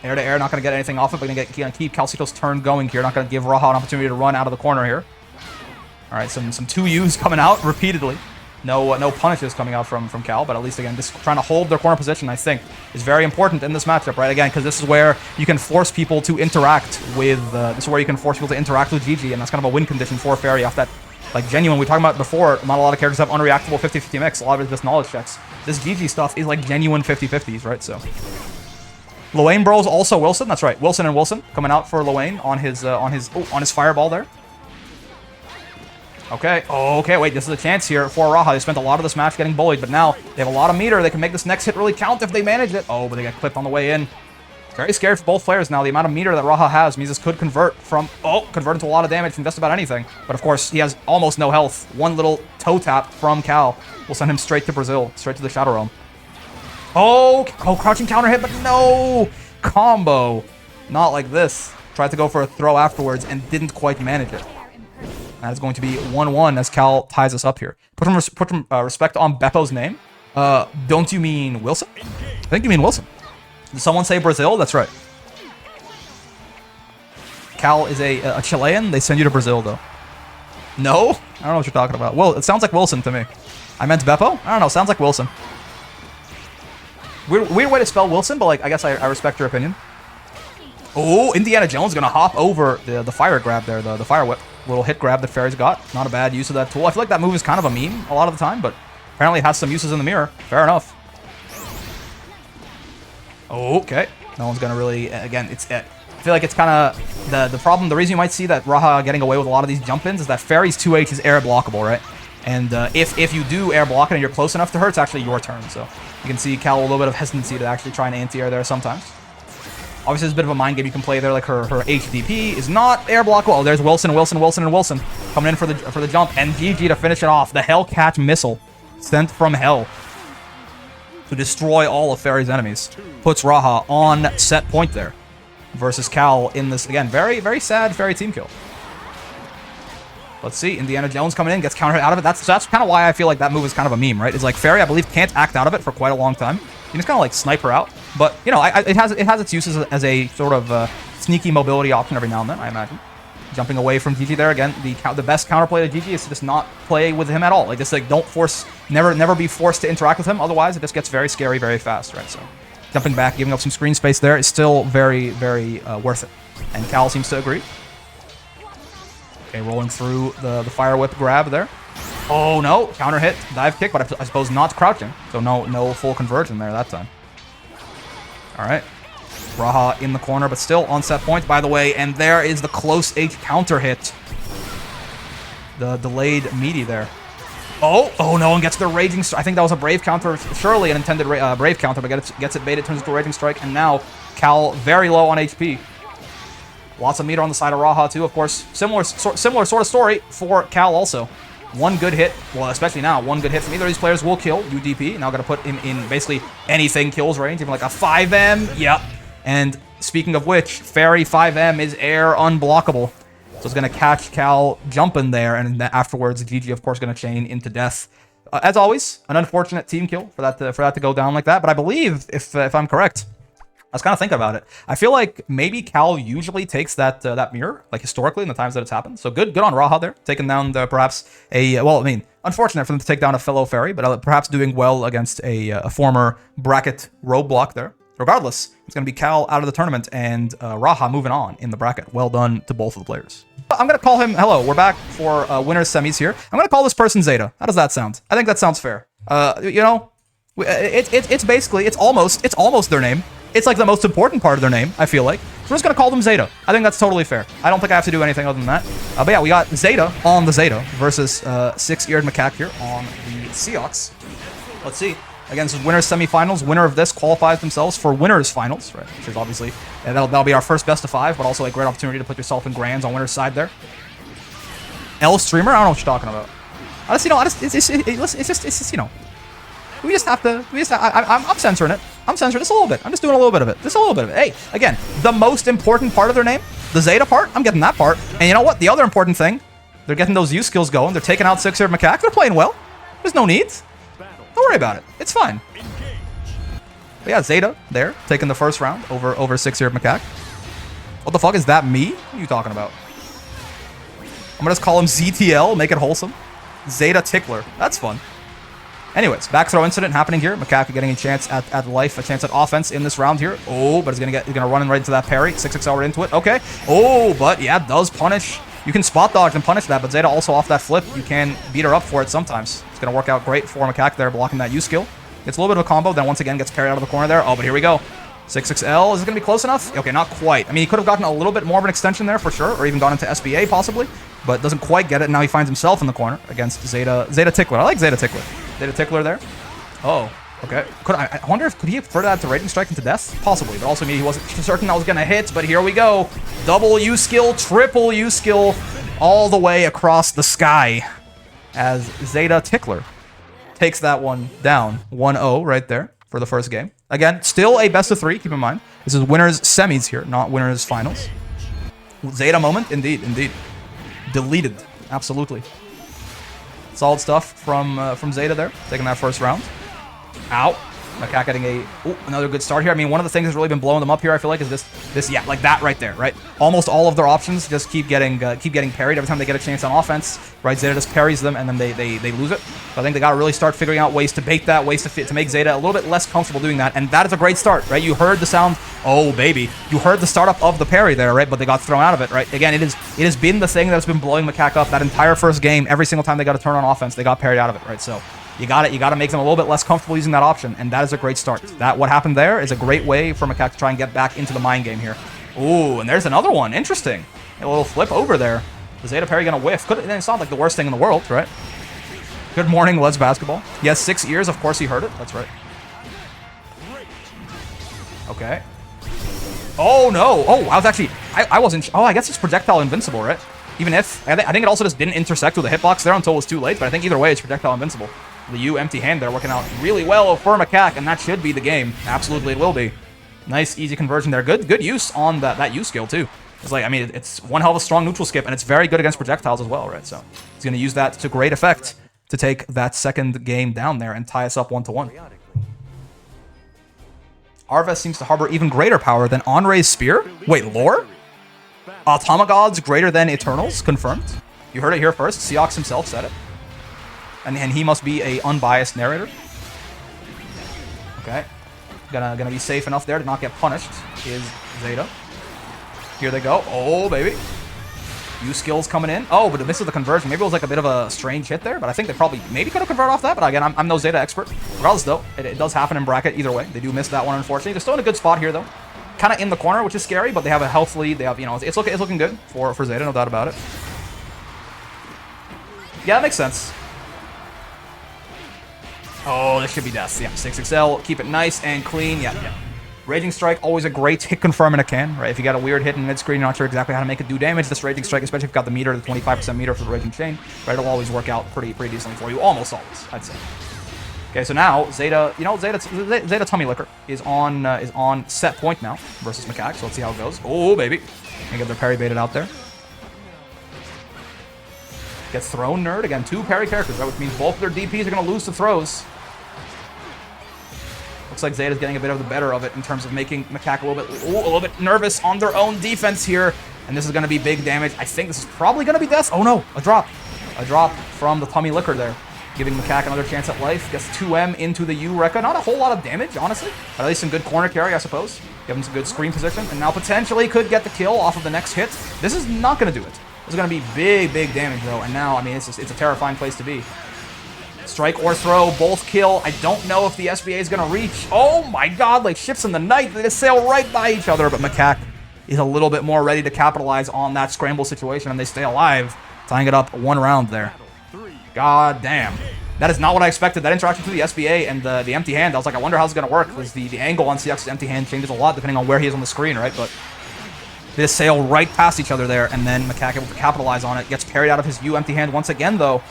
air to air, not going to get anything off it, but going to keep Calito's turn going here. Not going to give Raha an opportunity to run out of the corner here. All right, some 2Us coming out repeatedly. No punishes coming out from Cal, but at least, again, just trying to hold their corner position, I think, is very important in this matchup, right? Again, because this is where you can force people to interact with, GG, and that's kind of a win condition for Fairy off that, like, genuine, we were talking about before, not a lot of characters have unreactable 50-50 mix, a lot of it is just knowledge checks. This GG stuff is like genuine 50-50s, right? So... Loane Bros also Wilson. That's right. Wilson and Wilson coming out for Loane on his fireball there. Okay. Okay. Wait. This is a chance here for Raha. They spent a lot of this match getting bullied, but now they have a lot of meter. They can make this next hit really count if they manage it. Oh, but they got clipped on the way in. Very scary for both players now. The amount of meter that Raha has means this could convert into a lot of damage from just about anything. But of course, he has almost no health. One little toe tap from Cal will send him straight to Brazil, straight to the Shadow Realm. Oh, crouching counter hit, but no! Combo. Not like this. Tried to go for a throw afterwards and didn't quite manage it. That is going to be 1-1 as Cal ties us up here. Put some respect on Beppo's name. Don't you mean Wilson? I think you mean Wilson. Did someone say Brazil? That's right. Cal is a Chilean. They send you to Brazil, though. No? I don't know what you're talking about. Well, it sounds like Wilson to me. I meant Beppo? I don't know. Sounds like Wilson. Weird way to spell Wilson, but like I guess I respect your opinion. Oh, Indiana Jones gonna hop over the fire grab there, the fire whip. Little hit grab that Fairy's got. Not a bad use of that tool. I feel like that move is kind of a meme a lot of the time, but apparently it has some uses in the mirror. Fair enough. Oh, okay. No one's gonna really. Again, it's. I feel like it's kind of the problem. The reason you might see that Raha getting away with a lot of these jump-ins is that Fairy's 2H is air blockable, right? And if you do air block it and you're close enough to her, it's actually your turn. So you can see Cal a little bit of hesitancy to actually try and anti-air there sometimes. Obviously, there's a bit of a mind game you can play there. Like her HDP is not air blockable. Oh, there's Wilson coming in for the jump, and GG to finish it off. The Hellcat missile sent from hell to destroy all of Fairy's enemies puts Raha on set point there versus Cal in this again very very sad Fairy team kill. Let's see, Indiana Jones coming in, gets countered out of it. That's kind of why I feel like that move is kind of a meme, right? It's like Fairy, I believe, can't act out of it for quite a long time. You can just kind of like snipe her out, but you know, it has its uses as a sort of sneaky mobility option every now and then, I imagine. Jumping away from GG there again. The best counterplay to GG is to just not play with him at all. Like just like don't force, never be forced to interact with him. Otherwise, it just gets very scary very fast, right? So jumping back, giving up some screen space there is still very very worth it, and Cal seems to agree. Okay, rolling through the Fire Whip grab there. Oh no, counter hit, dive kick, but I suppose not crouching. So no full conversion there that time. All right. Raha in the corner, but still on set point, by the way. And there is the close H counter hit. The delayed meaty there. Oh no, and gets the Raging Strike. I think that was a Brave counter, surely an intended Brave counter, but gets it baited, turns into a Raging Strike. And now Cal very low on HP. Lots of meter on the side of Raha too, of course. Similar sort of story for Cal also. One good hit, well, especially now, one good hit from either of these players will kill UDP. Now got to put him in basically anything kills range, even like a 5M. Yep. And speaking of which, Fairy 5M is air unblockable. So it's going to catch Cal jumping there, and afterwards, GG, of course, going to chain into death. As always, an unfortunate team kill for that to go down like that. But I believe, if I'm correct, I was kind of thinking about it. I feel like maybe Cal usually takes that mirror, like historically in the times that it's happened. So good on Raha there, taking down perhaps a well, I mean, unfortunate for them to take down a fellow Fairy, but perhaps doing well against a former bracket roadblock there. Regardless, it's going to be Cal out of the tournament and Raha moving on in the bracket. Well done to both of the players. I'm going to call him, hello, we're back for winners semis here. I'm going to call this person Zeta. How does that sound? I think that sounds fair. You know, it's basically, it's almost their name. It's like the most important part of their name, I feel like. So we're just going to call them Zeta. I think that's totally fair. I don't think I have to do anything other than that. But yeah, we got Zeta on the Zeta versus six-eared Macaque here on the Seahawks. Let's see. Again, this is winners semifinals. Winner of this qualifies themselves for winners finals, right? Which is obviously, that'll be our first best of 5, but also a great opportunity to put yourself in grands on winner's side there. L streamer, I don't know what you're talking about. It's just, you know, I'm censoring it. I'm censoring just a little bit. I'm just doing a little bit of it. Just a little bit of it. Hey, again, the most important part of their name, the Zeta part, I'm getting that part. And you know what? The other important thing, they're getting those U skills going. They're taking out six-eared Macaque. They're playing well. There's no needs. Don't worry about it. It's fine. But yeah, Zeta there, taking the first round over six-eared Macaque. What the fuck is that me? What are you talking about? I'm gonna just call him ZTL, make it wholesome. Zeta Tickler. That's fun. Anyways, back throw incident happening here. Macaque getting a chance at life, a chance at offense in this round here. Oh, but he's gonna run right into that parry. 6XL right into it. Okay. Oh, but yeah, does punish. You can spot dodge and punish that, but Zeta also off that flip. You can beat her up for it sometimes. It's gonna work out great for Macaque there, blocking that U skill. Gets a little bit of a combo, then once again gets parried out of the corner there. Oh, but here we go. 6XL, is it gonna be close enough? Okay, not quite. I mean, he could have gotten a little bit more of an extension there for sure, or even gone into SBA possibly, but doesn't quite get it. Now he finds himself in the corner against Zeta Tickler. I like Zeta Tickler. Zeta Tickler there. Oh, okay. I wonder if could he prefer that to Raging Strike into death? Possibly, but also maybe he wasn't certain that was gonna hit. But here we go. Double U skill, triple U skill, all the way across the sky, as Zeta Tickler takes that one down. 1-0 right there for the first game. Again, still a best of 3. Keep in mind, this is winners semis here, not winners finals. Zeta moment, indeed. Deleted, absolutely. Solid stuff from Zeta there, taking that first round. Ow. Macaque getting another good start here. I mean, one of the things that's really been blowing them up here, I feel like, is this yeah, like that right there, right? Almost all of their options just keep getting parried every time they get a chance on offense, right? Zeta just parries them, and then they lose it. So I think they got to really start figuring out ways to bait that, ways to make Zeta a little bit less comfortable doing that, and that is a great start, right? You heard the sound, oh baby, you heard the startup of the parry there, right? But they got thrown out of it, right? Again, it has been the thing that's been blowing Macaque up that entire first game. Every single time they got a turn on offense, they got parried out of it, right? So You got to make them a little bit less comfortable using that option, and that is a great start. What happened there is a great way for Maak to try and get back into the mind game here. Ooh, and there's another one. Interesting. A little flip over there. The Zeta parry gonna whiff. It's not like the worst thing in the world, right? Good morning, Let's Basketball. He has 6 ears. Of course he heard it. That's right. Okay. Oh, no. Oh, I was actually... I wasn't... Oh, I guess it's projectile invincible, right? Even if... I think it also just didn't intersect with the hitbox there until it was too late, but I think either way it's projectile invincible. The U empty hand there working out really well for Maak, and that should be the game. Absolutely it will be. Nice, easy conversion there. Good use on that U skill, too. It's like, I mean, it's one hell of a strong neutral skip, and it's very good against projectiles as well, right? So he's going to use that to great effect to take that second game down there and tie us up 1-1. Arves seems to harbor even greater power than Onrei's spear. Wait, lore? Automagods greater than Eternals? Confirmed. You heard it here first. Seox himself said it. And he must be a unbiased narrator. Okay. Gonna be safe enough there to not get punished is Zeta. Here they go. Oh, baby. U skills coming in. Oh, but it misses the conversion. Maybe it was like a bit of a strange hit there, but I think they probably maybe could have converted off that. But again, I'm no Zeta expert. Regardless, though, it does happen in bracket either way. They do miss that one, unfortunately. They're still in a good spot here, though. Kind of in the corner, which is scary, but they have a health lead. They have, you know, it's looking good for Zeta, no doubt about it. Yeah, that makes sense. Oh, this should be death. Yeah, 6XL. Keep it nice and clean. Yeah. Raging Strike, always a great hit confirm in a can, right? If you got a weird hit in mid-screen, you're not sure exactly how to make it do damage, this Raging Strike, especially if you've got the meter, the 25% meter for the Raging Chain, right? It'll always work out pretty decently for you. Almost always, I'd say. Okay, so now Zeta, you know, Zeta Tummy Licker is on set point now versus Maak, so let's see how it goes. Oh, baby. Gonna get their parry baited out there. Gets thrown, nerd. Again, 2 parry characters, right? Which means both of their DPs are gonna lose to throws. Looks like Zeta's getting a bit of the better of it in terms of making Maak a little bit nervous on their own defense here. And this is going to be big damage. I think this is probably going to be death. Oh no, a drop. A drop from the Tummy Licker there. Giving Maak another chance at life. Gets 2M into the U Rekka. Not a whole lot of damage, honestly. But at least some good corner carry, I suppose. Give him some good screen position. And now potentially could get the kill off of the next hit. This is not going to do it. This is going to be big damage though. And now, I mean, it's a terrifying place to be. Strike or throw, both kill. I don't know if the SBA is going to reach. Oh my god, like ships in the night. They just sail right by each other. But Maak is a little bit more ready to capitalize on that scramble situation, and they stay alive, tying it up 1 round there. God damn. That is not what I expected. That interaction through the SBA and the empty hand, I was like, I wonder how it's going to work, because the angle on CX's empty hand changes a lot depending on where he is on the screen, right? But they just sail right past each other there, and then Maak able to capitalize on it. Gets parried out of his U empty hand once again, though.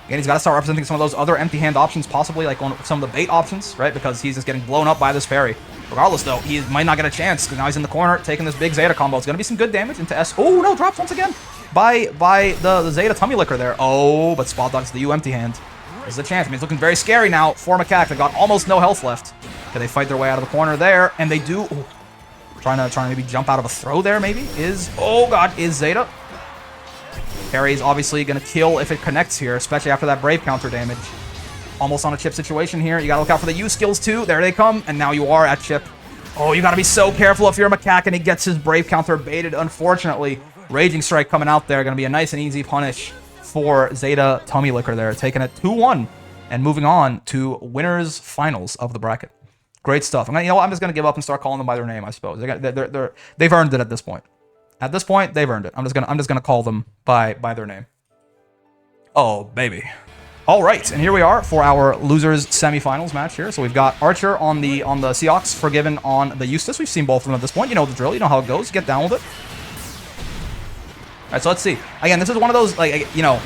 Again, he's got to start representing some of those other empty hand options, possibly like some of the bait options, right? Because he's just getting blown up by this parry. Regardless, though, he might not get a chance, because now he's in the corner taking this big Zeta combo. It's going to be some good damage into S. Oh, no, drops once again by the Zeta Tummy Licker there. Oh, but spot dodges the U empty hand. This is a chance. I mean, it's looking very scary now for Maak. They've got almost no health left. Okay, they fight their way out of the corner there, and they do... Ooh, trying to maybe jump out of a throw there, maybe? Oh, God, is Zeta... Parry is obviously going to kill if it connects here, especially after that Brave counter damage. Almost on a chip situation here. You got to look out for the U skills too. There they come, and now you are at chip. Oh, you got to be so careful if you're Maak and he gets his Brave counter baited, unfortunately. Raging Strike coming out there. Going to be a nice and easy punish for Zeta Tummy Licker there. Taking it 2-1 and moving on to winners finals of the bracket. Great stuff. You know what? I'm just going to give up and start calling them by their name, I suppose. They've earned it at this point. At this point, they've earned it. I'm just gonna call them by their name. Oh, baby. All right, and here we are for our losers semifinals match here. So we've got Archer on the Seox, Forgiven on the Eustace. We've seen both of them at this point. You know the drill. You know how it goes. Get down with it. All right, so let's see. Again, this is one of those, like, you know,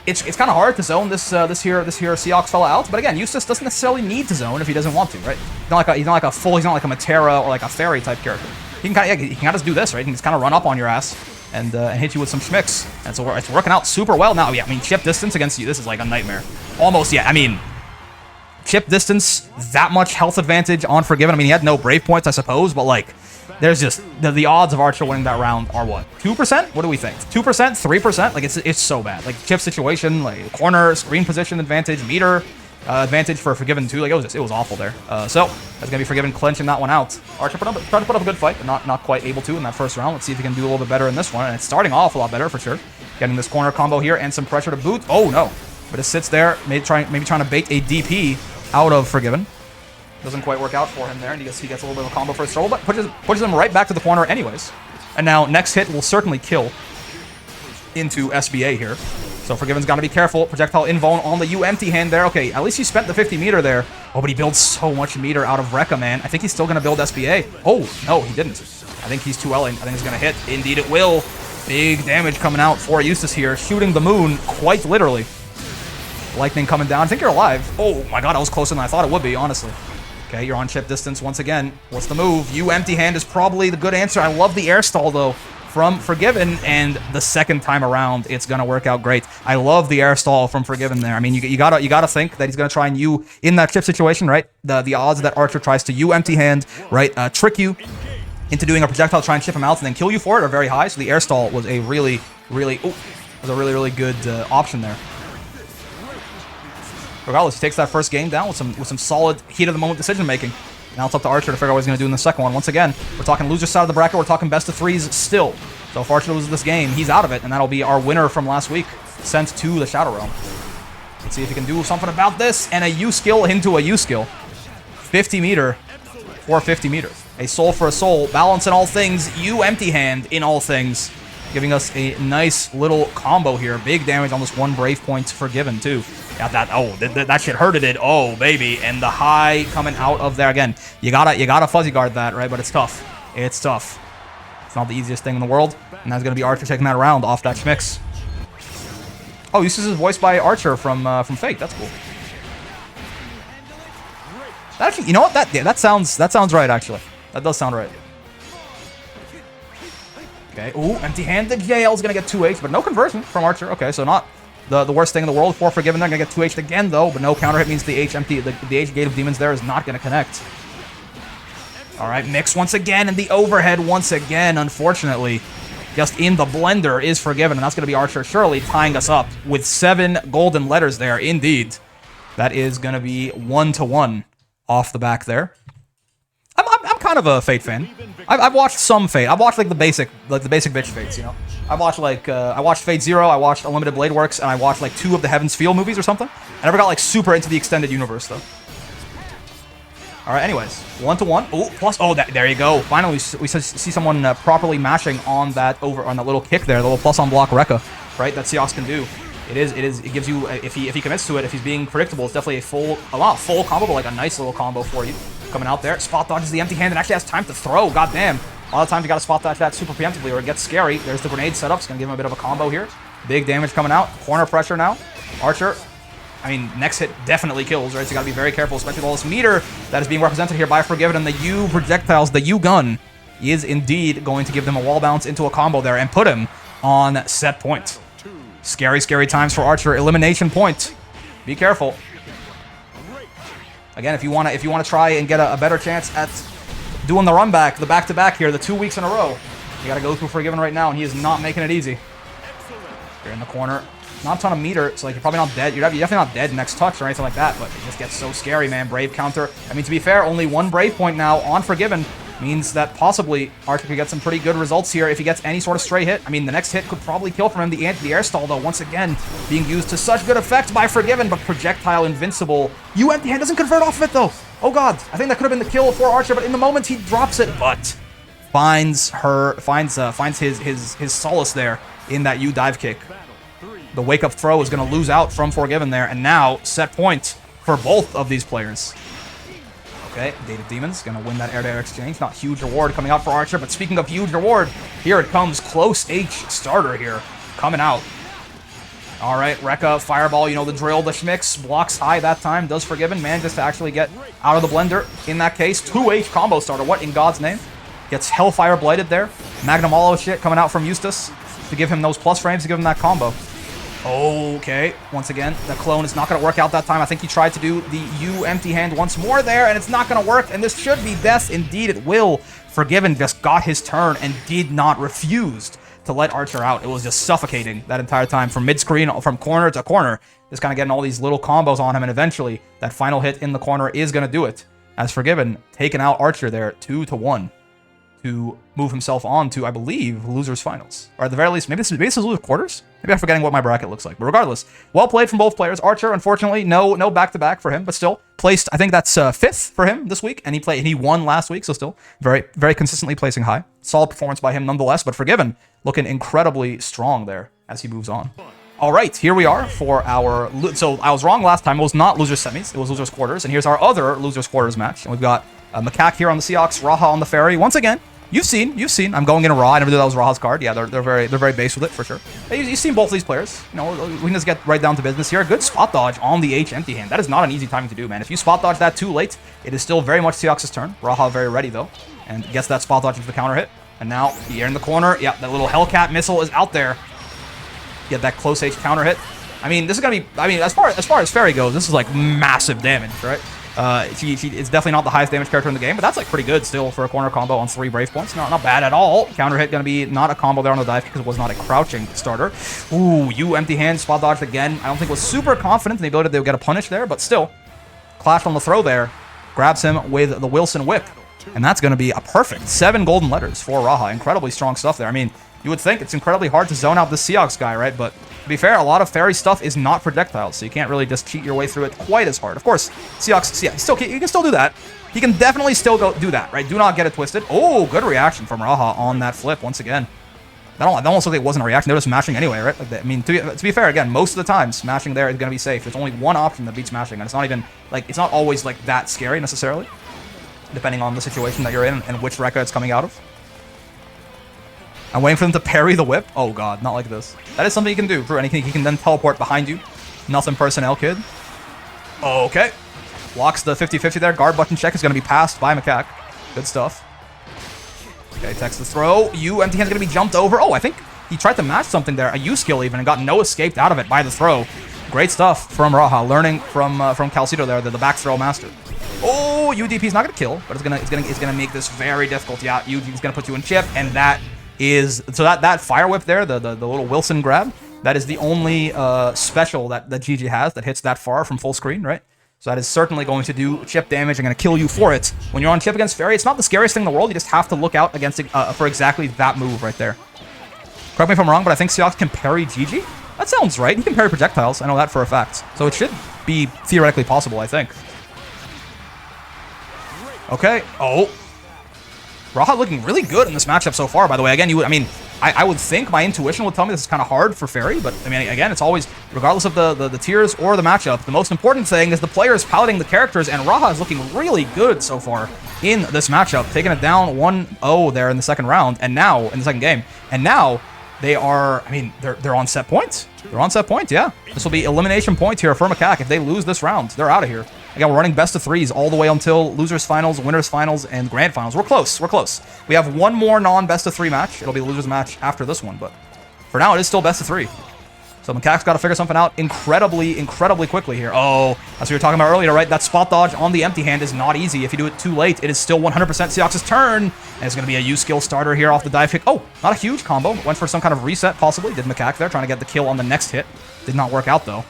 it's kind of hard to zone this here Seox fella out. But again, Eustace doesn't necessarily need to zone if he doesn't want to, right? He's not like a Matera or like a Fairy type character. He can kind of just do this, right? He can just kind of run up on your ass and hit you with some schmicks. And so it's working out super well now. Yeah, I mean, chip distance against you, this is like a nightmare. Almost, yeah, I mean, chip distance, that much health advantage on Forgiven. I mean, he had no Brave points, I suppose, but like, there's just, the odds of Archer winning that round are what? 2%? What do we think? 2%? 3%? Like, it's so bad. Like, chip situation, like, corner, screen position advantage, meter advantage for Forgiven too. Like, it was awful there. So that's gonna be Forgiven clinching that one out. Archer tried to put up a good fight, but not quite able to in that first round. Let's see if he can do a little bit better in this one. And it's starting off a lot better for sure. Getting this corner combo here and some pressure to boot. Oh no. But it sits there, maybe trying to bait a DP out of Forgiven. Doesn't quite work out for him there, and he gets a little bit of a combo for his troll, but pushes him right back to the corner anyways. And now next hit will certainly kill into SBA here. So Forgiven's got to be careful. Projectile invuln on the U empty hand there. Okay, at least he spent the 50 meter there. Oh, but he builds so much meter out of Rekka, man. I think he's still going to build SBA. Oh, no, he didn't. I think he's 2L'ing. I think it's going to hit. Indeed it will. Big damage coming out for Eustace here, shooting the moon quite literally. Lightning coming down. I think you're alive. Oh my god, I was closer than I thought it would be, honestly. Okay, you're on chip distance once again. What's the move? You empty hand is probably the good answer. I love the air stall, though, from Forgiven, and the second time around, it's gonna work out great. I love the air stall from Forgiven there. I mean, you gotta think that he's gonna try and you in that chip situation, right? The odds that Archer tries to you empty hand, right, trick you into doing a projectile, try and chip him out, and then kill you for it are very high. So the air stall was a really good option there. Regardless, he takes that first game down with some solid heat of the moment decision making. Now it's up to Archer to figure out what he's going to do in the second one. Once again, we're talking loser side of the bracket. We're talking best of threes still. So if Archer loses this game, he's out of it, and that'll be our winner from last week, sent to the Shadow Realm. Let's see if he can do something about this, and a U skill into a U skill. 50 meter for 50 meters. A soul for a soul, balance in all things, U empty hand in all things, giving us a nice little combo here. Big damage on this one Brave point Forgiven too. Got that. Oh, that shit hurted it. Oh, baby. And the high coming out of there again. You gotta fuzzy guard that, right? But it's tough. It's tough. It's not the easiest thing in the world. And that's gonna be Archer taking that round off that schmix. Oh, this is voiced by Archer from Fate. That's cool. Actually, you know what? That sounds right. Actually, that does sound right. Okay. Ooh, empty-handed Jail's gonna get 2H, but no conversion from Archer. Okay, so not the worst thing in the world for Forgiven. They're gonna get 2H again though, but no counter hit means the H empty. The H Gate of Demons there is not gonna connect. All right, mix once again, and the overhead once again. Unfortunately, just in the blender is Forgiven, and that's gonna be Archer surely tying us up with 7 golden letters there. Indeed, that is gonna be 1-1 off the back there. I'm kind of a Fate fan. I've watched some Fate. I've watched like the basic bitch Fates, you know. I watched Fate Zero, I watched Unlimited Blade Works, and I watched like 2 of the Heaven's Feel movies or something. I never got like super into the extended universe though. All right, anyways, 1-1. Oh, plus, oh, there you go. Finally, we see someone properly mashing on that little kick there, the little plus on block Rekka, right? That Seox can do. It gives you, if he commits to it, if he's being predictable, it's definitely not a full combo, but like a nice little combo for you. Coming out there, spot dodges the empty hand and actually has time to throw. Goddamn. A lot of times you gotta spot dodge that super preemptively or it gets scary. There's the grenade setup. It's gonna give him a bit of a combo here. Big damage coming out. Corner pressure now. Archer, I mean, next hit definitely kills, right? So you gotta be very careful, especially with all this meter that is being represented here by Forgiven, and the U projectiles, the U gun, is indeed going to give them a wall bounce into a combo there and put him on set point. Scary, scary times for Archer. Elimination point. Be careful. Again, if you wanna try and get a better chance at doing the run back, the back-to-back here, the 2 weeks in a row, you gotta go through Forgiven right now, and he is not making it easy. You're in the corner. Not a ton of meter, so like you're probably not dead. You're definitely not dead next touch or anything like that, but it just gets so scary, man. Brave counter. I mean, to be fair, only 1 Brave point now on Forgiven means that possibly Archer could get some pretty good results here if he gets any sort of stray hit. I mean, the next hit could probably kill from him. The air stall, though, once again, being used to such good effect by Forgiven, but projectile invincible. You empty hand doesn't convert off of it, though. Oh, God. I think that could have been the kill for Archer, but in the moment, he drops it, but finds his solace there in that U dive kick. The wake-up throw is going to lose out from Forgiven there, and now set point for both of these players. Okay, Gate of Demons going to win that air-to-air exchange. Not huge reward coming out for Archer, but speaking of huge reward, here it comes. Close H starter here coming out. All right, Rekka, Fireball, you know the drill, the schmix. Blocks high that time, does Forgiven. Manages to actually get out of the blender in that case. 2H combo starter, what in God's name? Gets Hellfire Blighted there. Magnum Hollow shit coming out from Eustace to give him those plus frames, to give him that combo. Okay, once again, the clone is not going to work out that time. I think he tried to do the U empty hand once more there, and it's not going to work, and this should be death. Indeed, it will. Forgiven just got his turn and did not refuse to let Archer out. It was just suffocating that entire time from mid-screen, from corner to corner, just kind of getting all these little combos on him, and eventually that final hit in the corner is going to do it, as Forgiven taking out Archer there 2-1. to move himself on to, I believe, losers finals. Or at the very least, maybe this is losers quarters? Maybe I'm forgetting what my bracket looks like. But regardless, well played from both players. Archer, unfortunately, no back-to-back for him, but still placed, I think that's 5th for him this week, and he won last week, so still very, very consistently placing high. Solid performance by him nonetheless, but Forgiven looking incredibly strong there as he moves on. All right, here we are for our... So I was wrong last time. It was not losers semis. It was losers quarters, and here's our other losers quarters match. And we've got Maak here on the Seahawks, Raha on the Ferry. Once again, you've seen. I'm going in a Raw. I never knew that was Raha's card. Yeah, they're very base with it for sure. You've seen both of these players. You know, we can just get right down to business here. Good spot dodge on the H empty hand. That is not an easy timing to do, man. If you spot dodge that too late, it is still very much Seahawks' turn. Raha very ready though, and gets that spot dodge into the counter hit. And now here in the corner, yeah, that little Hellcat missile is out there. Get that close H counter hit. I mean, this is gonna be. I mean, as far as Ferry goes, this is like massive damage, right? It's definitely not the highest damage character in the game, but that's like pretty good still for a corner combo on 3 Brave points. Not bad at all. Counter hit gonna be not a combo there on the dive because it was not a crouching starter. Ooh, you empty hand spot dodged again. I don't think was super confident in the ability to get a punish there, but still, clash on the throw there, grabs him with the Wilson whip, and that's gonna be a perfect 7 golden letters for Raha. Incredibly strong stuff there. I mean, you would think it's incredibly hard to zone out the Seahawks guy, right? But to be fair, a lot of Ferry stuff is not projectiles, so you can't really just cheat your way through it quite as hard. Of course, Seahawks, yeah, you can still do that. He can definitely still do that, right? Do not get it twisted. Oh, good reaction from Raha on that flip once again. That almost looked like it wasn't a reaction. They were just smashing anyway, right? Like I mean, to be fair, again, most of the time, smashing there is going to be safe. There's only one option that beats smashing, and it's not even, like, it's not always, like, that scary necessarily, depending on the situation that you're in and which record it's coming out of. I'm waiting for them to parry the whip. Oh god, not like this. That is something you can do. For anything, he can then teleport behind you. Nothing personnel, kid. Okay. Blocks the 50-50 there. Guard button check is going to be passed by Maak. Good stuff. Okay, takes the throw. You empty hand's going to be jumped over. Oh, I think he tried to match something there. A U skill even, and got no escape out of it by the throw. Great stuff from Raha, learning from Calito there, the back throw master. Oh, UDP's not going to kill, but it's gonna make this very difficult. Yeah, UDP's going to put you in chip, and that is, so that fire whip there, the little Wilson grab, that is the only special that GG has that hits that far from full screen, right? So that is certainly going to do chip damage and going to kill you for it. When you're on chip against Ferry, it's not the scariest thing in the world. You just have to look out against for exactly that move right there. Correct me if I'm wrong, but I think Seahawks can parry GG? That sounds right. He can parry projectiles. I know that for a fact. So it should be theoretically possible, I think. Okay. Oh. Raha looking really good in this matchup so far, by the way. Again, I would think my intuition would tell me this is kind of hard for Ferry, but I mean, again, it's always, regardless of the tiers or the matchup, the most important thing is the players piloting the characters, and Raha is looking really good so far in this matchup, taking it down 1-0 there in the second round, and now, in the second game, and now they are, I mean, they're on set point. They're on set point, yeah. This will be elimination point here for Maak. If they lose this round, they're out of here. Again, we're running best of 3s all the way until losers finals, winners finals, and grand finals. We're close. We're close. We have one more non-best of 3 match. It'll be the losers match after this one, but for now, it is still best of 3. So Maak's got to figure something out incredibly quickly here. Oh, as we were talking about earlier, right? That spot dodge on the empty hand is not easy. If you do it too late, it is still 100% Seahawks' turn. And it's going to be a U-skill starter here off the dive kick. Oh, not a huge combo. Went for some kind of reset, possibly. Did Maak there, trying to get the kill on the next hit. Did not work out, though.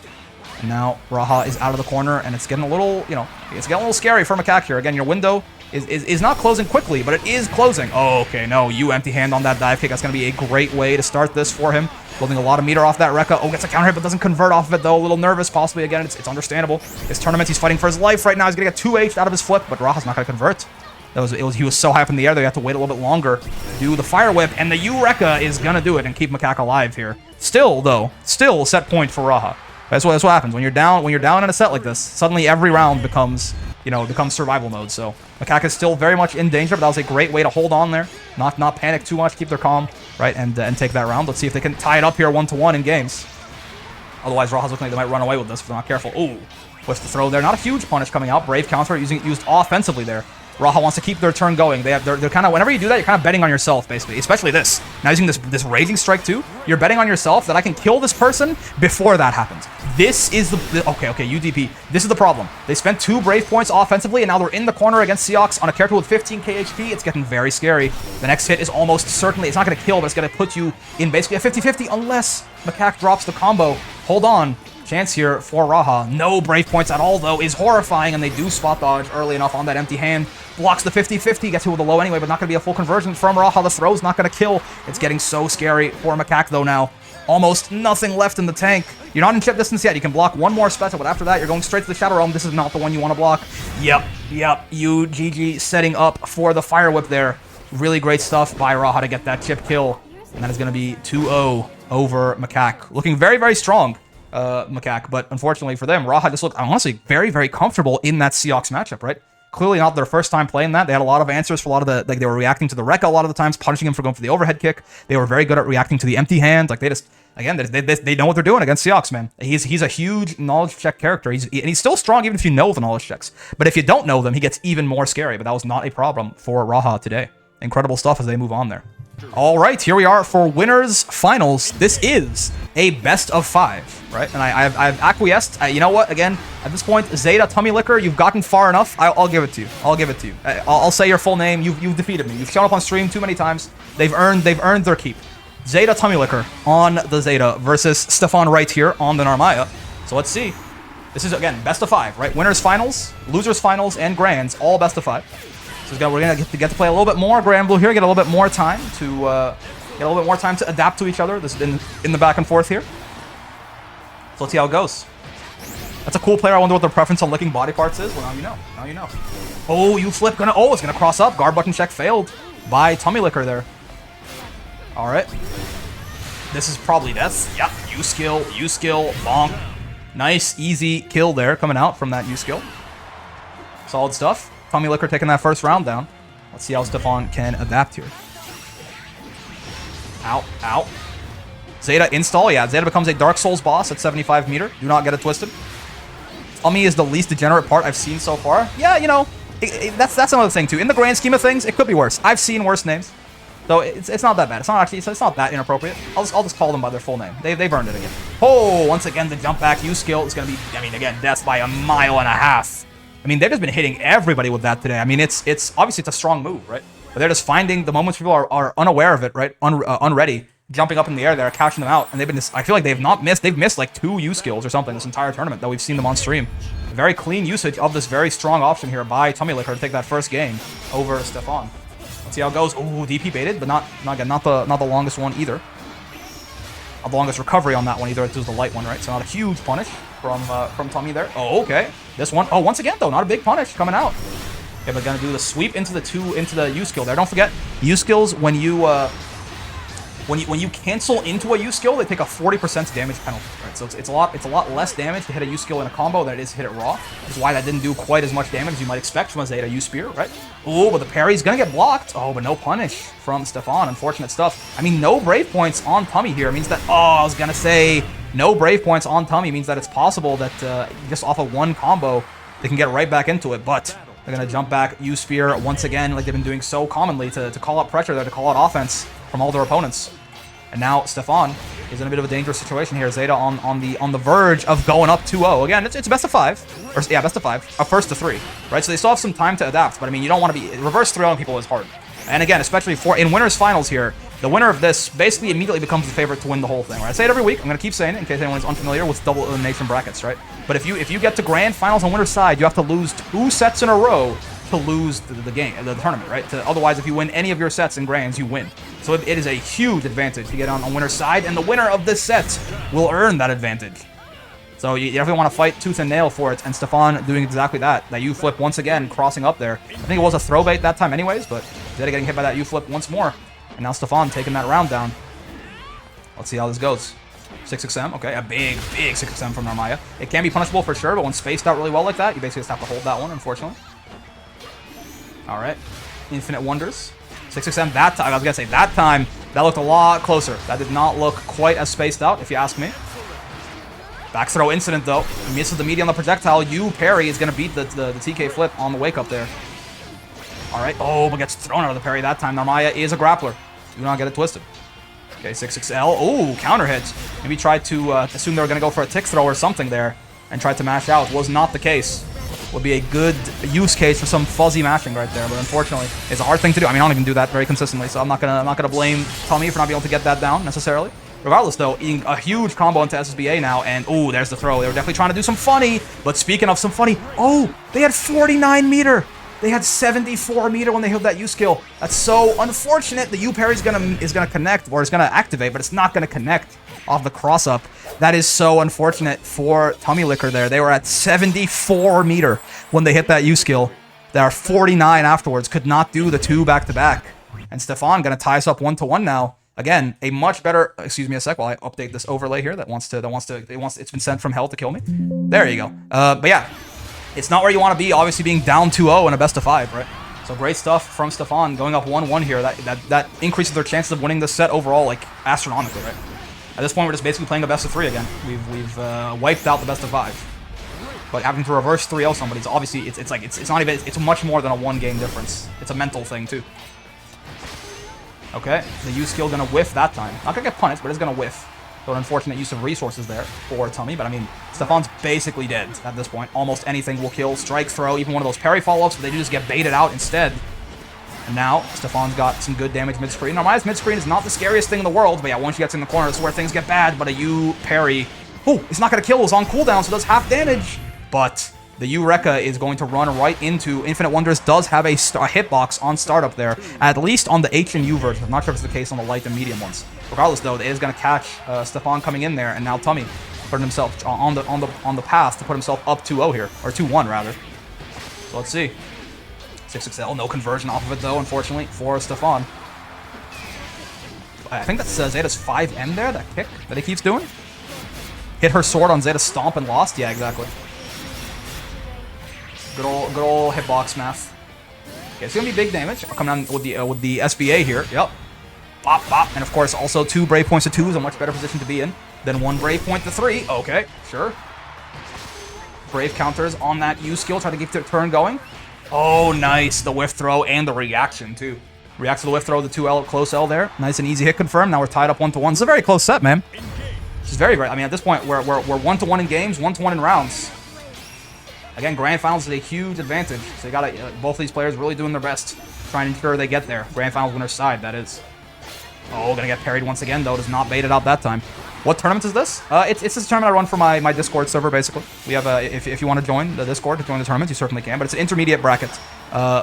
And now Raha is out of the corner, and it's getting a little, it's getting a little scary for Maak here. Again, your window is not closing quickly, but it is closing. Oh, okay, no, you empty hand on that dive kick. That's going to be a great way to start this for him. Building a lot of meter off that Rekka. Oh, gets a counter hit, but doesn't convert off of it, though. A little nervous, possibly. Again, it's understandable. This tournament, he's fighting for his life right now. He's going to get 2H out of his flip, but Raha's not going to convert. He was so high up in the air that you have to wait a little bit longer to do the fire whip, and the U-Rekka is going to do it and keep Maak alive here. Still, though, set point for Raha. That's what happens when you're down in a set like this. Suddenly, every round becomes survival mode. So Maak is still very much in danger, but that was a great way to hold on there, not panic too much, keep their calm, right, and take that round. Let's see if they can tie it up here 1-1 in games. Otherwise, Raha's looking like they might run away with this if they're not careful. Ooh, what's the throw there? Not a huge punish coming out. Brave counter used offensively there. Raha wants to keep their turn going. They're kind of, whenever you do that, you're kind of betting on yourself, basically. Especially this. Now using this raging strike too, you're betting on yourself that I can kill this person before that happens. This is okay, UDP. This is the problem. They spent 2 Brave points offensively, and now they're in the corner against Seahawks on a character with 15k HP. It's getting very scary. The next hit is almost certainly, it's not going to kill, but it's going to put you in basically a 50-50 unless Maak drops the combo. Hold on. chance here for Raha. No brave points at all, though, is horrifying, and they do spot dodge early enough on that empty hand. Blocks the 50-50, gets hit with a low anyway, but not going to be a full conversion from Raha. The throw's not going to kill. It's getting so scary for Maak, though, now. Almost nothing left in the tank. You're not in chip distance yet. You can block one more special, but after that, you're going straight to the Shadow Realm. This is not the one you want to block. Yep. GG setting up for the Fire Whip there. Really great stuff by Raha to get that chip kill. And that is going to be 2-0 over Maak. Looking very, very strong, Maak. But unfortunately for them, Raha just looked, honestly, very, very comfortable in that Seahawks matchup, right? Clearly not their first time playing that. They had a lot of answers for a lot of the, like, they were reacting to the Rekka a lot of the times, punishing him for going for the overhead kick. They were very good at reacting to the empty hand. Like, they just, again, they know what they're doing against Seahawks, man. He's a huge knowledge check character. And he's still strong even if you know the knowledge checks. But if you don't know them, he gets even more scary. But that was not a problem for Raha today. Incredible stuff as they move on there. All right, here we are for winners finals. This is a best of 5, right? And I've acquiesced. You know what? Again, at this point, Zeta, Tummy Licker, you've gotten far enough. I'll give it to you. I'll give it to you. I'll say your full name. You've defeated me. You've shown up on stream too many times. They've earned their keep. Zeta, Tummy Licker on the Zeta versus Stefon right here on the Narmaya. So let's see. This is, again, best of 5, right? Winners finals, losers finals, and grands, all best of 5. So we're gonna get to play a little bit more Granblue here, get a little bit more time to adapt to each other. This is in the back and forth here. So let's see how it goes. That's a cool player. I wonder what their preference on licking body parts is. Well, now you know. Now you know. Oh, you flip it's gonna cross up. Guard button check failed by Tummy Licker there. All right. This is probably death. Yep. U skill, bonk. Nice, easy kill there coming out from that U skill. Solid stuff. Tummy Licker taking that first round down. Let's see how Stefon can adapt here. Ow. Zeta install. Yeah, Zeta becomes a Dark Souls boss at 75 meter. Do not get it twisted. Tummy is the least degenerate part I've seen so far. Yeah, you know, that's another thing too. In the grand scheme of things, it could be worse. I've seen worse names. So it's not that bad. It's not that inappropriate. I'll just call them by their full name. They've earned it again. Oh, once again, the jump back U skill is going to be, I mean, again, death by 1.5 miles. I mean, they've just been hitting everybody with that today. I mean, it's obviously it's a strong move, right? But they're just finding the moments people are unaware of it, right? Unready, jumping up in the air there, catching them out, and they've been just, I feel like they've missed like 2 U skills or something this entire tournament that we've seen them on stream. Very clean usage of this very strong option here by Tummy Licker to take that first game over Stefon. Let's see how it goes. Ooh, DP baited, but not the longest one either. Not the longest recovery on that one either. It was the light one, right? So not a huge punish from Tummy there. Oh, okay. This one, oh, once again though, not a big punish coming out. Okay, but gonna do the sweep into the U skill there. Don't forget, U skills when you cancel into a U skill, they take a 40% damage penalty, right? So it's a lot less damage to hit a U skill in a combo than it is to hit it raw. Which is why that didn't do quite as much damage as you might expect from a Zeta U spear, right? Oh, but the parry's gonna get blocked. Oh, but no punish from Stefon. Unfortunate stuff. I mean, no brave points on Tummy here means that. Oh, I was gonna say no brave points on Tummy means that it's possible that just off of one combo they can get right back into it, but they're gonna jump back U spear once again, like they've been doing so commonly to call out pressure there, to call out offense from all their opponents. And now Stefon is in a bit of a dangerous situation here. Zeta on the verge of going up 2-0. Again, it's best of 5. Or, yeah, best of 5. A first to 3. Right? So they still have some time to adapt. But I mean, you don't want to be reverse 3-0 people is hard. And again, especially in winners finals here, the winner of this basically immediately becomes the favorite to win the whole thing. Right? I say it every week. I'm going to keep saying it in case anyone is unfamiliar with double elimination brackets, right? But if you get to grand finals on winner's side, you have to lose 2 sets in a row to lose the tournament, right? Otherwise, if you win any of your sets in grands, you win. So it is a huge advantage to get on winner's side, and the winner of this set will earn that advantage. So you definitely want to fight tooth and nail for it, and Stefon doing exactly that. That U-flip once again, crossing up there. I think it was a throw bait that time anyways, but Zeta getting hit by that U-flip once more. And now Stefon taking that round down. Let's see how this goes. 6XM, okay, a big 6XM from Narmaya. It can be punishable for sure, but when spaced out really well like that, you basically just have to hold that one, unfortunately. All right, Infinite Wonders. 6XM that time, I was gonna say that time, that looked a lot closer. That did not look quite as spaced out, if you ask me. Back throw incident though. He misses the media on the projectile. U parry is gonna beat the TK flip on the wake up there. All right, oh, but gets thrown out of the parry that time. Narmaya is a grappler. Do not get it twisted. Okay, 6XL. Oh, counter hit. Maybe tried to assume they were gonna go for a tick throw or something there and tried to mash out. Was not the case. Would be a good use case for some fuzzy mashing right there, but unfortunately, it's a hard thing to do. I mean, I don't even do that very consistently, so I'm not gonna blame Tummy for not being able to get that down necessarily. Regardless, though, eating a huge combo into SSBA now, and ooh, there's the throw. They were definitely trying to do some funny, but speaking of some funny, oh, they had 49 meter. They had 74 meter when they hit that U skill. That's so unfortunate. The U parry is gonna connect, or is gonna activate, but it's not gonna connect off the cross up. That is so unfortunate for Tummy Licker there. They were at 74 meter when they hit that U skill. They are 49 afterwards. Could not do the 2 back-to-back. And Stefon gonna tie us up 1-1 now. Again, a much better. Excuse me a sec while I update this overlay here. It's been sent from hell to kill me. There you go. But yeah. It's not where you want to be, obviously being down 2-0 in a best-of-5, right? So great stuff from Stefon going up 1-1 here. That increases their chances of winning this set overall, like, astronomically, right? At this point, we're just basically playing a best-of-3 again. We've wiped out the best-of-5. But having to reverse 3-0 somebody, obviously, it's much more than a 1-game difference. It's a mental thing, too. Okay, the U skill gonna whiff that time. Not gonna get punished, but it's gonna whiff. So an unfortunate use of resources there for Tummy, but I mean, Stefon's basically dead at this point. Almost anything will kill. Strike, throw, even one of those parry follow-ups, but they do just get baited out instead. And now, Stefon's got some good damage mid-screen. Now, Maya's mid-screen is not the scariest thing in the world, but yeah, once she gets in the corner, that's where things get bad, but a U parry... Oh, it's not going to kill. It's on cooldown, so it does half damage. But the U Rekka is going to run right into... Infinite Wonders does have a hitbox on startup there, at least on the H and U version. I'm not sure if it's the case on the light and medium ones. Regardless, though, it is going to catch Stefon coming in there, and now Tummy putting himself on the path to put himself up 2-0 here, or 2-1 rather. So let's see. 6XL, no conversion off of it though, unfortunately for Stefon. I think that's Zeta's 5M there, that kick that he keeps doing. Hit her sword on Zeta's stomp and lost. Yeah, exactly. Good old hitbox math. Okay, it's gonna be big damage. I'll come down with the SBA here. Yep. Bop, bop. And of course, also 2 Brave Points to 2 is a much better position to be in than 1 Brave Point to 3. Okay, sure. Brave counters on that U skill. Try to keep the turn going. Oh, nice. The whiff throw and the reaction, too. Reacts to the whiff throw, the 2L, close L there. Nice and easy hit confirmed. Now we're tied up 1-1. It's a very close set, man. It's very, very... I mean, at this point, we're 1-1 in games, 1-1 in rounds. Again, Grand Finals is a huge advantage. So you gotta... both of these players really doing their best, trying to ensure they get there. Grand Finals winner's side, that is. Oh, gonna get parried once again, though. Does not bait it out that time. What tournament is this? It's this tournament I run for my Discord server, basically. We have if you want to join the Discord to join the tournament, you certainly can. But it's an intermediate bracket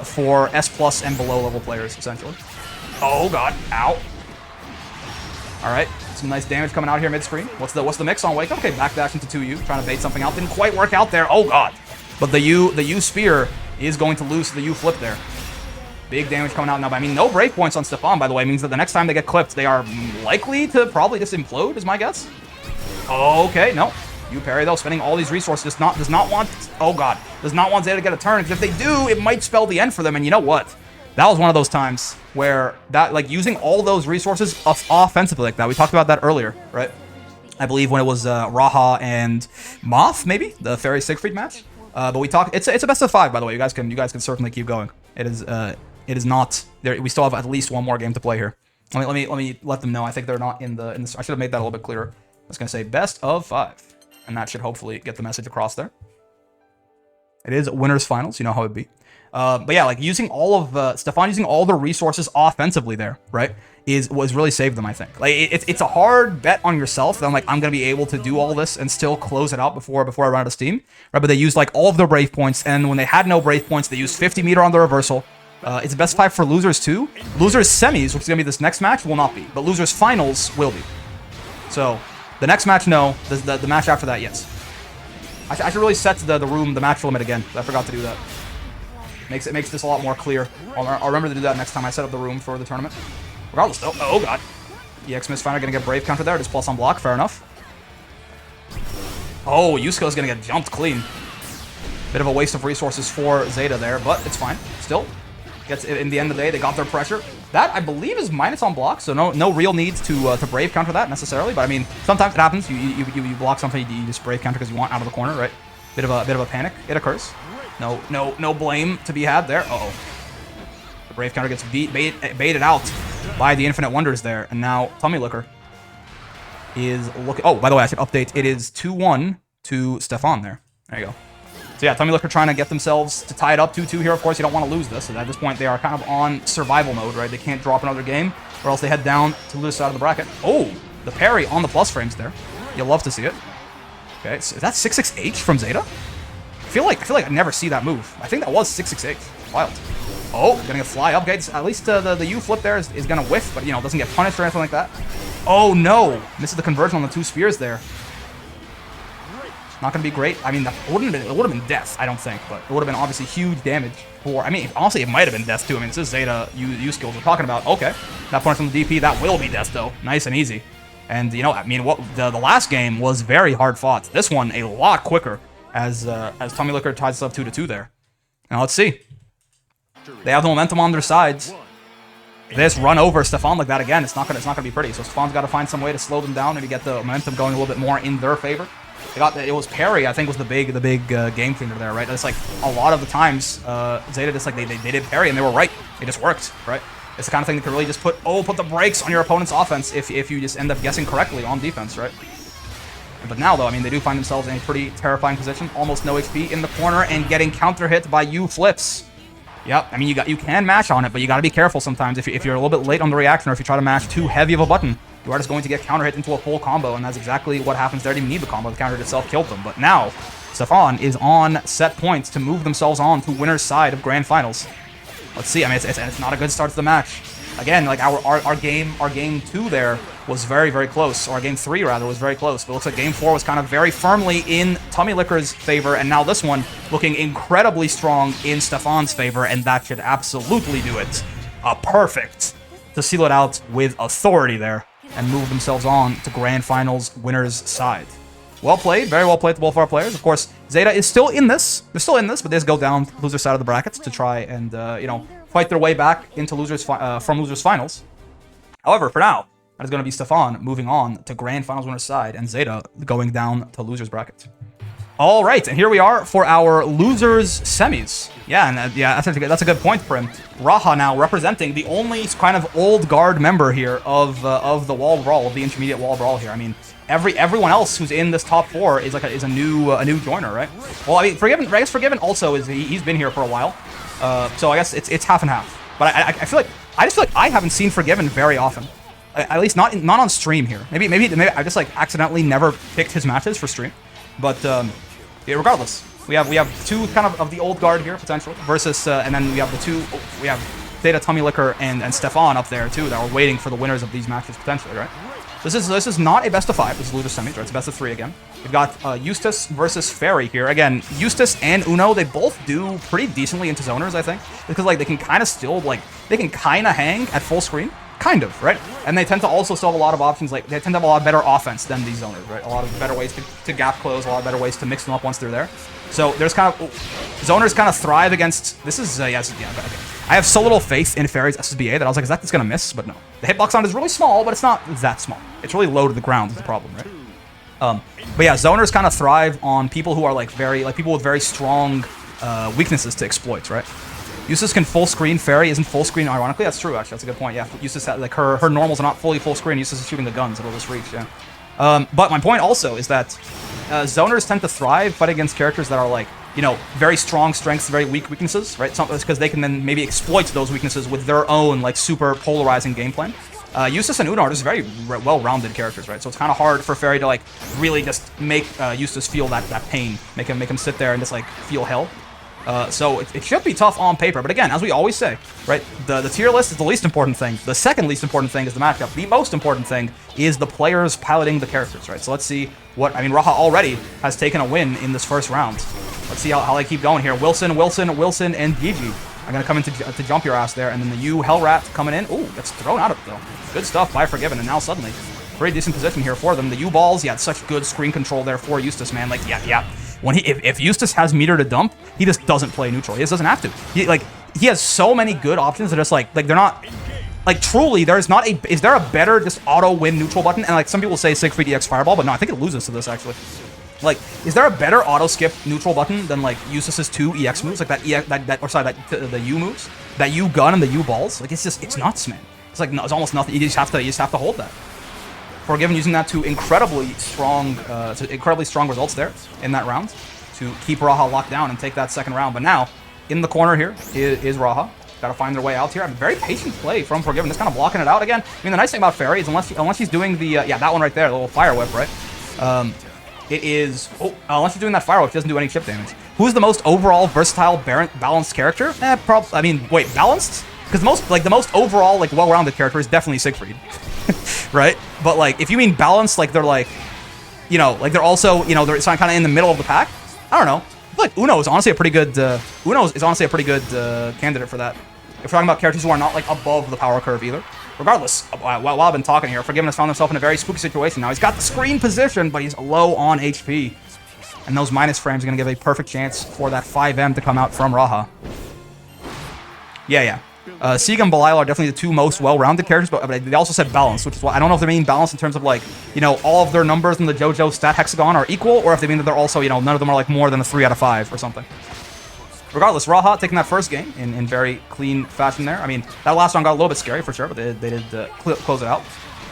for S+ and below level players, essentially. Oh god, ow! All right, some nice damage coming out here mid-screen. What's the mix on wake up? Okay, backdash into 2U, trying to bait something out. Didn't quite work out there. Oh god! But the U spear is going to lose the U flip there. Big damage coming out now. But I mean, no break points on Stefon, by the way, means that the next time they get clipped, they are likely to probably just implode, is my guess. Okay, no. U parry, though, spending all these resources, does not want... Oh, God. Does not want Zeta to get a turn, because if they do, it might spell the end for them. And you know what? That was one of those times where, using all those resources offensively like that. We talked about that earlier, right? I believe when it was Raha and Moths, maybe? The Fairy Siegfried match? But we talked... It's a best of 5, by the way. You guys can certainly keep going. It is not there. We still have at least one more game to play here. Let me let them know. I think they're not in the. I should have made that a little bit clearer. I was gonna say best of 5, and that should hopefully get the message across there. It is winners finals. You know how it'd be. But yeah, like using all of Stefon using all the resources offensively there, right? Was really saved them. I think. Like it's a hard bet on yourself. That I'm gonna be able to do all this and still close it out before I run out of steam, right? But they used like all of their brave points, and when they had no brave points, they used 50 meter on the reversal. It's best 5 for losers too. Losers semis, which is gonna be this next match, will not be, but losers finals will be. So the next match, no. The match after that, yes. I should really set the match limit again. I forgot to do that. Makes this a lot more clear. I'll remember to do that next time I set up the room for the tournament. Regardless, though. Oh god. EX Misfinder gonna get brave counter there. Just plus on block. Fair enough. Oh, Yusuko is gonna get jumped clean. Bit of a waste of resources for Zeta there, but it's fine. Still. In the end of the day, they got their pressure. That, I believe, is minus on block, so no real need to brave counter that necessarily. But I mean, sometimes it happens. You block something, you just brave counter because you want out of the corner, right? Bit of a panic. It occurs. No blame to be had there. Uh-oh. The brave counter gets baited out by the Infinite Wonders there, and now Tummy Licker is looking. Oh, by the way, I should update. It is 2-1 to Stefon there. There you go. So yeah, Tummy Licker trying to get themselves to tie it up 2-2 here. Of course, you don't want to lose this. So at this point, they are kind of on survival mode, right? They can't drop another game, or else they head down to the other side of the bracket. Oh, The parry on the plus frames there. You'll love to see it. Okay, so is that 668 from Zeta? I feel like I never see that move. I think that was 668. Wild. Oh, getting a fly up. Okay, at least the U flip there is gonna whiff, but you know, doesn't get punished or anything like that. Oh no! Misses the conversion on the 2 spears there. Not gonna be great. I mean, that wouldn't have been, it would have been death, I don't think, but it would have been obviously huge damage for. I mean, honestly, it might have been death too. I mean, this is Zeta U skills we're talking about. Okay, that punish from the DP, that will be death though. Nice and easy. And you know, I mean, what the last game was very hard fought. This one a lot quicker as Tummy Licker ties us up 2-2 there. Now let's see. They have the momentum on their sides. This run over Stefon like that again, it's not gonna be pretty. So Stefon's got to find some way to slow them down, maybe get the momentum going a little bit more in their favor. It was parry, I think, was the big game changer there, right? It's like a lot of the times Zeta just like they did parry and they were right. It just worked, right? It's the kind of thing that can really just put the brakes on your opponent's offense if you just end up guessing correctly on defense, right? But now though, I mean, they do find themselves in a pretty terrifying position, almost no HP in the corner and getting counter hit by U flips. Yep, I mean, you can mash on it, but you got to be careful sometimes. If you're a little bit late on the reaction, or if you try to mash too heavy of a button, you are just going to get counter hit into a full combo, and that's exactly what happens there. They didn't even need the combo. The counter hit itself killed them. But now, Stefon is on set points to move themselves on to winner's side of Grand Finals. Let's see. I mean, it's not a good start to the match. Again, like our game 2 there was very, very close, or our game 3 rather was very close. But it looks like game 4 was kind of very firmly in Tummy Licker's favor, and now this one looking incredibly strong in Stefon's favor, and that should absolutely do it. Perfect to seal it out with authority there and move themselves on to Grand Finals winner's side. Well played, very well played to both of our players. Of course, Zeta is still in this. They're still in this, but they just go down loser side of the brackets to try and you know, fight their way back into from losers finals. However, for now, that is going to be Stefon moving on to Grand Finals winner's side, and Zeta going down to losers bracket. All right, and here we are for our losers semis. Yeah, and that's a good point, Prim. Raha now representing the only kind of old guard member here of the wall brawl, of the intermediate wall brawl here. I mean, everyone else who's in this top 4 is like a new joiner, right? Well, I mean, I guess Forgiven also is he's been here for a while, so I guess it's half and half. But I just feel like I haven't seen Forgiven very often, at least not on stream here. Maybe I just like accidentally never picked his matches for stream, but yeah, regardless, we have 2 kind of the old guard here potentially versus and then we have we have Zeta, Tummy Licker, and Stefon up there too that are waiting for the winners of these matches potentially, right? This is not a best of 5. This is loser semis, right? It's a best of 3 again. We've got Eustace versus Fairy here. Again, Eustace and Uno, they both do pretty decently into zoners, I think, because like they can kind of still they can kind of hang at full screen. Kind of, right? And they tend to also still have a lot of options, like they tend to have a lot better offense than these zoners, right? A lot of better ways to gap close, a lot of better ways to mix them up once they're there. So there's kind of, zoners kind of thrive against, this is, okay. I have so little faith in Fairy's SSBA that I was like, is that just gonna miss? But no. The hitbox on it is really small, but it's not that small. It's really low to the ground is the problem, right? But yeah, zoners kind of thrive on people who are people with very strong weaknesses to exploit, right? Eustace can full screen. Fairy isn't full screen. Ironically, that's true. Actually, that's a good point. Yeah, Eustace like her normals are not fully full screen. Eustace is shooting the guns. It'll just reach. Yeah. But my point also is that zoners tend to thrive fighting against characters that are like, you know, very strong strengths, very weak weaknesses, right? Because they can then maybe exploit those weaknesses with their own like super polarizing game plan. Eustace and Uno are just very well-rounded characters, right? So it's kind of hard for Fairy to like really just make Eustace feel that pain, make him sit there and just like feel hell. So it should be tough on paper, but again, as we always say, right, the tier list is the least important thing. The second least important thing is the matchup. The most important thing is the players piloting the characters, right? So let's see I mean, Raha already has taken a win in this first round. Let's see how they keep going here. Wilson, and Gigi are going to come in to jump your ass there, and then the U Hellrat coming in. Ooh, gets thrown out of it, though. Good stuff by Forgiven, and now suddenly, pretty decent position here for them. The U-Balls, yeah, such good screen control there for Eustace, man. Like, yeah. When if Eustace has meter to dump, he just doesn't play neutral. He just doesn't have to. He has so many good options that just like they're not like truly. Is there a better just auto win neutral button? And like some people say Siegfried EX Fireball, but no, I think it loses to this actually. Like, is there a better auto skip neutral button than like Eustace's 2 EX moves, like the U moves, that U gun and the U balls? Like it's nuts, man. It's like it's almost nothing. You just have to hold that. Forgiven using that to incredibly strong results there in that round to keep Raha locked down and take that second round. But now, in the corner here is Raha. Got to find their way out here. I mean, very patient play from Forgiven. Just kind of blocking it out again. I mean, the nice thing about Fairy is unless she's doing the yeah, that one right there, the little fire whip, right? It is unless she's doing that fire whip, she doesn't do any chip damage. Who's the most overall versatile, balanced character? I mean, wait, balanced? Because the most overall, like, well-rounded character is definitely Siegfried, right? But like, if you mean balanced, like they're like, you know, like they're also, you know, they're kind of in the middle of the pack. I don't know. I feel like Uno is honestly a pretty good. Candidate for that. If we're talking about characters who are not like above the power curve either. Regardless, while I've been talking here, Forgiven has found himself in a very spooky situation now. He's got the screen position, but he's low on HP. And those minus frames are going to give a perfect chance for that 5M to come out from Raha. Yeah. Sieg and Belial are definitely the two most well-rounded characters, but they also said balanced, which is why I don't know if they mean balanced in terms of like, you know, all of their numbers in the JoJo stat hexagon are equal, or if they mean that they're also, you know, none of them are like more than a 3 out of 5 or something. Regardless, Raha taking that first game in very clean fashion there. I mean, that last round got a little bit scary for sure, but they did close it out.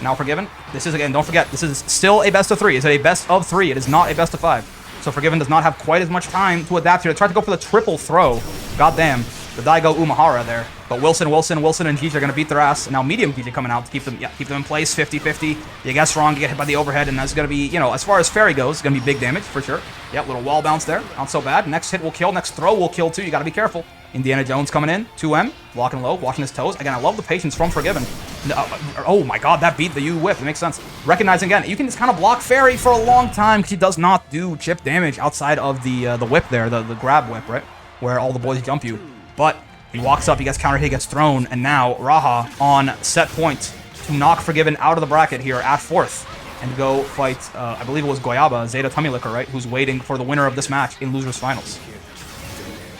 Now Forgiven. This is, again, don't forget, this is still a best of 3. It's a best of 3. It is not a best of 5. So Forgiven does not have quite as much time to adapt here. They tried to go for the triple throw. Goddamn. The Daigo Umahara there. But Wilson, and Gigi are going to beat their ass. And now Medium Gigi coming out to keep them in place. 50-50. You guess wrong, you get hit by the overhead, and that's going to be, you know, as far as Fairy goes, it's going to be big damage for sure. Yep, little wall bounce there. Not so bad. Next hit will kill. Next throw will kill too. You got to be careful. Indiana Jones coming in. 2M. Blocking low. Watching his toes. Again, I love the patience from Forgiven. Oh my god, that beat the U whip. It makes sense. Recognizing again, you can just kind of block Fairy for a long time because she does not do chip damage outside of the whip there, the grab whip, right? Where all the boys jump you. But he walks up, he gets counter hit, gets thrown, and now Raha on set point to knock Forgiven out of the bracket here at 4th and go fight, I believe it was Goyaba, Zeta Tummy Licker, right? Who's waiting for the winner of this match in Losers Finals.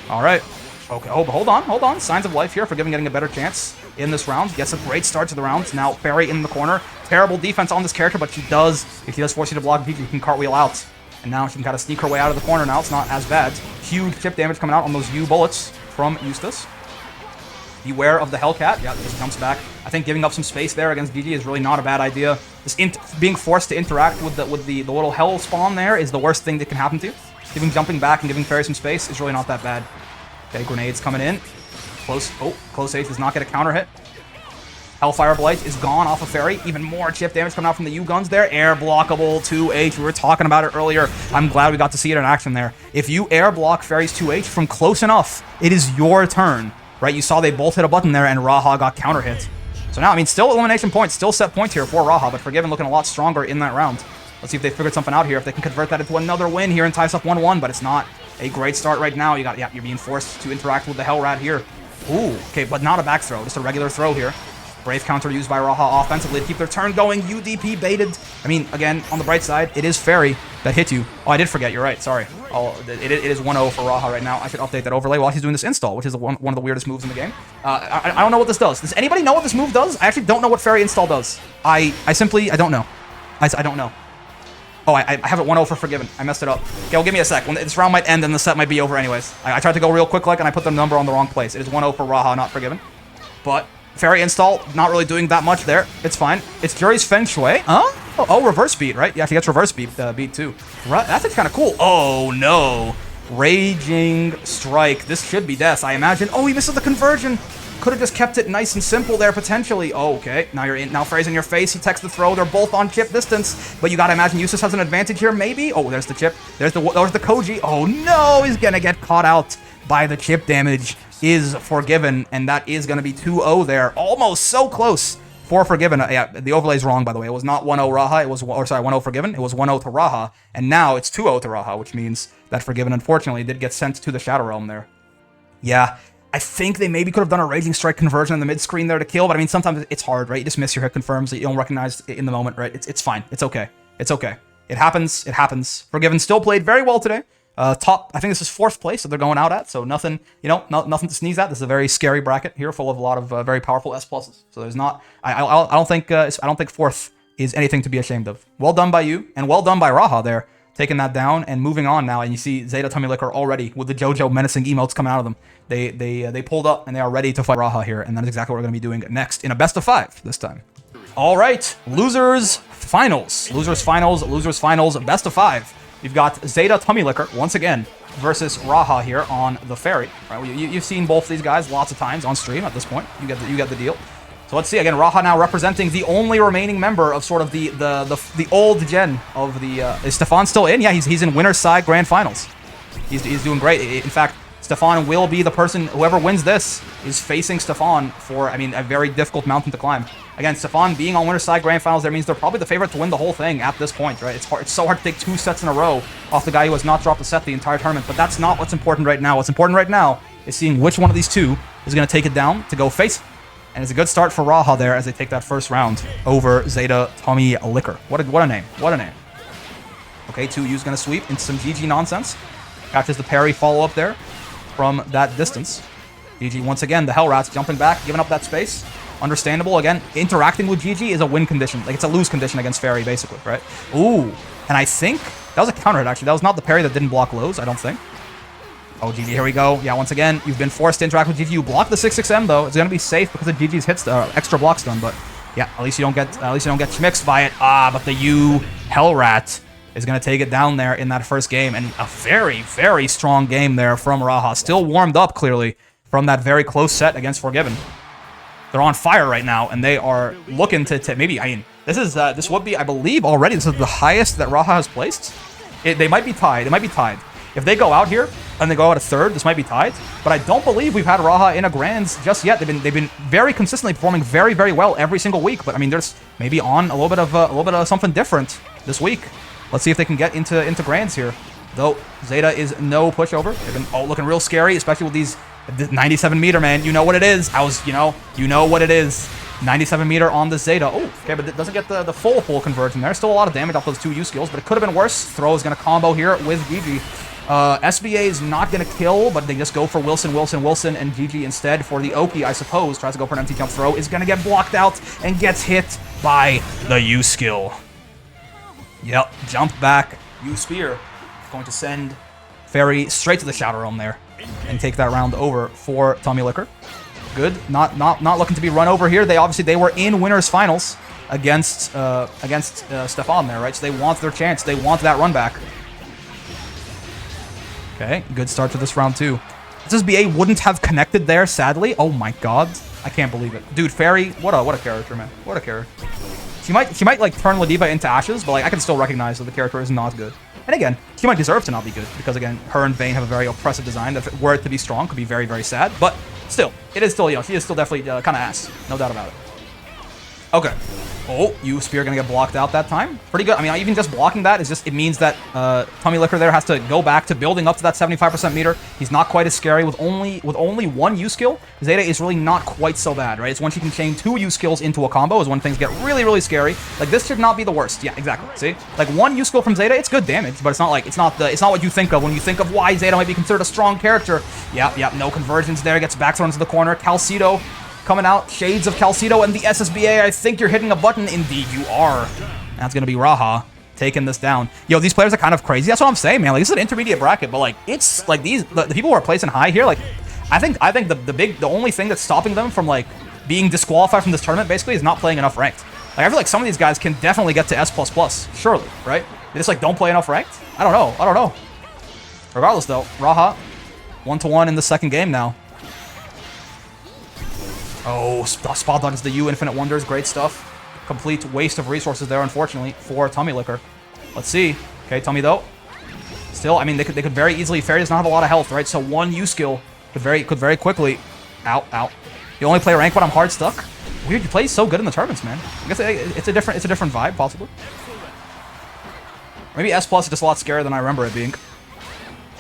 All right. Okay, oh, but hold on. Signs of life here. Forgiven getting a better chance in this round. Gets a great start to the round. Now Fairy in the corner. Terrible defense on this character, but if she does force you to block, you can cartwheel out. And now she can kind of sneak her way out of the corner now. It's not as bad. Huge chip damage coming out on those U bullets from Eustace. Beware of the Hellcat. Yeah, just jumps back. I think giving up some space there against Gigi is really not a bad idea. Just being forced to interact with the little Hell spawn there is the worst thing that can happen to you. Even jumping back and giving Fairy some space is really not that bad. Okay, grenades coming in. Close H does not get a counter hit. Hellfire Blight is gone off of Fairy. Even more chip damage coming out from the U-guns there. Air blockable 2H. We were talking about it earlier. I'm glad we got to see it in action there. If you air block Fairy's 2H from close enough, it is your turn. Right, you saw they both hit a button there, and Raha got counter hit. So now, I mean, still elimination points, still set points here for Raha, but Forgiven looking a lot stronger in that round. Let's see if they figured something out here, if they can convert that into another win here and tie us up 1-1, but it's not a great start right now. You're being forced to interact with the Hell Rat here. Ooh, okay, but not a back throw, just a regular throw here. Brave counter used by Raha offensively to keep their turn going. UDP baited. I mean, again, on the bright side, it is Fairy that hit you. Oh, I did forget. You're right. Sorry. It is 1-0 for Raha right now. I should update that overlay while he's doing this install, which is one of the weirdest moves in the game. I don't know what this does. Does anybody know what this move does? I actually don't know what Fairy install does. I don't know. I don't know. Oh, I have it 1-0 for Forgiven. I messed it up. Okay, well, give me a sec. When this round might end, and the set might be over anyways. I tried to go real quick, and I put the number on the wrong place. It is 1-0 for Raha, not Forgiven. But Fairy install, not really doing that much there. It's fine. It's Jury's Feng Shui. Huh? Oh, reverse beat, right? Yeah, she gets reverse beat too. Right, that's kind of cool. Oh, no. Raging Strike. This should be death, I imagine. Oh, he misses the conversion. Could have just kept it nice and simple there, potentially. Oh, okay. Now Fairy's in your face. He techs the throw. They're both on chip distance. But you gotta imagine Eustace has an advantage here, maybe? Oh, there's the chip. There's the Koji. Oh, no. He's gonna get caught out by the chip damage. Is Forgiven, and that is going to be 2-0 there. Almost so close for Forgiven. Yeah, the overlay's wrong, by the way. It was not 1-0 Raha. It was, 1-0 Forgiven. It was 1-0 to Raha, and now it's 2-0 to Raha, which means that Forgiven, unfortunately, did get sent to the Shadow Realm there. Yeah, I think they maybe could have done a Raging Strike conversion in the mid-screen there to kill, but I mean, sometimes it's hard, right? You just miss your hit confirms that you don't recognize it in the moment, right? It's fine. It's okay. It's okay. It happens. It happens. Forgiven still played very well today. I think this is 4th place that they're going out at, so nothing, nothing to sneeze at. This is a very scary bracket here, full of a lot of very powerful S pluses. So there's not, I don't think 4th is anything to be ashamed of. Well done by you, and well done by Raha there, taking that down and moving on now. And you see Zeta Tummy Licker already with the JoJo menacing emotes coming out of them. They pulled up and they are ready to fight Raha here, and that is exactly what we're going to be doing next in a best of 5 this time. All right, losers finals, best of 5. You've got Zeta Tummy Licker, once again, versus Raha here on the ferry. Right? You've seen both these guys lots of times on stream at this point. You get the deal. So let's see again. Raha now representing the only remaining member of sort of the old gen of the. Is Stefon still in? Yeah, he's in winner's side grand finals. He's doing great. In fact, Stefon will be the person, whoever wins this is facing Stefon for, I mean, a very difficult mountain to climb. Again, Stefon being on winner's side grand finals, that means they're probably the favorite to win the whole thing at this point, right? It's hard. It's so hard to take 2 sets in a row off the guy who has not dropped a set the entire tournament, but that's not what's important right now. What's important right now is seeing which one of these two is going to take it down to go face. And it's a good start for Raha there as they take that first round over Zeta, Tommy Liquor. What a name. What a name. Okay, 2U's going to sweep into some GG nonsense. Catches the parry follow-up there from that distance. GG once again, the Hellrats jumping back, giving up that space. Understandable. Again, interacting with GG is a win condition. Like, it's a lose condition against Fairy, basically, right? Ooh. And I think that was a counter hit, actually. That was not the parry that didn't block lows, I don't think. Oh, GG, here we go. Yeah, once again, you've been forced to interact with GG. You block the 6-6M, though. It's going to be safe because of GG's hits, extra blocks done. But, yeah, at least you don't get schmixed by it. Ah, but the U Hellrat is going to take it down there in that first game. And a very, very strong game there from Raha. Still warmed up, clearly, from that very close set against Forgiven. They're on fire right now, and they are looking to maybe, I mean, this would be, I believe, already, this is the highest that Raha has placed. They might be tied. It might be tied. If they go out here, and they go out a third, this might be tied. But I don't believe we've had Raha in a Grands just yet. They've been very consistently performing very, very well every single week. But I mean, there's maybe on a little bit of something different this week. Let's see if they can get into Grands here. Though Zeta is no pushover. They've been looking real scary, especially with these 97 meter, man. You know what it is. You know what it is. 97 meter on the Zeta. Oh, okay, but it doesn't get the full conversion there. Still a lot of damage off those 2U skills, but it could have been worse. Throw is going to combo here with GG. SBA is not going to kill, but they just go for Wilson, and GG instead for the Oki, I suppose. Tries to go for an empty jump throw. Is going to get blocked out and gets hit by the U skill. Yep, jump back. U spear. Going to send Fairy straight to the Shadow Realm there and take that round over for Tommy Liquor. Good. Not looking to be run over here. They were in winners finals against Stefon there, right? So they want their chance. They want that run back. Okay, good start to this round too. This BA wouldn't have connected there, sadly. Oh my god, I can't believe it, dude. Fairy, what a character, man. What a character. She might like turn Ladiva into ashes, but like I can still recognize that the character is not good. And again, she might deserve to not be good because again, her and Vayne have a very oppressive design that, if it were to be strong, could be very, very sad. But still, it is still, you know, she is still definitely kind of ass, no doubt about it. Okay. Oh, U spear gonna get blocked out that time. Pretty good. I mean, even just blocking that is just, it means that Tommy Liquor there has to go back to building up to that 75% meter. He's not quite as scary with only one U skill. Zeta is really not quite so bad, right? It's once you can chain 2 U skills into a combo is when things get really, really scary. Like this should not be the worst. Yeah, exactly. See, like 1 U skill from Zeta, it's good damage, but it's not like it's not what you think of when you think of why Zeta might be considered a strong character. Yep, no conversions there. Gets back thrown into the corner. Calito coming out, shades of Calito and the SSBA. I think you're hitting a button. Indeed, you are. That's going to be Raha taking this down. Yo, these players are kind of crazy. That's what I'm saying, man. Like, this is an intermediate bracket, but like, it's like the people who are placing high here. Like, I think the only thing that's stopping them from like being disqualified from this tournament basically is not playing enough ranked. Like, I feel like some of these guys can definitely get to S++, surely, right? They just like don't play enough ranked. I don't know. Regardless, though, Raha 1-1 in the second game now. Oh, spot dodges the U Infinite Wonders. Great stuff. Complete waste of resources there, unfortunately, for Tommy Liquor. Let's see. Okay, Tommy, though. Still, I mean, they could very easily... Fairy does not have a lot of health, right? So 1 U skill could very quickly... Ow. You only play rank when I'm hard stuck? Weird, you play so good in the tournaments, man. I guess it's a different vibe, possibly. Maybe S+ is just a lot scarier than I remember it being.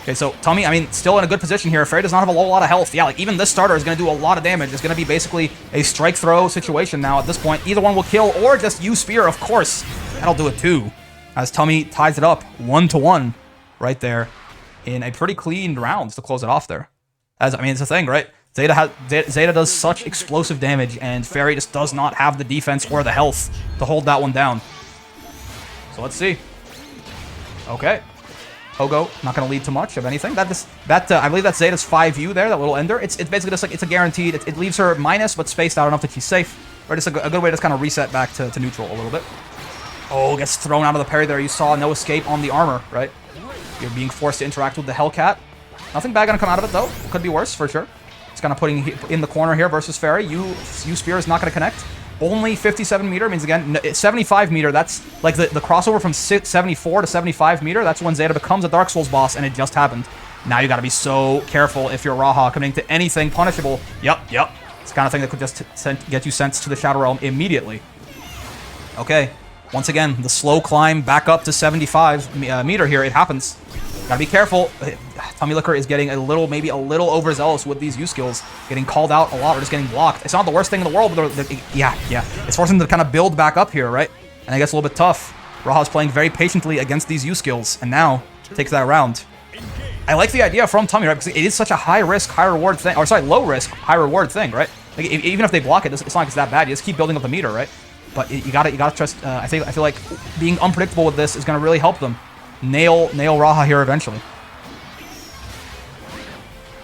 Okay, so Tommy, I mean, still in a good position here. Fairy does not have a lot of health. Yeah, like even this starter is going to do a lot of damage. It's going to be basically a strike throw situation now at this point. Either one will kill or just use spear, of course. That'll do it too. As Tommy ties it up 1-1 right there in a pretty clean round to close it off there. As I mean, it's a thing, right? Zeta does such explosive damage and Fairy just does not have the defense or the health to hold that one down. So let's see. Okay. Pogo, not going to lead to much of anything. I believe that's Zeta's 5U there, that little ender. It's basically just like, it's a guaranteed, it leaves her minus, but spaced out enough that she's safe. Or just a good way to just kind of reset back to neutral a little bit. Oh, gets thrown out of the parry there. You saw no escape on the armor, right? You're being forced to interact with the Hellcat. Nothing bad gonna come out of it, though. Could be worse, for sure. It's kind of putting in the corner here versus Fairy. U-Spear is not gonna connect. Only 57 meter means, again, 75 meter. That's like the crossover from 74 to 75 meter. That's when Zeta becomes a Dark Souls boss, and it just happened. Now you got to be so careful if you're Raha committing to anything punishable. Yep. It's the kind of thing that could just get you sent to the Shadow Realm immediately. Okay. Once again, the slow climb back up to 75 meter here. It happens. Gotta be careful. Tummy Licker is getting maybe a little overzealous with these U skills. Getting called out a lot or just getting blocked. It's not the worst thing in the world, but yeah. It's forcing them to kind of build back up here, right? And it gets a little bit tough. Raha's playing very patiently against these U skills, and now takes that round. I like the idea from Tummy, right? Because it is such a high risk, high reward thing. Or sorry, low risk, high reward thing, right? Like, even if they block it, it's not like it's that bad. You just keep building up the meter, right? But you gotta trust. I feel like being unpredictable with this is gonna really help them nail Raha here eventually.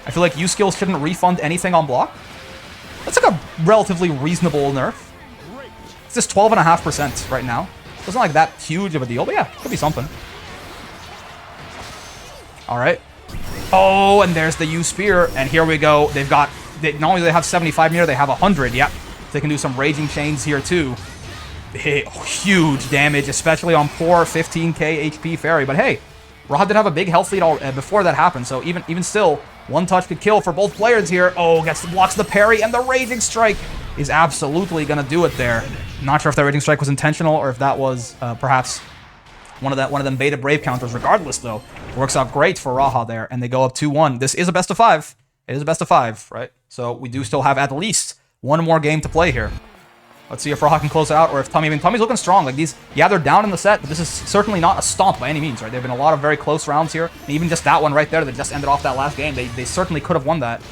I feel like U skills shouldn't refund anything on block. That's like a relatively reasonable nerf. It's just 12.5% right now. It's not like that huge of a deal, but yeah, could be something. All right. Oh, and there's the U-Spear, and here we go. Not only do they have 75 meter, they have 100. Yep. They can do some Raging Chains here, too. Huge damage, especially on poor 15k HP Fairy. But hey, Raha did have a big health lead before that happened, so even still, one touch could kill for both players here. Oh, blocks the parry, and the Raging Strike is absolutely going to do it there. Not sure if that Raging Strike was intentional or if that was perhaps one of them beta Brave counters. Regardless, though, works out great for Raha there, and they go up 2-1. This is a best of 5. It is a best of 5, right? So we do still have at least one more game to play here. Let's see if Raha can close it out, or if Tummy's looking strong. Like these, yeah, they're down in the set, but this is certainly not a stomp by any means, right? There have been a lot of very close rounds here, and even just that one right there that just ended off that last game, they certainly could have won that.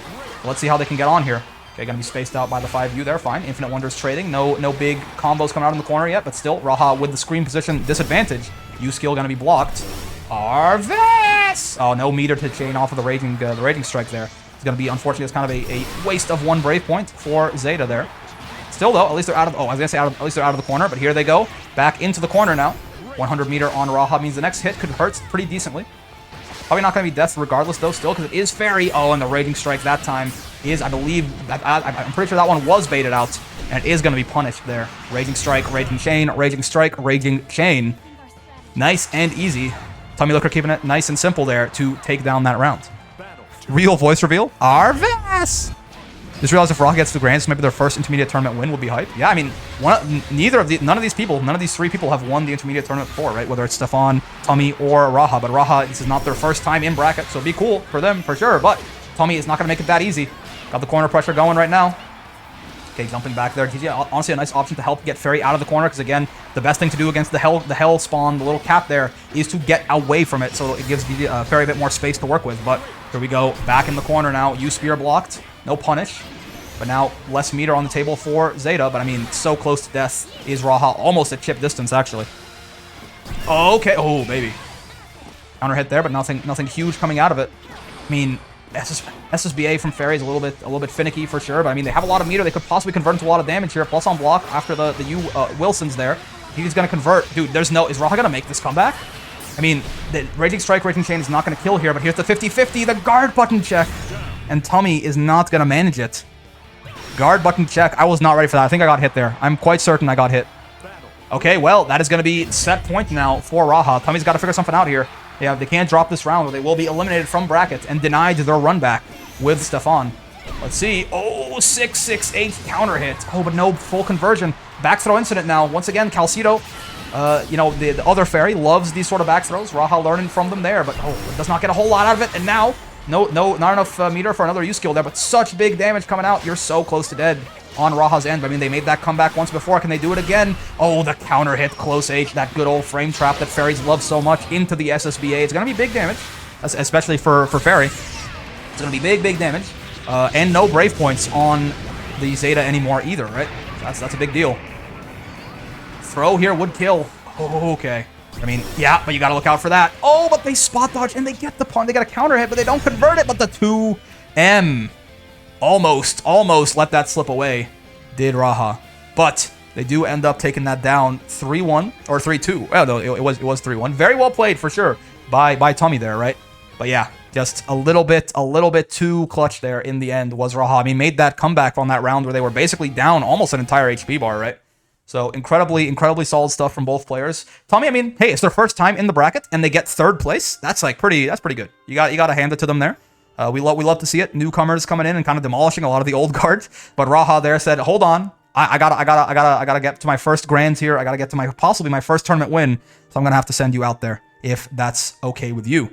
But let's see how they can get on here. Okay, gonna be spaced out by the 5U there, fine. Infinite Wonders trading, no big combos coming out in the corner yet, but still, Raha with the screen position disadvantage. U-Skill gonna be blocked. Arvis! Oh, no meter to chain off of the Raging Strike there. It's gonna be, unfortunately, it's kind of a waste of one Brave point for Zeta there. Still, though, at least they're out of... Oh, I was going to say at least they're out of the corner, but here they go. Back into the corner now. 100 meter on Raha means the next hit could hurt pretty decently. Probably not going to be death regardless, though, still, because it is Fairy. Oh, and the Raging Strike that time is, I believe... I'm pretty sure that one was baited out, and it is going to be punished there. Raging Strike, Raging Chain, Raging Strike, Raging Chain. Nice and easy. Tummy Licker keeping it nice and simple there to take down that round. Real voice reveal. Arvis! Just realized if Raha gets the Grands, maybe their first intermediate tournament win will be hype. Yeah, I mean, none of these 3 people have won the intermediate tournament before, right? Whether it's Stefon, Tummy, or Raha. But Raha, this is not their first time in bracket, so it'd be cool for them for sure. But Tummy is not going to make it that easy. Got the corner pressure going right now. Okay, jumping back there. GG, honestly, a nice option to help get Fairy out of the corner, because again, the best thing to do against the hell spawn, the little cap there, is to get away from it, so it gives the Fairy a bit more space to work with. But here we go, back in the corner now. U-Spear blocked, no punish, but now less meter on the table for Zeta. But I mean, so close to death is Raha, almost at chip distance actually. Okay, oh baby, counter hit there, but nothing huge coming out of it. I mean, SSBA from Fairy is a little bit finicky for sure, but I mean, they have a lot of meter. They could possibly convert into a lot of damage here. Plus on block after the Wilson's there. He's gonna convert. Dude, is Raha gonna make this comeback? I mean, the Raging Strike, Raging Chain is not gonna kill here, but here's the 50-50, the guard button check. And Tummy is not gonna manage it. Guard button check. I was not ready for that. I think I got hit there. I'm quite certain I got hit. Okay, well, that is gonna be set point now for Raha. Tummy's gotta figure something out here. Yeah, they can't drop this round or they will be eliminated from brackets and denied their run back with Stefon. Let's see. Oh, 6-6-8 counter hit. Oh, but no full conversion. Back throw incident now. Once again, Calito, you know, the other Fairy loves these sort of back throws. Raha learning from them there, but oh, does not get a whole lot out of it. And now, not enough meter for another U-Skill there, but such big damage coming out. You're so close to dead on Raha's end. I mean, they made that comeback once before. Can they do it again? Oh, the counter hit, close H, that good old frame trap that Fairies love so much into the SSBA. It's going to be big damage, especially for Fairy. It's going to be big damage. And no Brave points on the Zeta anymore either, right? That's a big deal. Throw here would kill. Oh, okay. I mean, yeah, but you got to look out for that. Oh, but they spot dodge and they get the pun. They got a counter hit, but they don't convert it. But the 2M. Almost let that slip away, did Raha. But They do end up taking that down 3-1 or 3-2. Well, no, it was 3-1. Very well played for sure by Tommy there, right? But yeah, just a little bit too clutch there in the end was Raha. I mean, made that comeback on that round where they were basically down almost an entire HP bar, right? So incredibly solid stuff from both players. Tommy, I mean, hey, it's their first time in the bracket and they get 3rd place. That's like that's pretty good. You got to hand it to them there. We love to see it. Newcomers coming in and kind of demolishing a lot of the old guards. But Raha there said, "Hold on, I gotta get to my first grands here. I gotta get to possibly my first tournament win. So I'm gonna have to send you out there if that's okay with you."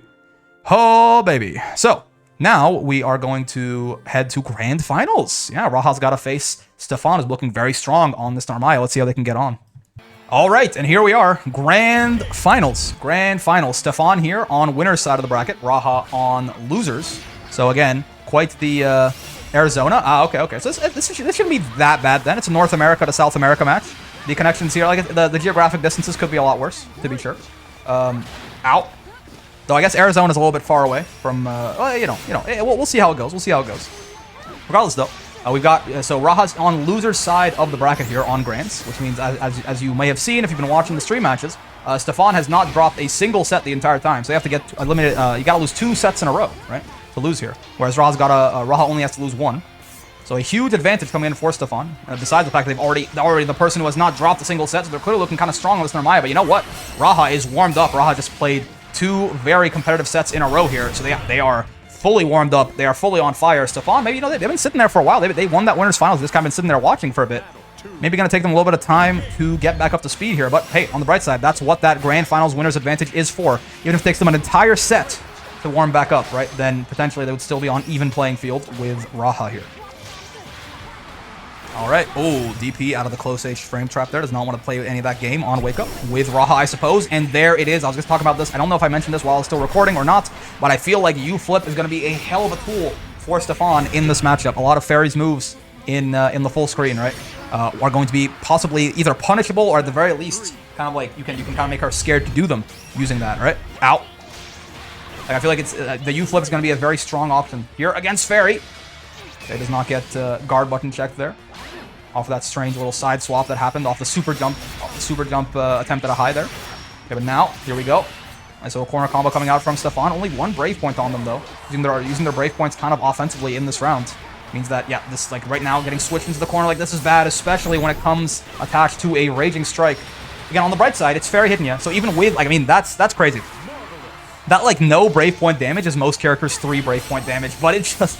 Oh baby. So now we are going to head to grand finals. Yeah, Raha's got to face Stefon, is looking very strong on this Narmaya. Let's see how they can get on. All right, and here we are, grand finals. Stefon here on winner's side of the bracket, Raha on losers. So again, quite the Arizona. Okay. So this shouldn't be that bad then. It's a North America to South America match. The connections here, like the geographic distances could be a lot worse, to be sure. Out. Though I guess Arizona's a little bit far away from, we'll see how it goes. Regardless, though, we've got, so Raha's on loser's side of the bracket here on Grands, which means, as you may have seen if you've been watching the stream matches, Stefon has not dropped a single set the entire time. So you have to get eliminated, you got to lose 2 sets in a row, right, to lose here. Whereas Raha only has to lose 1. So a huge advantage coming in for Stefon, besides the fact that they're already the person who has not dropped a single set, so they're clearly looking kind of strong on this Narmaya. But you know what? Raha is warmed up. Raha just played 2 very competitive sets in a row here, so they are fully warmed up. They are fully on fire. Stefon, maybe, they've been sitting there for a while. They won that winners finals. They've just kind of been sitting there watching for a bit. Maybe going to take them a little bit of time to get back up to speed here. But hey, on the bright side, that's what that grand finals winners advantage is for. Even if it takes them an entire set to warm back up, right, then potentially they would still be on even playing field with Raha here. All right. Oh, DP out of the close H frame trap there. Does not want to play any of that game on Wake Up with Raha, I suppose. And there it is. I was just talking about this. I don't know if I mentioned this while I was still recording or not, but I feel like U-Flip is going to be a hell of a tool for Stefon in this matchup. A lot of Fairy's moves in the full screen, right, are going to be possibly either punishable or at the very least kind of like you can kind of make her scared to do them using that, right? Out. Like, I feel like it's the U-Flip is going to be a very strong option here against Fairy. Okay, does not get guard button checked there. Off of that strange little side swap that happened off the super jump attempt at a high there. Okay, but now, here we go. Nice little corner combo coming out from Stefon. Only 1 Brave Point on them, though. Using their Brave Points kind of offensively in this round. Means that, yeah, this, like, right now, getting switched into the corner like this is bad, especially when it comes attached to a Raging Strike. Again, on the bright side, it's Fairy hitting you. So even with, like, I mean, that's crazy. That, like, no Brave Point damage is most characters' 3 Brave Point damage, but it just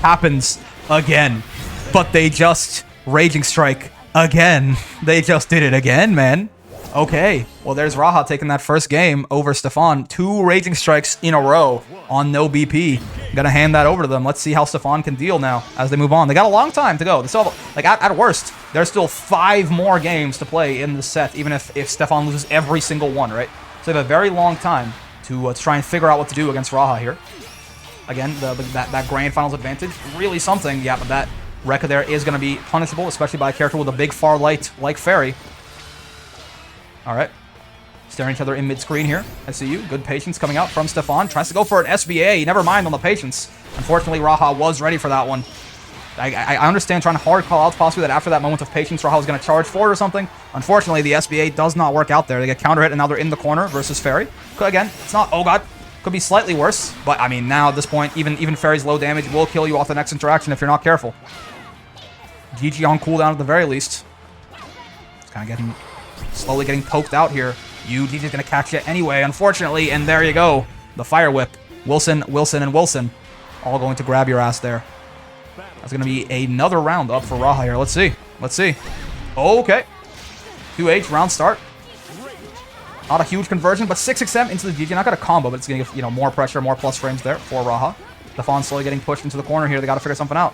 happens again. But they just Raging Strike again. They just did it again, man. Okay, well, there's Raha taking that first game over Stefon. 2 Raging Strikes in a row on no BP. Gonna hand that over to them. Let's see how Stefon can deal now as they move on. They got a long time to go. They still have, like, at worst, there's still 5 more games to play in the set, even if Stefon loses every single one, right? So they have a very long time to try and figure out what to do against Raha here. Again, that grand finals advantage, really something. Yeah, but that Rekka there is going to be punishable, especially by a character with a big far light like Fairy. All right. Staring each other in mid-screen here. I see you. Good patience coming out from Stefon. Tries to go for an SBA. Never mind on the patience. Unfortunately, Raha was ready for that one. I understand trying to hard call out possibly that after that moment of patience, Raha was going to charge forward or something. Unfortunately, the SBA does not work out there. They get counter hit, and now they're in the corner versus Fairy. Again, it's not... Oh, God. Could be slightly worse. But, I mean, now at this point, even Fairy's low damage will kill you off the next interaction if you're not careful. GG on cooldown at the very least. It's kind of slowly getting poked out here. GG's going to catch it anyway, unfortunately. And there you go. The Fire Whip. Wilson, and Wilson. All going to grab your ass there. That's going to be another round up for Raha here. Let's see. Okay. 2H, round start. Not a huge conversion, but 6XM into the GG. Not going to combo, but it's going to give, more pressure, more plus frames there for Raha. Stefon slowly getting pushed into the corner here. They got to figure something out.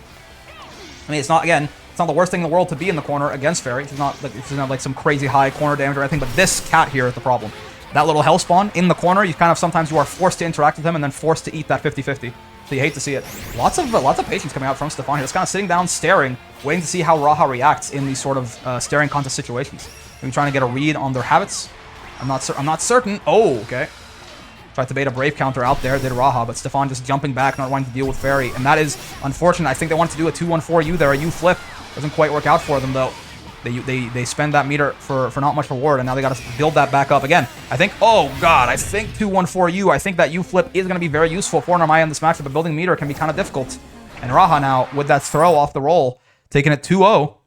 I mean, it's not the worst thing in the world to be in the corner against Fairy. It's not like some crazy high corner damage or anything, but this cat here is the problem. That little hell spawn in the corner, sometimes you are forced to interact with him and then forced to eat that 50-50. So you hate to see it. Lots of patience coming out from Stefon here. Just kind of sitting down, staring, waiting to see how Raha reacts in these sort of staring contest situations. Maybe trying to get a read on their habits. I'm not certain. Oh, okay. Tried to bait a Brave counter out there, did Raha, but Stefon just jumping back, not wanting to deal with Fairy. And that is unfortunate. I think they wanted to do a 2-1-4 U there, a U flip. Doesn't quite work out for them, though. They spend that meter for not much reward, and now they got to build that back up again. I think, oh god, I think 2-1-4 U. I think that U flip is going to be very useful for Narmaya in this matchup, but building meter can be kind of difficult. And Raha now, with that throw off the roll, taking it 2-0.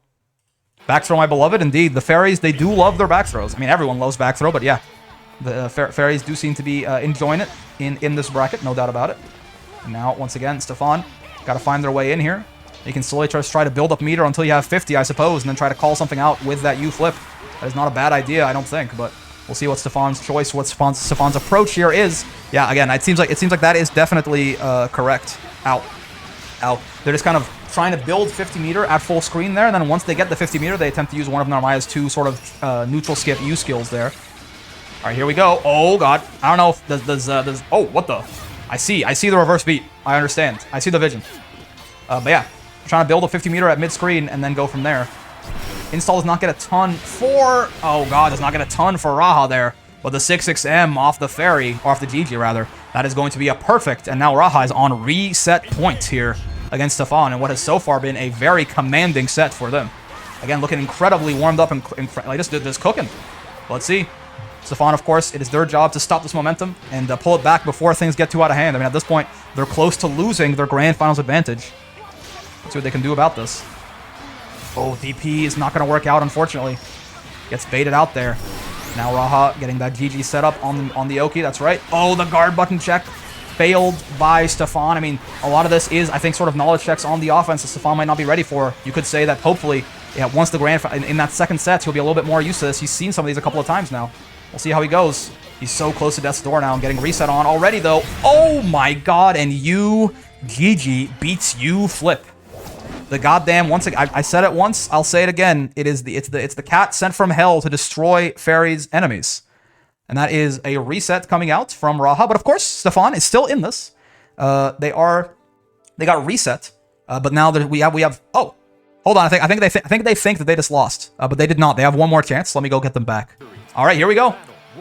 Back throw, my beloved. Indeed, the fairies, they do love their back throws. I mean, everyone loves back throw, but yeah, the fairies do seem to be enjoying it in this bracket, no doubt about it. And now, once again, Stefon got to find their way in here. You can slowly just try to build up meter until you have 50, I suppose, and then try to call something out with that U flip. That is not a bad idea, I don't think, but we'll see what Stefon's choice, what Stefon's approach here is. Yeah, again, it seems like that is definitely correct. Out. They're just kind of trying to build 50 meter at full screen there, and then once they get the 50 meter, they attempt to use one of Narmaya's two sort of neutral skip U skills there. All right, here we go. Oh god, I don't know if does oh, what the? I see the reverse beat. I understand. I see the vision. But yeah. Trying to build a 50 meter at mid-screen and then go from there. Install does not get a ton for... Oh, God, does not get a ton for Raha there. But the 6-6M off the Fairy, or off the GG, rather, that is going to be a perfect. And now Raha is on reset point here against Stefon in what has so far been a very commanding set for them. Again, looking incredibly warmed up and like this cooking. Let's see. Stefon, of course, it is their job to stop this momentum and pull it back before things get too out of hand. I mean, at this point, they're close to losing their grand finals advantage. Let's see what they can do about this. Oh, DP is not going to work out, unfortunately. Gets baited out there. Now Raha getting that GG set up on the Oki. That's right. Oh, the guard button check failed by Stefon. I mean, a lot of this is, I think, sort of knowledge checks on the offense that Stefon might not be ready for. You could say that hopefully, yeah, once the grand in that second set, he'll be a little bit more used to this. He's seen some of these a couple of times now. We'll see how he goes. He's so close to death's door now and getting reset on already, though. Oh my god, and U GG beats U flip. The goddamn, once again, I said it once, I'll say it again. It's the cat sent from hell to destroy Fairy's enemies. And that is a reset coming out from Raha. But of course, Stefon is still in this. They got reset. But now that we have oh, hold on, I think they think that they just lost. But they did not. They have one more chance. Let me go get them back. All right, here we go.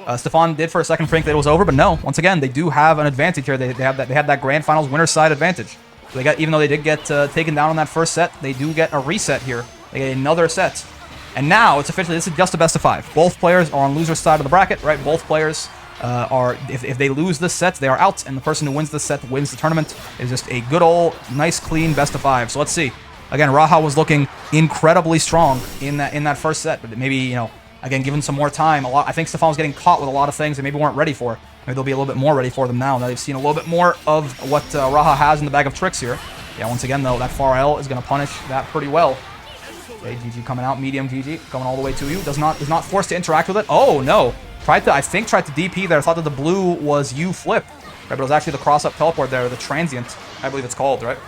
Stefon did for a second think that it was over, but no. Once again, they do have an advantage here. They had that grand finals winner's side advantage. So they got, even though they did get taken down on that first set, they do get a reset here. They get another set. And now, it's officially, this is just a best of 5. Both players are on loser's side of the bracket, right? Both players are, if they lose this set, they are out, and the person who wins this set wins the tournament. It's just a good old, nice, clean best of 5. So let's see. Again, Raha was looking incredibly strong in that first set, but maybe, you know, again, given some more time, I think Stefon was getting caught with a lot of things they maybe weren't ready for. Maybe they'll be a little bit more ready for them now they've seen a little bit more of what Raha has in the bag of tricks here. Yeah, once again, though, that far L is going to punish that pretty well. Okay, GG coming out, medium GG, coming all the way to you. Is not forced to interact with it. Oh, no. I think tried to DP there. I thought that the blue was U flip. Right, but it was actually the cross-up teleport there, the transient, I believe it's called, right?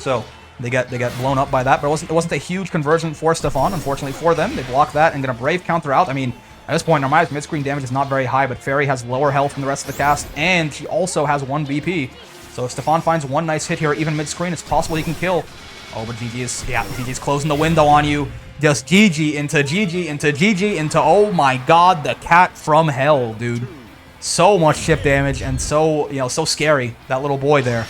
So, they get blown up by that, but it wasn't a huge conversion for Stefon, unfortunately for them. They block that and get a Brave counter out. I mean, at this point, Narmaya's mid-screen damage is not very high, but Fairy has lower health than the rest of the cast, and she also has 1 BP. So if Stefon finds one nice hit here, even mid-screen, it's possible he can kill. Oh, but GG's closing the window on you. Just GG into GG into GG into, oh my god, the cat from hell, dude. So much chip damage and so, you know, so scary, that little boy there.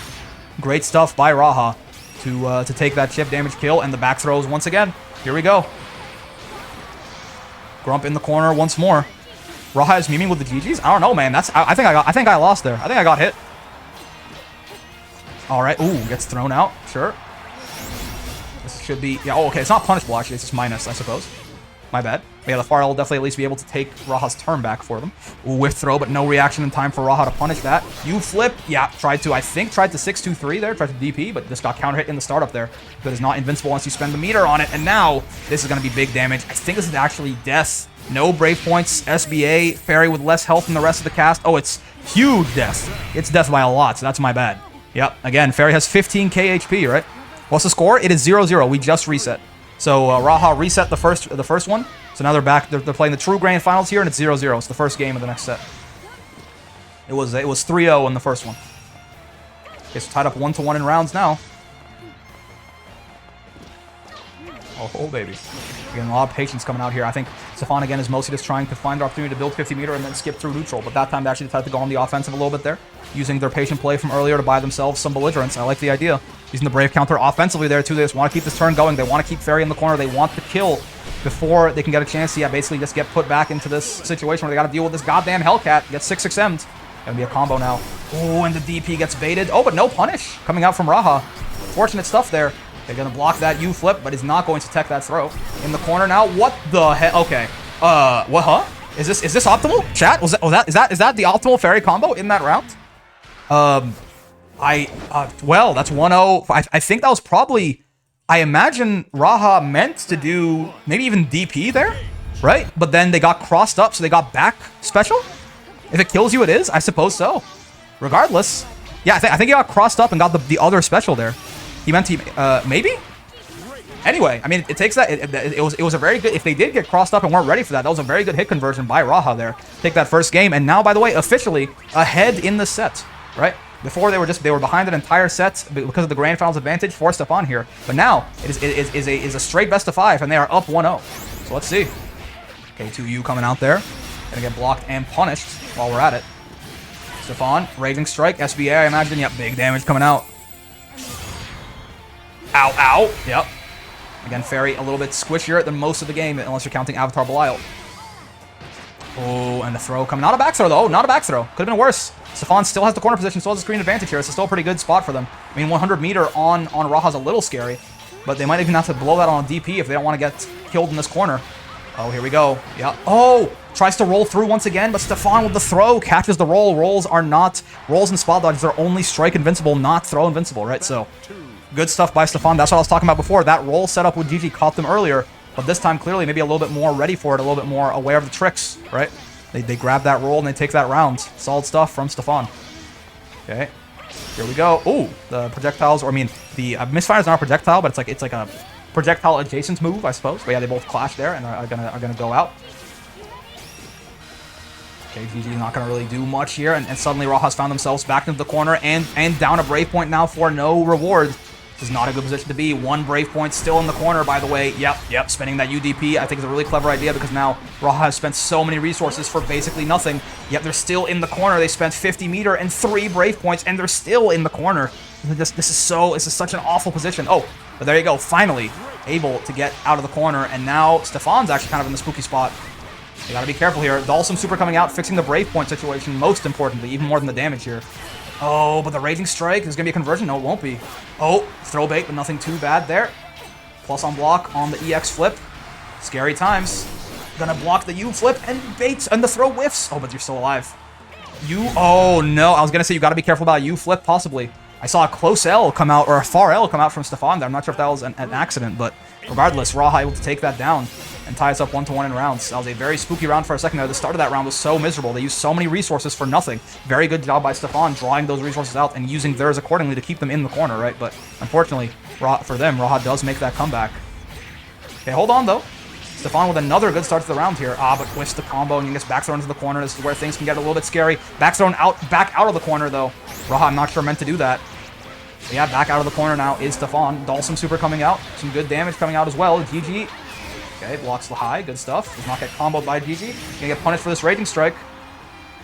Great stuff by Raha to take that chip damage kill, and the back throws once again. Here we go. Grump in the corner once more. Raha is memeing with the GGs? I don't know, man. I think I lost there. I think I got hit. All right. Ooh, gets thrown out. Sure. This should be... Yeah, oh, okay. It's not punishable, actually. It's just minus, I suppose. My bad. But yeah, the Far L will definitely at least be able to take Raha's turn back for them. Ooh, whiff throw, but no reaction in time for Raha to punish that. You flip. Yeah, tried to 6-2-3 there. Tried to DP, but just got counter hit in the startup there. But is not invincible once you spend the meter on it. And now, this is going to be big damage. I think this is actually death. No Brave points. SBA. Fairy with less health than the rest of the cast. Oh, it's huge death. It's death by a lot, so that's my bad. Yep, again, Fairy has 15k HP, right? What's the score? It is 0-0. We just reset. So Raha reset the first one. So now they're back. They're playing the true grand finals here, and it's 0-0. It's the first game of the next set. It was 3-0 in the first one. Okay, so tied up 1-1 in rounds now. Oh, baby. Again, a lot of patience coming out here. I think Stefon, again, is mostly just trying to find the opportunity to build 50 meter and then skip through neutral. But that time, they actually decided to go on the offensive a little bit there, using their patient play from earlier to buy themselves some belligerence. I like the idea. Using the Brave counter offensively there, too. They just want to keep this turn going. They want to keep Fairy in the corner. They want to kill before they can get a chance to basically just get put back into this situation where they got to deal with this goddamn Hellcat. Get 6-6M'd. Gonna be a combo now. Oh, and the DP gets baited. Oh, but no punish coming out from Raha. Fortunate stuff there. They're gonna block that U flip, but is not going to tech that throw. In the corner now. What the hell? Okay. What? Huh? Is this optimal? Chat? Is that the optimal fairy combo in that round? Well, that's 1-0. I think that was probably. I imagine Raha meant to do maybe even DP there, right? But then they got crossed up, so they got back special. If it kills you, it is. I suppose so. Regardless. Yeah, I think he got crossed up and got the other special there. He meant to... maybe? Anyway, I mean, it takes that... It was a very good... If they did get crossed up and weren't ready for that, that was a very good hit conversion by Raha there. Take that first game. And now, by the way, officially ahead in the set, right? Before they were behind an entire set because of the grand finals advantage for Stefon here. But now, it is a straight best of 5, and they are up 1-0. So let's see. K2U coming out there. Gonna get blocked and punished while we're at it. Stefon, Raging Strike, SBA, I imagine. Yep, big damage coming out. Ow, ow. Yep. Again, Fairy a little bit squishier than most of the game, unless you're counting Avatar Belial. Oh, and the throw coming. Not a back throw, though. Not a back throw. Could have been worse. Stefon still has the corner position, still has the screen advantage here. It's still a pretty good spot for them. I mean, 100 meter on Raha's a little scary, but they might even have to blow that on a DP if they don't want to get killed in this corner. Oh, here we go. Yeah. Oh, tries to roll through once again, but Stefon with the throw catches the roll. Rolls and spot dodges are only strike invincible, not throw invincible, right? So, good stuff by Stefon. That's what I was talking about before. That roll setup with GG caught them earlier, but this time clearly maybe a little bit more ready for it, a little bit more aware of the tricks, right? They grab that roll and they take that round. Solid stuff from Stefon. Okay, here we go. Ooh, the projectiles, or I mean, the misfire is not a projectile, but it's like a projectile adjacent move, I suppose. But yeah, they both clash there and are gonna go out. Okay, GG's not gonna really do much here, and suddenly Raha's found themselves back into the corner and down a Brave Point now for no reward. This is not a good position to be. One Brave Point still in the corner, by the way. Yep, spending that UDP I think is a really clever idea because now Raha has spent so many resources for basically nothing. Yet they're still in the corner. They spent 50 meter and 3 Brave Points, and they're still in the corner. This is such an awful position. Oh, but there you go. Finally able to get out of the corner, and now Stefon's actually kind of in the spooky spot. You gotta be careful here. Dhalsim Super coming out, fixing the Brave Point situation, most importantly, even more than the damage here. Oh, but the Raging Strike is going to be a conversion. No, it won't be. Oh, throw bait, but nothing too bad there. Plus on block on the EX flip. Scary times. Gonna block the U flip and baits, and the throw whiffs. Oh, but you're still alive. Oh no, I was going to say you got to be careful about U flip, possibly. I saw a close L come out, or a far L come out from Stefon there. I'm not sure if that was an accident, but regardless, Raha able to take that down and tie us up 1-1 in rounds. That was a very spooky round for a second there. The start of that round was so miserable. They used so many resources for nothing. Very good job by Stefon drawing those resources out and using theirs accordingly to keep them in the corner, right? But unfortunately, for them, Raha does make that comeback. Okay, hold on, though. Stefon with another good start to the round here. But twists the combo and he gets back thrown into the corner. This is where things can get a little bit scary. Back thrown back out of the corner, though. Raha, I'm not sure, meant to do that. But yeah, back out of the corner now is Stefon. Dhalsim Super coming out. Some good damage coming out as well. GG. Okay, blocks the high. Good stuff. Does not get comboed by GG. Gonna get punished for this Raging Strike.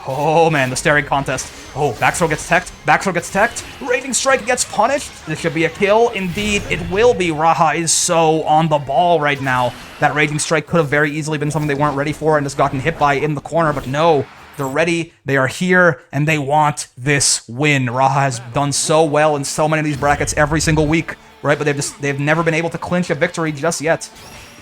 Oh, man, the staring contest. Oh, back throw gets teched. Back throw gets teched. Raging Strike gets punished. This should be a kill. Indeed, it will be. Raha is so on the ball right now. That Raging Strike could have very easily been something they weren't ready for and just gotten hit by in the corner, but no. They're ready, they are here, and they want this win. Raha has done so well in so many of these brackets every single week, right? But they've never been able to clinch a victory just yet.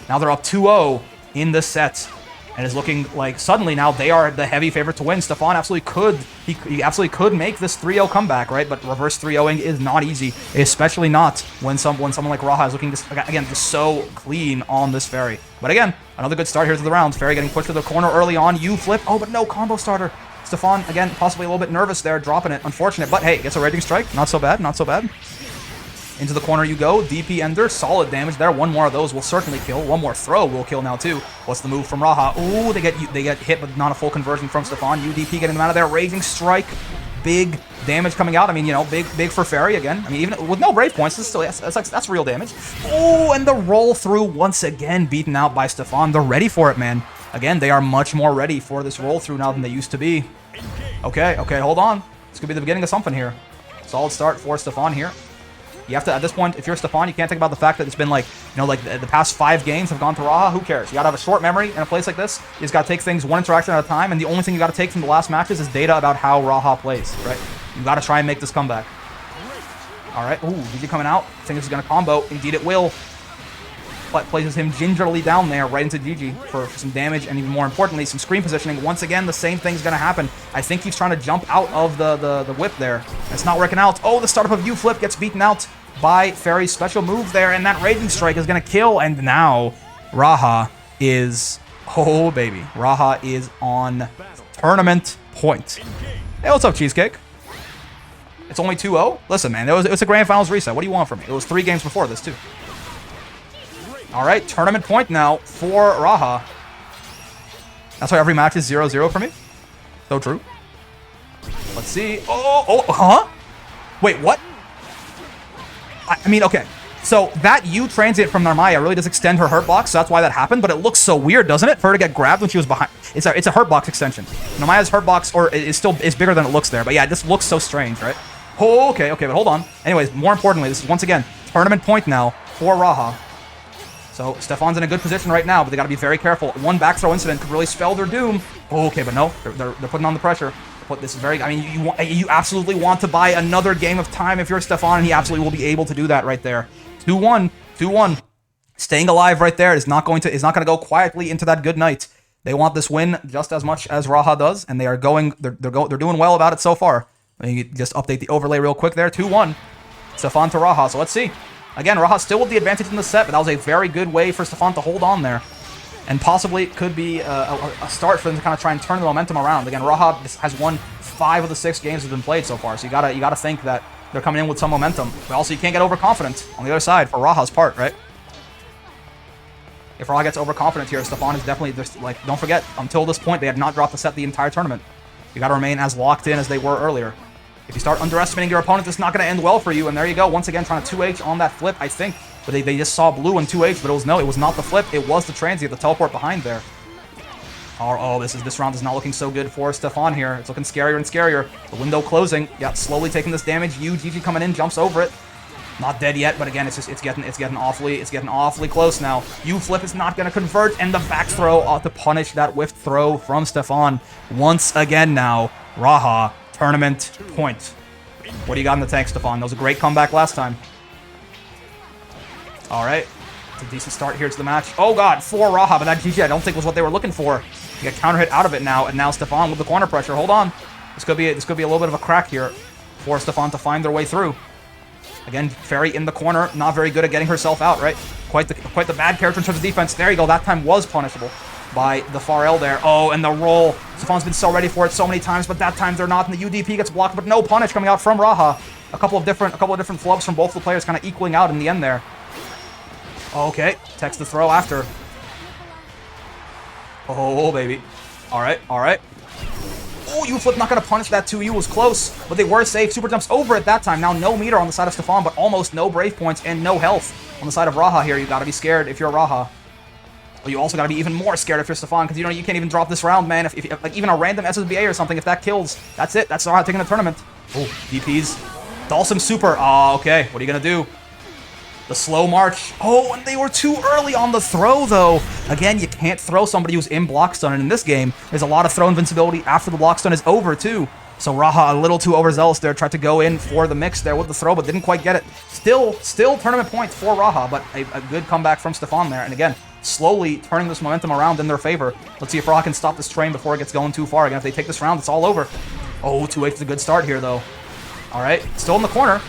Now they're up 2-0 in this set, and it's looking like suddenly now they are the heavy favorite to win. Stefon absolutely could, he absolutely could make this 3-0 comeback, right? But reverse 3-0ing is not easy, especially not when someone like Raha is looking just so clean on this Fairy. But again, another good start here to the round. Fairy getting pushed to the corner early on. U flip. Oh, but no combo starter. Stefon, again, possibly a little bit nervous there, dropping it. Unfortunate, but hey, gets a Raging Strike. Not so bad, not so bad. Into the corner you go. DP Ender, solid damage there. One more of those will certainly kill. One more throw will kill now too. What's the move from Raha? Ooh, they get hit, but not a full conversion from Stefon. UDP getting them out of there. Raging Strike. Big damage coming out. I mean, you know, big for Fairy again. I mean, even with no Brave Points, this is still that's real damage. Oh, and the roll through once again beaten out by Stefon. They're ready for it, man. Again, they are much more ready for this roll through now than they used to be. Okay, hold on. This could be the beginning of something here. Solid start for Stefon here. You have to, at this point, if you're Stefon, you can't think about the fact that it's been like, you know, like the past 5 games have gone to Raha. Who cares? You gotta have a short memory in a place like this. You just gotta take things one interaction at a time, and the only thing you gotta take from the last matches is data about how Raha plays, right? You gotta try and make this comeback. All right. Ooh, GG coming out. I think this is gonna combo. Indeed, it will. But places him gingerly down there, right into GG for some damage, and even more importantly, some screen positioning. Once again, the same thing's gonna happen. I think he's trying to jump out of the whip there. It's not working out. Oh, the startup of U-flip gets beaten out by Fairy's special move there, and that Raging Strike is gonna kill. And now Raha is, oh baby, Raha is on tournament point. Hey, what's up, Cheesecake? It's only 2-0. Listen, man, it was a grand finals reset. What do you want from me? It was 3 games before this too. All right, tournament point now for Raha. That's why every match is 0-0 for me. So true. Let's see. Huh? Wait, what? I mean, okay. So that U transient from Narmaya really does extend her hurt box, so that's why that happened, but it looks so weird, doesn't it? For her to get grabbed when she was behind. It's a hurt box extension. Narmaya's hurt box is bigger than it looks there, but yeah, this looks so strange, right? Oh, okay, but hold on. Anyways, more importantly, this is once again tournament point now for Raha. So Stefon's in a good position right now, but they got to be very careful. One back throw incident could really spell their doom. Oh, okay, but no, they're putting on the pressure. But this is very. I mean, you absolutely want to buy another game of time if you're Stefon, and he absolutely will be able to do that right there. 2-1. Staying alive right there is not going to go quietly into that good night. They want this win just as much as Raha does, and they are going. They're doing well about it so far. Let me just update the overlay real quick there. 2-1. Stefon to Raha. So let's see. Again, Raha still with the advantage in the set, but that was a very good way for Stefon to hold on there. And possibly could be a start for them to kind of try and turn the momentum around. Again, Raha has won 5 of the 6 games that have been played so far, so you gotta think that they're coming in with some momentum. But also, you can't get overconfident on the other side for Raha's part, right? If Raha gets overconfident here, Stefon is definitely just like, don't forget, until this point, they had not dropped the set the entire tournament. You gotta remain as locked in as they were earlier. If you start underestimating your opponent, it's not going to end well for you. And there you go. Once again, trying to 2H on that flip, I think. But they just saw blue and 2H, but it was not the flip. It was the transient, the teleport behind there. Oh, this round is not looking so good for Stefon here. It's looking scarier and scarier. The window closing. Yeah, slowly taking this damage. GG coming in, jumps over it. Not dead yet, but again, it's getting awfully close now. U-flip is not going to convert, and the back throw to punish that whiffed throw from Stefon. Once again now, Raha. Tournament point. What do you got in the tank, Stefon? That was a great comeback last time. All right. It's a decent start here to the match. Oh, God. For Raha, but that GG I don't think was what they were looking for. You get counter hit out of it now, and now Stefon with the corner pressure. Hold on. This could be a little bit of a crack here for Stefon to find their way through. Again, Fairy in the corner. Not very good at getting herself out, right? Quite the bad character in terms of defense. There you go. That time was punishable by the far L there. Oh, and the roll. Stefon's been so ready for it so many times, but that time they're not, and the UDP gets blocked, but no punish coming out from Raha. A couple of different flubs from both the players kind of equaling out in the end there. Okay, text the throw after. Oh, baby. All right. Oh, U-flip not going to punish that 2U. Was close, but they were safe. Super jumps over at that time. Now no meter on the side of Stefon, but almost no brave points and no health on the side of Raha here. You got to be scared if you're Raha. But you also got to be even more scared if you're Stefon, because you can't even drop this round, man. If like even a random SSBA or something, if that kills, that's it. That's Raha taking the tournament. Oh, DPs. Dalsum super. Oh, okay. What are you going to do? The slow march. Oh, and they were too early on the throw, though. Again, you can't throw somebody who's in block stun, and in this game, there's a lot of throw invincibility after the block stun is over, too. So Raha, a little too overzealous there, tried to go in for the mix there with the throw, but didn't quite get it. Still tournament points for Raha, but a good comeback from Stefon there. And again, slowly turning this momentum around in their favor. Let's see if Raha can stop this train before it gets going too far. Again, if they take this round, it's all over. Oh, 2-8 is a good start here, though. All right, still in the corner.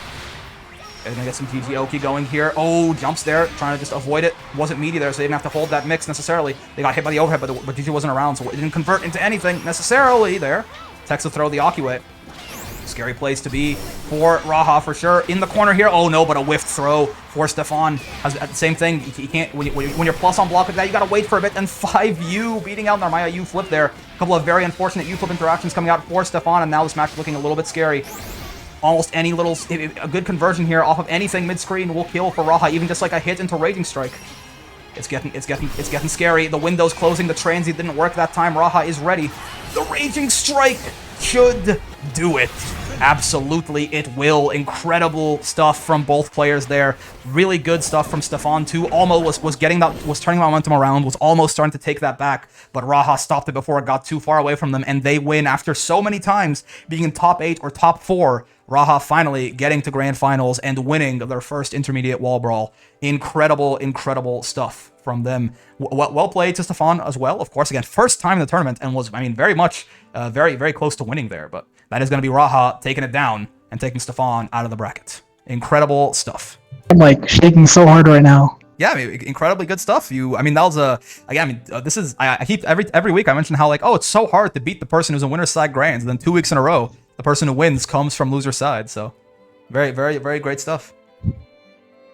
They're going to get some GG Oki going here. Oh, jumps there, trying to just avoid it. Wasn't meaty there, so they didn't have to hold that mix necessarily. They got hit by the overhead, but GG wasn't around, so it didn't convert into anything necessarily there. Tex to throw the Oki way. Scary place to be for Raha for sure. In the corner here. Oh no, but a whiffed throw for Stefon. Has the same thing. You can't when you're plus on block like that. You gotta wait for a bit. And 5U beating out Narmaya U-flip there. A couple of very unfortunate U-flip interactions coming out for Stefon, and now this match is looking a little bit scary. Almost any little a good conversion here off of anything mid-screen will kill for Raha. Even just like a hit into Raging Strike. It's getting scary. The window's closing. The transient didn't work that time. Raha is ready. The Raging Strike should do it. Absolutely, it will. Incredible stuff from both players there. Really good stuff from Stefon too. Almost was turning the momentum around, was almost starting to take that back, but Raha stopped it before it got too far away from them, and they win after so many times being in top 8 or top 4. Raha finally getting to grand finals and winning their first intermediate wall brawl. Incredible, incredible stuff from them. Well played to Stefon as well. Of course, again, first time in the tournament and was, I mean, very much, very close to winning there. But that is going to be Raha taking it down and taking Stefon out of the bracket. Incredible stuff. I'm like shaking so hard right now. Yeah, I mean, incredibly good stuff. I mean, that was again, I mean, this is, I keep, every week I mention how, like, oh, it's so hard to beat the person who's in winner's side grands, and then 2 weeks in a row, the person who wins comes from loser's side. So, very great stuff.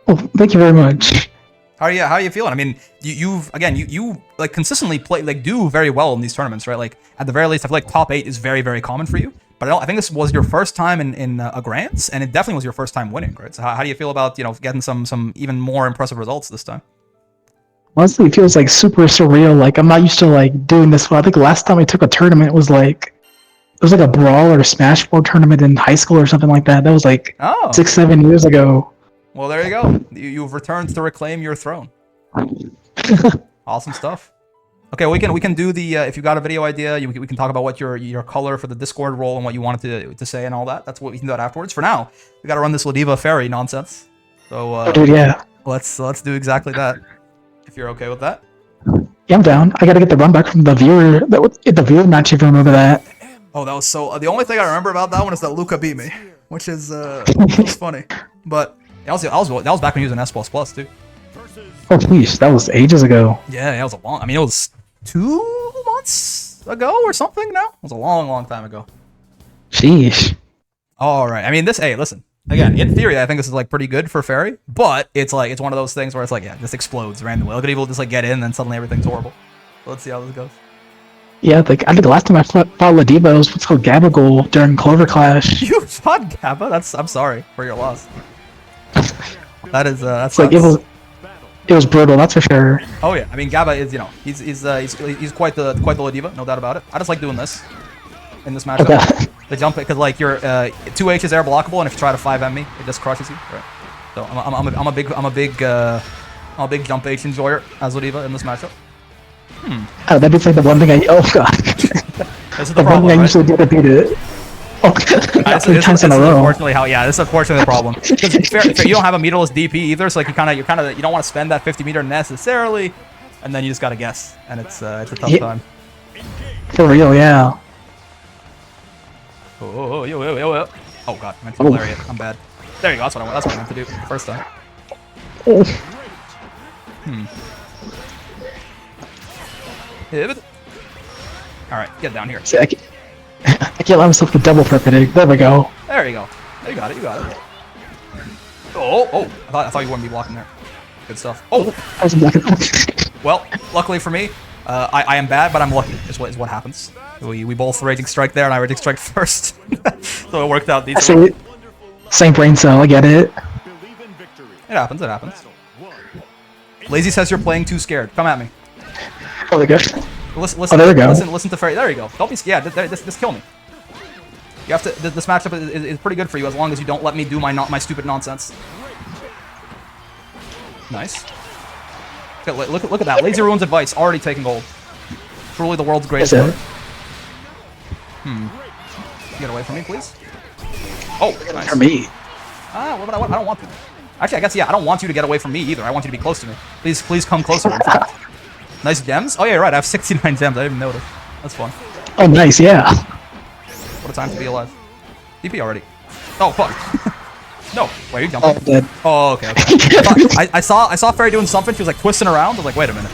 Oh, thank you very much. How are you feeling? I mean, you like consistently play, like, do very well in these tournaments, right? Like, at the very least, I feel like top 8 is very common for you. But I think this was your first time in a Grants, and it definitely was your first time winning, right? So how do you feel about, you know, getting some even more impressive results this time? Honestly, it feels like super surreal. Like, I'm not used to like doing this. Well, I think the last time I took a tournament was like, it was like a Brawl or Smash 4 tournament in high school or something like that. That was like 6-7 years ago. Well, there you go. You've returned to reclaim your throne. Awesome stuff. Okay, we can do the if you got a video idea, we can talk about what your color for the Discord role and what you wanted to say and all that. That's what we can do that afterwards. For now, we got to run this Ladiva Fairy nonsense. So oh, dude, yeah. Let's do exactly that. If you're okay with that. Yeah, I'm down. I gotta get the run back from the viewer. The viewer match, if you remember that. Oh, that was so. The only thing I remember about that one is that Luca beat me, which is was funny. But that was back when he was in S++ too. Oh please, that was ages ago. Yeah, that was a long. I mean, it was 2 months ago or something now? It was a long time ago. Sheesh. All right. I mean, hey, listen. Again, in theory, I think this is like pretty good for Fairy, but it's like, it's one of those things where it's like, yeah, this explodes randomly. Look at people just like get in and then suddenly everything's horrible. So let's see how this goes. Yeah, I think the last time I fought Ladiva was what's called Gabagool during Clover Clash. You fought Gabba? I'm sorry for your loss. That is, that's like, it was brutal, that's for sure. Oh yeah, I mean Gabba is, you know, he's quite the Ladiva, no doubt about it. I just like doing this in this matchup. Okay. The jump, because like your 2H is air blockable, and if you try to 5M me, it just crushes you. Right. So I'm a big jump H enjoyer as Ladiva in this matchup. Oh, that'd be like the one thing oh god. This is the problem, right? I usually do to beat it. Oh, this is unfortunately how. Yeah, this is unfortunately the problem. Because you don't have a meterless DP either, so like you don't want to spend that 50 meter necessarily, and then you just gotta guess, and it's a tough time. For real, yeah. Oh, yo. Oh god, I meant to lariat. I'm bad. There you go. That's what I meant to do the first time. All right, get down here. See, I can't allow myself to double predict. There we go. There you go. You got it. Oh! I thought you wouldn't be blocking there. Good stuff. Oh! I was blocking. Well, luckily for me, I am bad, but I'm lucky. Is what happens. We both raging strike there, and I raging strike first, so it worked out decently. Same brain cell. I get it. It happens. Lazy says you're playing too scared. Come at me. Oh, there we go. Listen, there we go. Listen to Fairy. There you go. Don't be scared. Yeah, just kill me. You have to. This matchup is pretty good for you as long as you don't let me do my stupid nonsense. Nice. Look at that. Lazy Ruin's advice already taking gold. Truly the world's greatest card. Get away from me, please. Oh, nice. For me. What I don't want to. Actually, I guess yeah. I don't want you to get away from me either. I want you to be close to me. Please come closer. In fact. Nice gems. Oh yeah, you're right. I have 69 gems. I didn't even notice. That's fun. Oh nice, yeah. What a time to be alive. DP already. Oh fuck. No. Wait, you jumping? Oh, dead. Oh, okay. I saw Fairy doing something. She was like twisting around. I was like, wait a minute.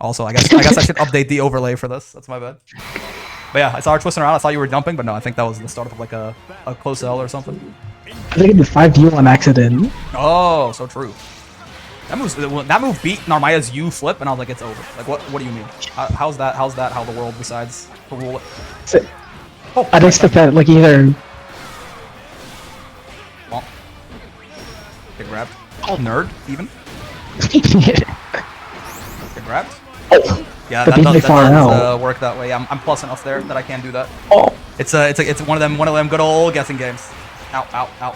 Also, I guess I should update the overlay for this. That's my bad. But yeah, I saw her twisting around. I thought you were jumping, but no, I think that was the start of like a close L or something. I think I did 5U on accident. Oh, so true. That move beat Narmaya's U flip, and I was like, it's over. Like, what do you mean? How's that how the world decides to rule it? Oh, I'd expect that, like, either... Well, get grabbed. Oh, nerd, even. Get grabbed. Oh, yeah, that does work that way. I'm plus enough there that I can do that. Oh. It's one of them good old guessing games. Ow, ow, ow.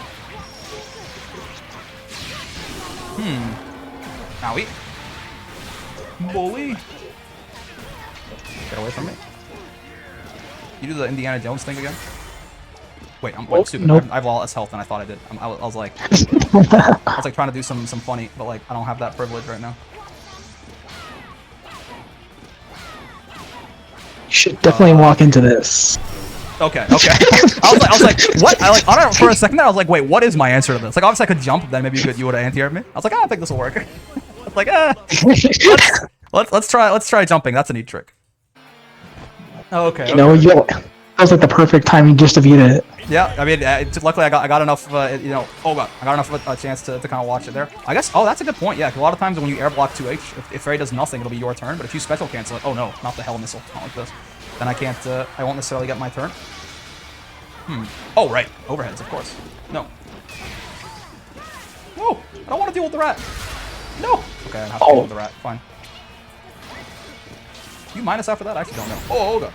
Owie. Bully. Get away from me. You do the Indiana Jones thing again? Wait, I'm stupid. Nope. I have a lot less health than I thought I did. I was like, I was like trying to do some funny, but like I don't have that privilege right now. You should definitely walk into this. Okay. I was like, what? For a second there, I was like, wait, what is my answer to this? Like, obviously I could jump, then maybe you would have anti-aired me. I was like, I think this will work. I was like, let's try jumping. That's a neat trick. Okay. You know, that was like the perfect timing just to beat it. Yeah, I mean, luckily I got enough, you know, oh god, I got enough of a chance to kind of watch it there. I guess, oh, that's a good point, yeah, 'cause a lot of times when you air block 2H, if Fairy does nothing, it'll be your turn, but if you special cancel it, oh no, not the hell missile, not like this, then I can't, I won't necessarily get my turn. Oh, right, overheads, of course. No. No, I don't want to deal with the rat. No. Okay, I have to deal with the rat, fine. You minus after that? I actually don't know. Oh god.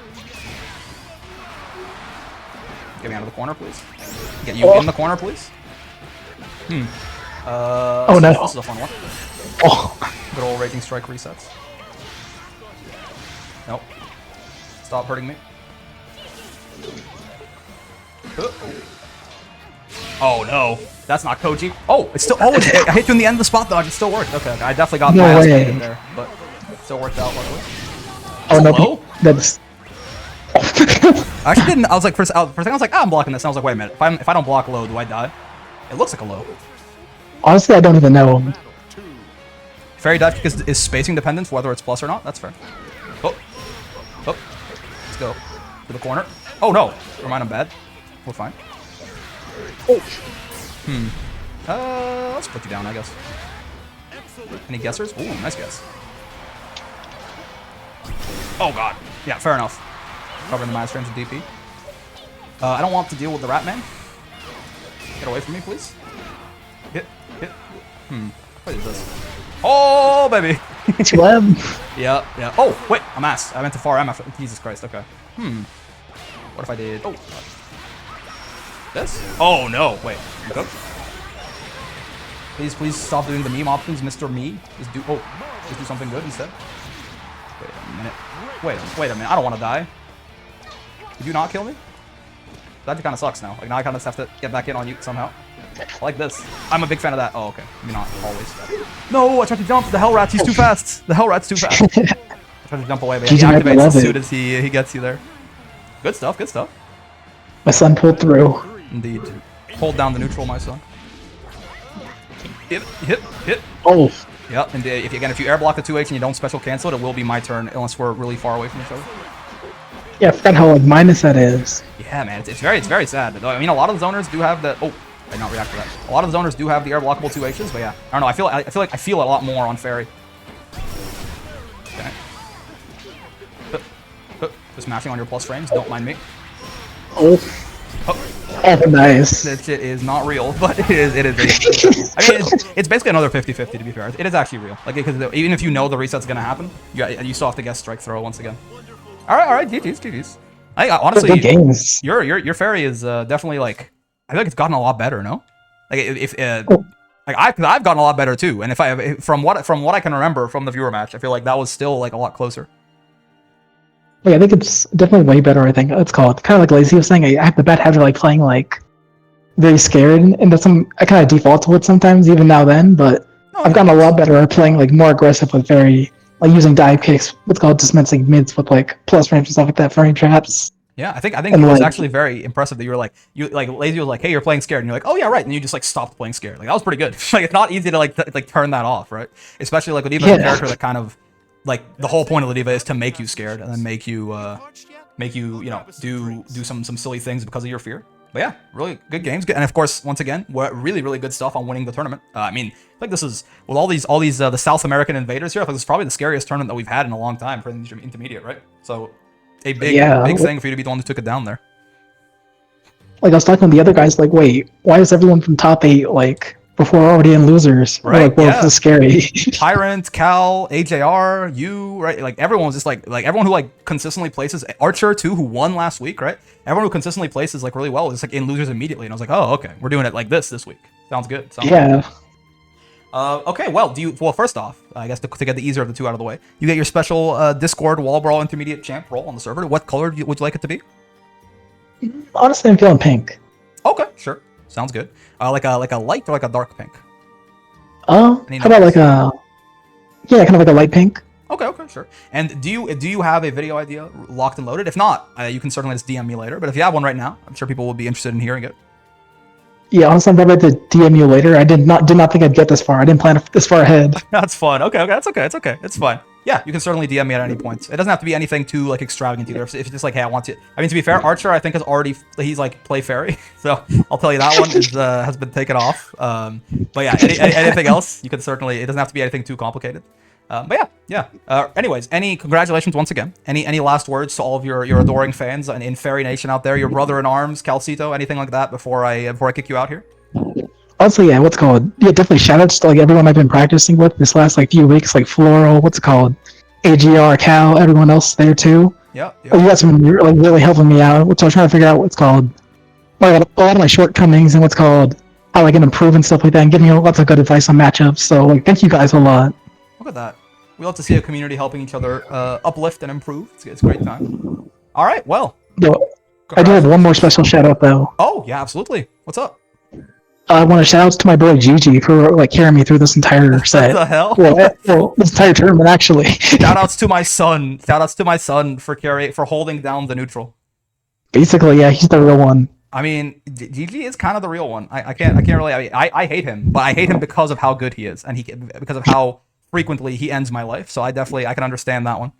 Get me out of the corner, please. Get you in the corner, please. Oh no. This is a fun one. Oh. Good old Raging Strike resets. Nope. Stop hurting me. Oh no. That's not Koji. Oh, it's still. Oh, I hit you in the end of the spot dodge. It still worked. Okay, I definitely got my ass beat in there, but it still worked out luckily. Oh no. That's. I actually didn't. I was like, for a second, I was like, I'm blocking this. And I was like, wait a minute. If I don't block low, do I die? It looks like a low. Honestly, I don't even know. Fairy dive kick is spacing dependent, whether it's plus or not. That's fair. Oh, let's go to the corner. Oh no, never mind. I'm bad. We're fine. Let's put you down, I guess. Any guessers? Ooh, nice guess. Oh god. Yeah, fair enough. Covering the minus range of DP. I don't want to deal with the Rat Man. Get away from me, please. Hit. What is this? Oh, baby. It's web. Yeah. Oh, wait, I'm ass. I meant to far M after. Jesus Christ, okay. What if I did? Oh. This? Oh, no. Wait. Go. Please stop doing the meme options, Mr. Me. Just do something good instead. Wait a minute. Wait a minute. I don't want to die. Did you not kill me? That kind of sucks now. Like, now I kind of have to get back in on you somehow. Like this. I'm a big fan of that. Oh, okay. Maybe not always. No, I tried to jump. The Hell Rat's, he's too fast. The Hell Rat's too fast. I tried to jump away, but yeah, he activates as soon as he gets you there. Good stuff, good stuff. My son pulled through. Indeed. Hold down the neutral, my son. Hit. Oh. Yep, and if you air block the 2H and you don't special cancel it, it will be my turn unless we're really far away from each other. Yeah, I forgot how like minus that is. Yeah, man, it's very sad. I mean, a lot of the zoners do have the. Oh, I did not react to that. A lot of the zoners do have the air blockable 2Hs, but yeah, I don't know. I feel a lot more on Fairy. Okay. Just mashing on your plus frames. Don't mind me. Oh, nice. That shit is not real, but it is. I mean, it's basically another 50-50 to be fair. It is actually real. Like, because even if you know the reset's gonna happen, you still have to guess strike throw once again. All right, GG's. I honestly, good games. Your Fairy is definitely like. I feel like it's gotten a lot better. No, like I've gotten a lot better too. And from what I can remember from the viewer match, I feel like that was still like a lot closer. Like, I think it's definitely way better. I think let's call it kind of like Lazy was saying. I have the bad habit of like playing like very scared, and that's I kind of default to it sometimes, even now then. But I've gotten a lot better at playing like more aggressive with very like using dive kicks. What's called dismissing mids with like plus frames and stuff like that, frame traps. Yeah, I think it was actually very impressive that you were like Lazy was like, hey, you're playing scared, and you're like, oh yeah, right, and you just like stopped playing scared. Like that was pretty good. Like it's not easy to like turn that off, right? Especially like with even a character that kind of. Like the whole point of the diva is to make you scared and then make you you know do some silly things because of your fear. But yeah, really good games, and of course once again really good stuff on winning the tournament. I mean, I think this is with all these the South American invaders here. I think this is probably the scariest tournament that we've had in a long time for the intermediate, right? So a big thing for you to be the one who took it down there. Like I was talking to the other guys, like, wait, why is everyone from top 8 like before we're already in losers. Right? Like, well, this is scary. Tyrant, Cal, AJR, you, right? Like everyone was just like everyone who like consistently places, Archer too, who won last week, right? Everyone who consistently places like really well was like in losers immediately, and I was like, oh, okay, we're doing it like this week. Sounds good. Sounds Good. Okay, well, first off, I guess to get the easier of the two out of the way, you get your special Discord Wall Brawl Intermediate Champ role on the server. What color would you like it to be? Honestly, I'm feeling pink. Okay, sure. Sounds good. Like a light or like a dark pink? How about like a... Yeah, kind of like a light pink. Okay, sure. And do you have a video idea locked and loaded? If not, you can certainly just DM me later. But if you have one right now, I'm sure people will be interested in hearing it. Yeah, honestly, I'm about to DM you later. I did not think I'd get this far. I didn't plan this far ahead. That's fun. Okay, that's okay. It's okay. It's fine. Yeah, you can certainly DM me at any point. It doesn't have to be anything too like extravagant either. If it's just like, hey, I want to. I mean, to be fair, Archer I think he's like play fairy, so I'll tell you that one has been taken off. But yeah, anything else you can certainly. It doesn't have to be anything too complicated. But yeah. Anyways, congratulations once again. Any last words to all of your adoring fans in Fairy Nation out there, your brother in arms, Calito, anything like that before I kick you out here? Also, yeah, definitely shoutouts to like everyone I've been practicing with this last like few weeks, like Floral, AGR, Cal, everyone else there too. Yeah. You guys have been like really helping me out. So I was trying to figure out a lot of my shortcomings and how I can improve and stuff like that, and giving me lots of good advice on matchups. So like, thank you guys a lot. Look at that. We love to see a community helping each other uplift and improve. It's a great time. All right, well. I do have one more special shout out though. Oh yeah, absolutely. What's up? I want to shout out to my boy Gigi for like carrying me through this entire set. What the hell? Well, this entire tournament actually. Shout outs to my son. Shout outs to my son for holding down the neutral. Basically, yeah, he's the real one. I mean, Gigi is kind of the real one. I can't really. I hate him, but I hate him because of how good he is, and because of how frequently he ends my life. So I can understand that one.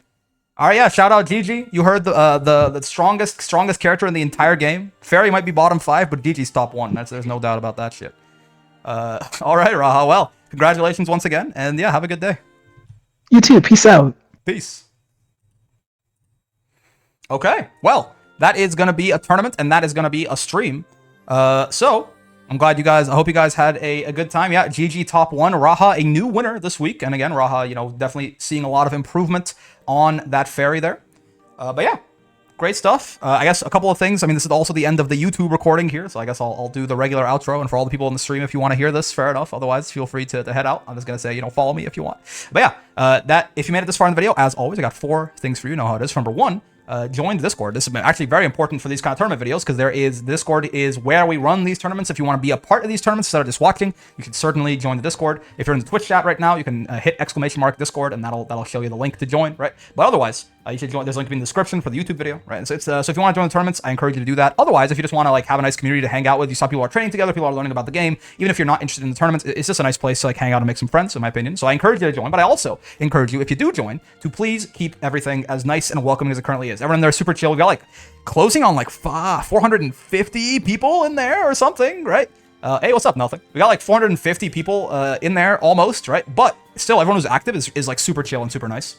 All right, yeah. Shout out Gigi. You heard the strongest character in the entire game. Fairy might be bottom 5, but Gigi's top 1. There's no doubt about that shit. All right, Raha. Well, congratulations once again, and yeah, have a good day. You too. Peace out. Peace. Okay. Well, that is gonna be a tournament, and that is gonna be a stream. So I'm glad I hope you guys had a good time. Yeah, GG top 1, Raha, a new winner this week. And again, Raha, definitely seeing a lot of improvement on that fairy there. But yeah, great stuff. I guess a couple of things. I mean, this is also the end of the YouTube recording here, so I guess I'll do the regular outro. And for all the people in the stream, if you want to hear this, fair enough. Otherwise, feel free to head out. I'm just going to say, follow me if you want. But yeah, if you made it this far in the video, as always, I got 4 things for you. You know how it is. Number 1, join the Discord. This has been actually very important for these kind of tournament videos because Discord is where we run these tournaments. If you want to be a part of these tournaments instead of just watching, you can certainly join the Discord. If you're in the Twitch chat right now, you can hit ! Discord, and that'll show you the link to join, right? But otherwise, you should join. There's a link in the description for the YouTube video, right? And so if you want to join the tournaments, I encourage you to do that. Otherwise, if you just want to have a nice community to hang out with, you saw people are training together, people are learning about the game. Even if you're not interested in the tournaments, it's just a nice place to hang out and make some friends, in my opinion. So I encourage you to join. But I also encourage you, if you do join, to please keep everything as nice and welcoming as it currently is. Everyone there is super chill. We got closing on 450 people in there or something, right? Hey, what's up? Nothing. We got 450 people in there almost, right? But still, everyone who's active is super chill and super nice.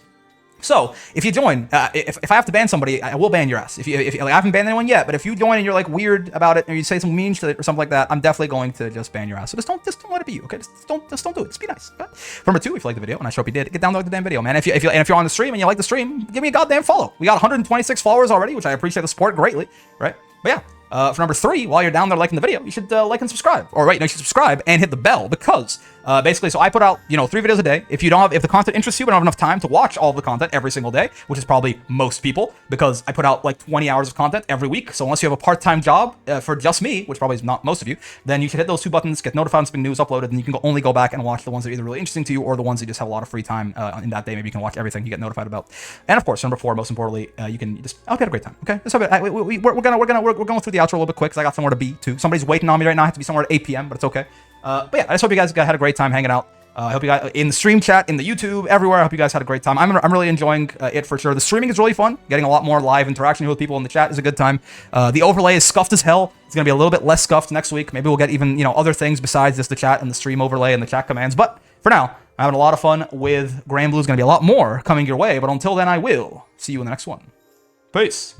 So if you join, if I have to ban somebody, I will ban your ass. If I haven't banned anyone yet, but if you join and you're weird about it, or you say some mean shit or something like that, I'm definitely going to just ban your ass. So just don't let it be you, okay? Just don't do it. Just be nice. Okay? Number 2, if you like the video, and I sure hope you did, get down to the damn video, man. If you're on the stream and you like the stream, give me a goddamn follow. We got 126 followers already, which I appreciate the support greatly, right? But yeah. For number 3, while you're down there liking the video, you should like and subscribe. Or wait, no, you should subscribe and hit the bell because basically, so I put out 3 videos a day. If the content interests you, but don't have enough time to watch all of the content every single day, which is probably most people, because I put out 20 hours of content every week. So unless you have a part-time job for just me, which probably is not most of you, then you should hit those 2 buttons, get notified when news uploaded, and you can only go back and watch the ones that are either really interesting to you or the ones that you just have a lot of free time in that day. Maybe you can watch everything you get notified about. And of course, number 4, most importantly, you can just have a great time. Okay, so we're going through the outro a little bit quick because I got somewhere to be too. Somebody's waiting on me right now. I have to be somewhere at 8 p.m., but it's okay. But yeah, I just hope you guys had a great time hanging out. I hope you guys in the stream chat, in the YouTube, everywhere. I hope you guys had a great time. I'm really enjoying it for sure. The streaming is really fun. Getting a lot more live interaction with people in the chat is a good time. The overlay is scuffed as hell. It's gonna be a little bit less scuffed next week. Maybe we'll get even other things besides just the chat and the stream overlay and the chat commands. But for now, I'm having a lot of fun with Granblue. Is gonna be a lot more coming your way. But until then, I will see you in the next one. Peace.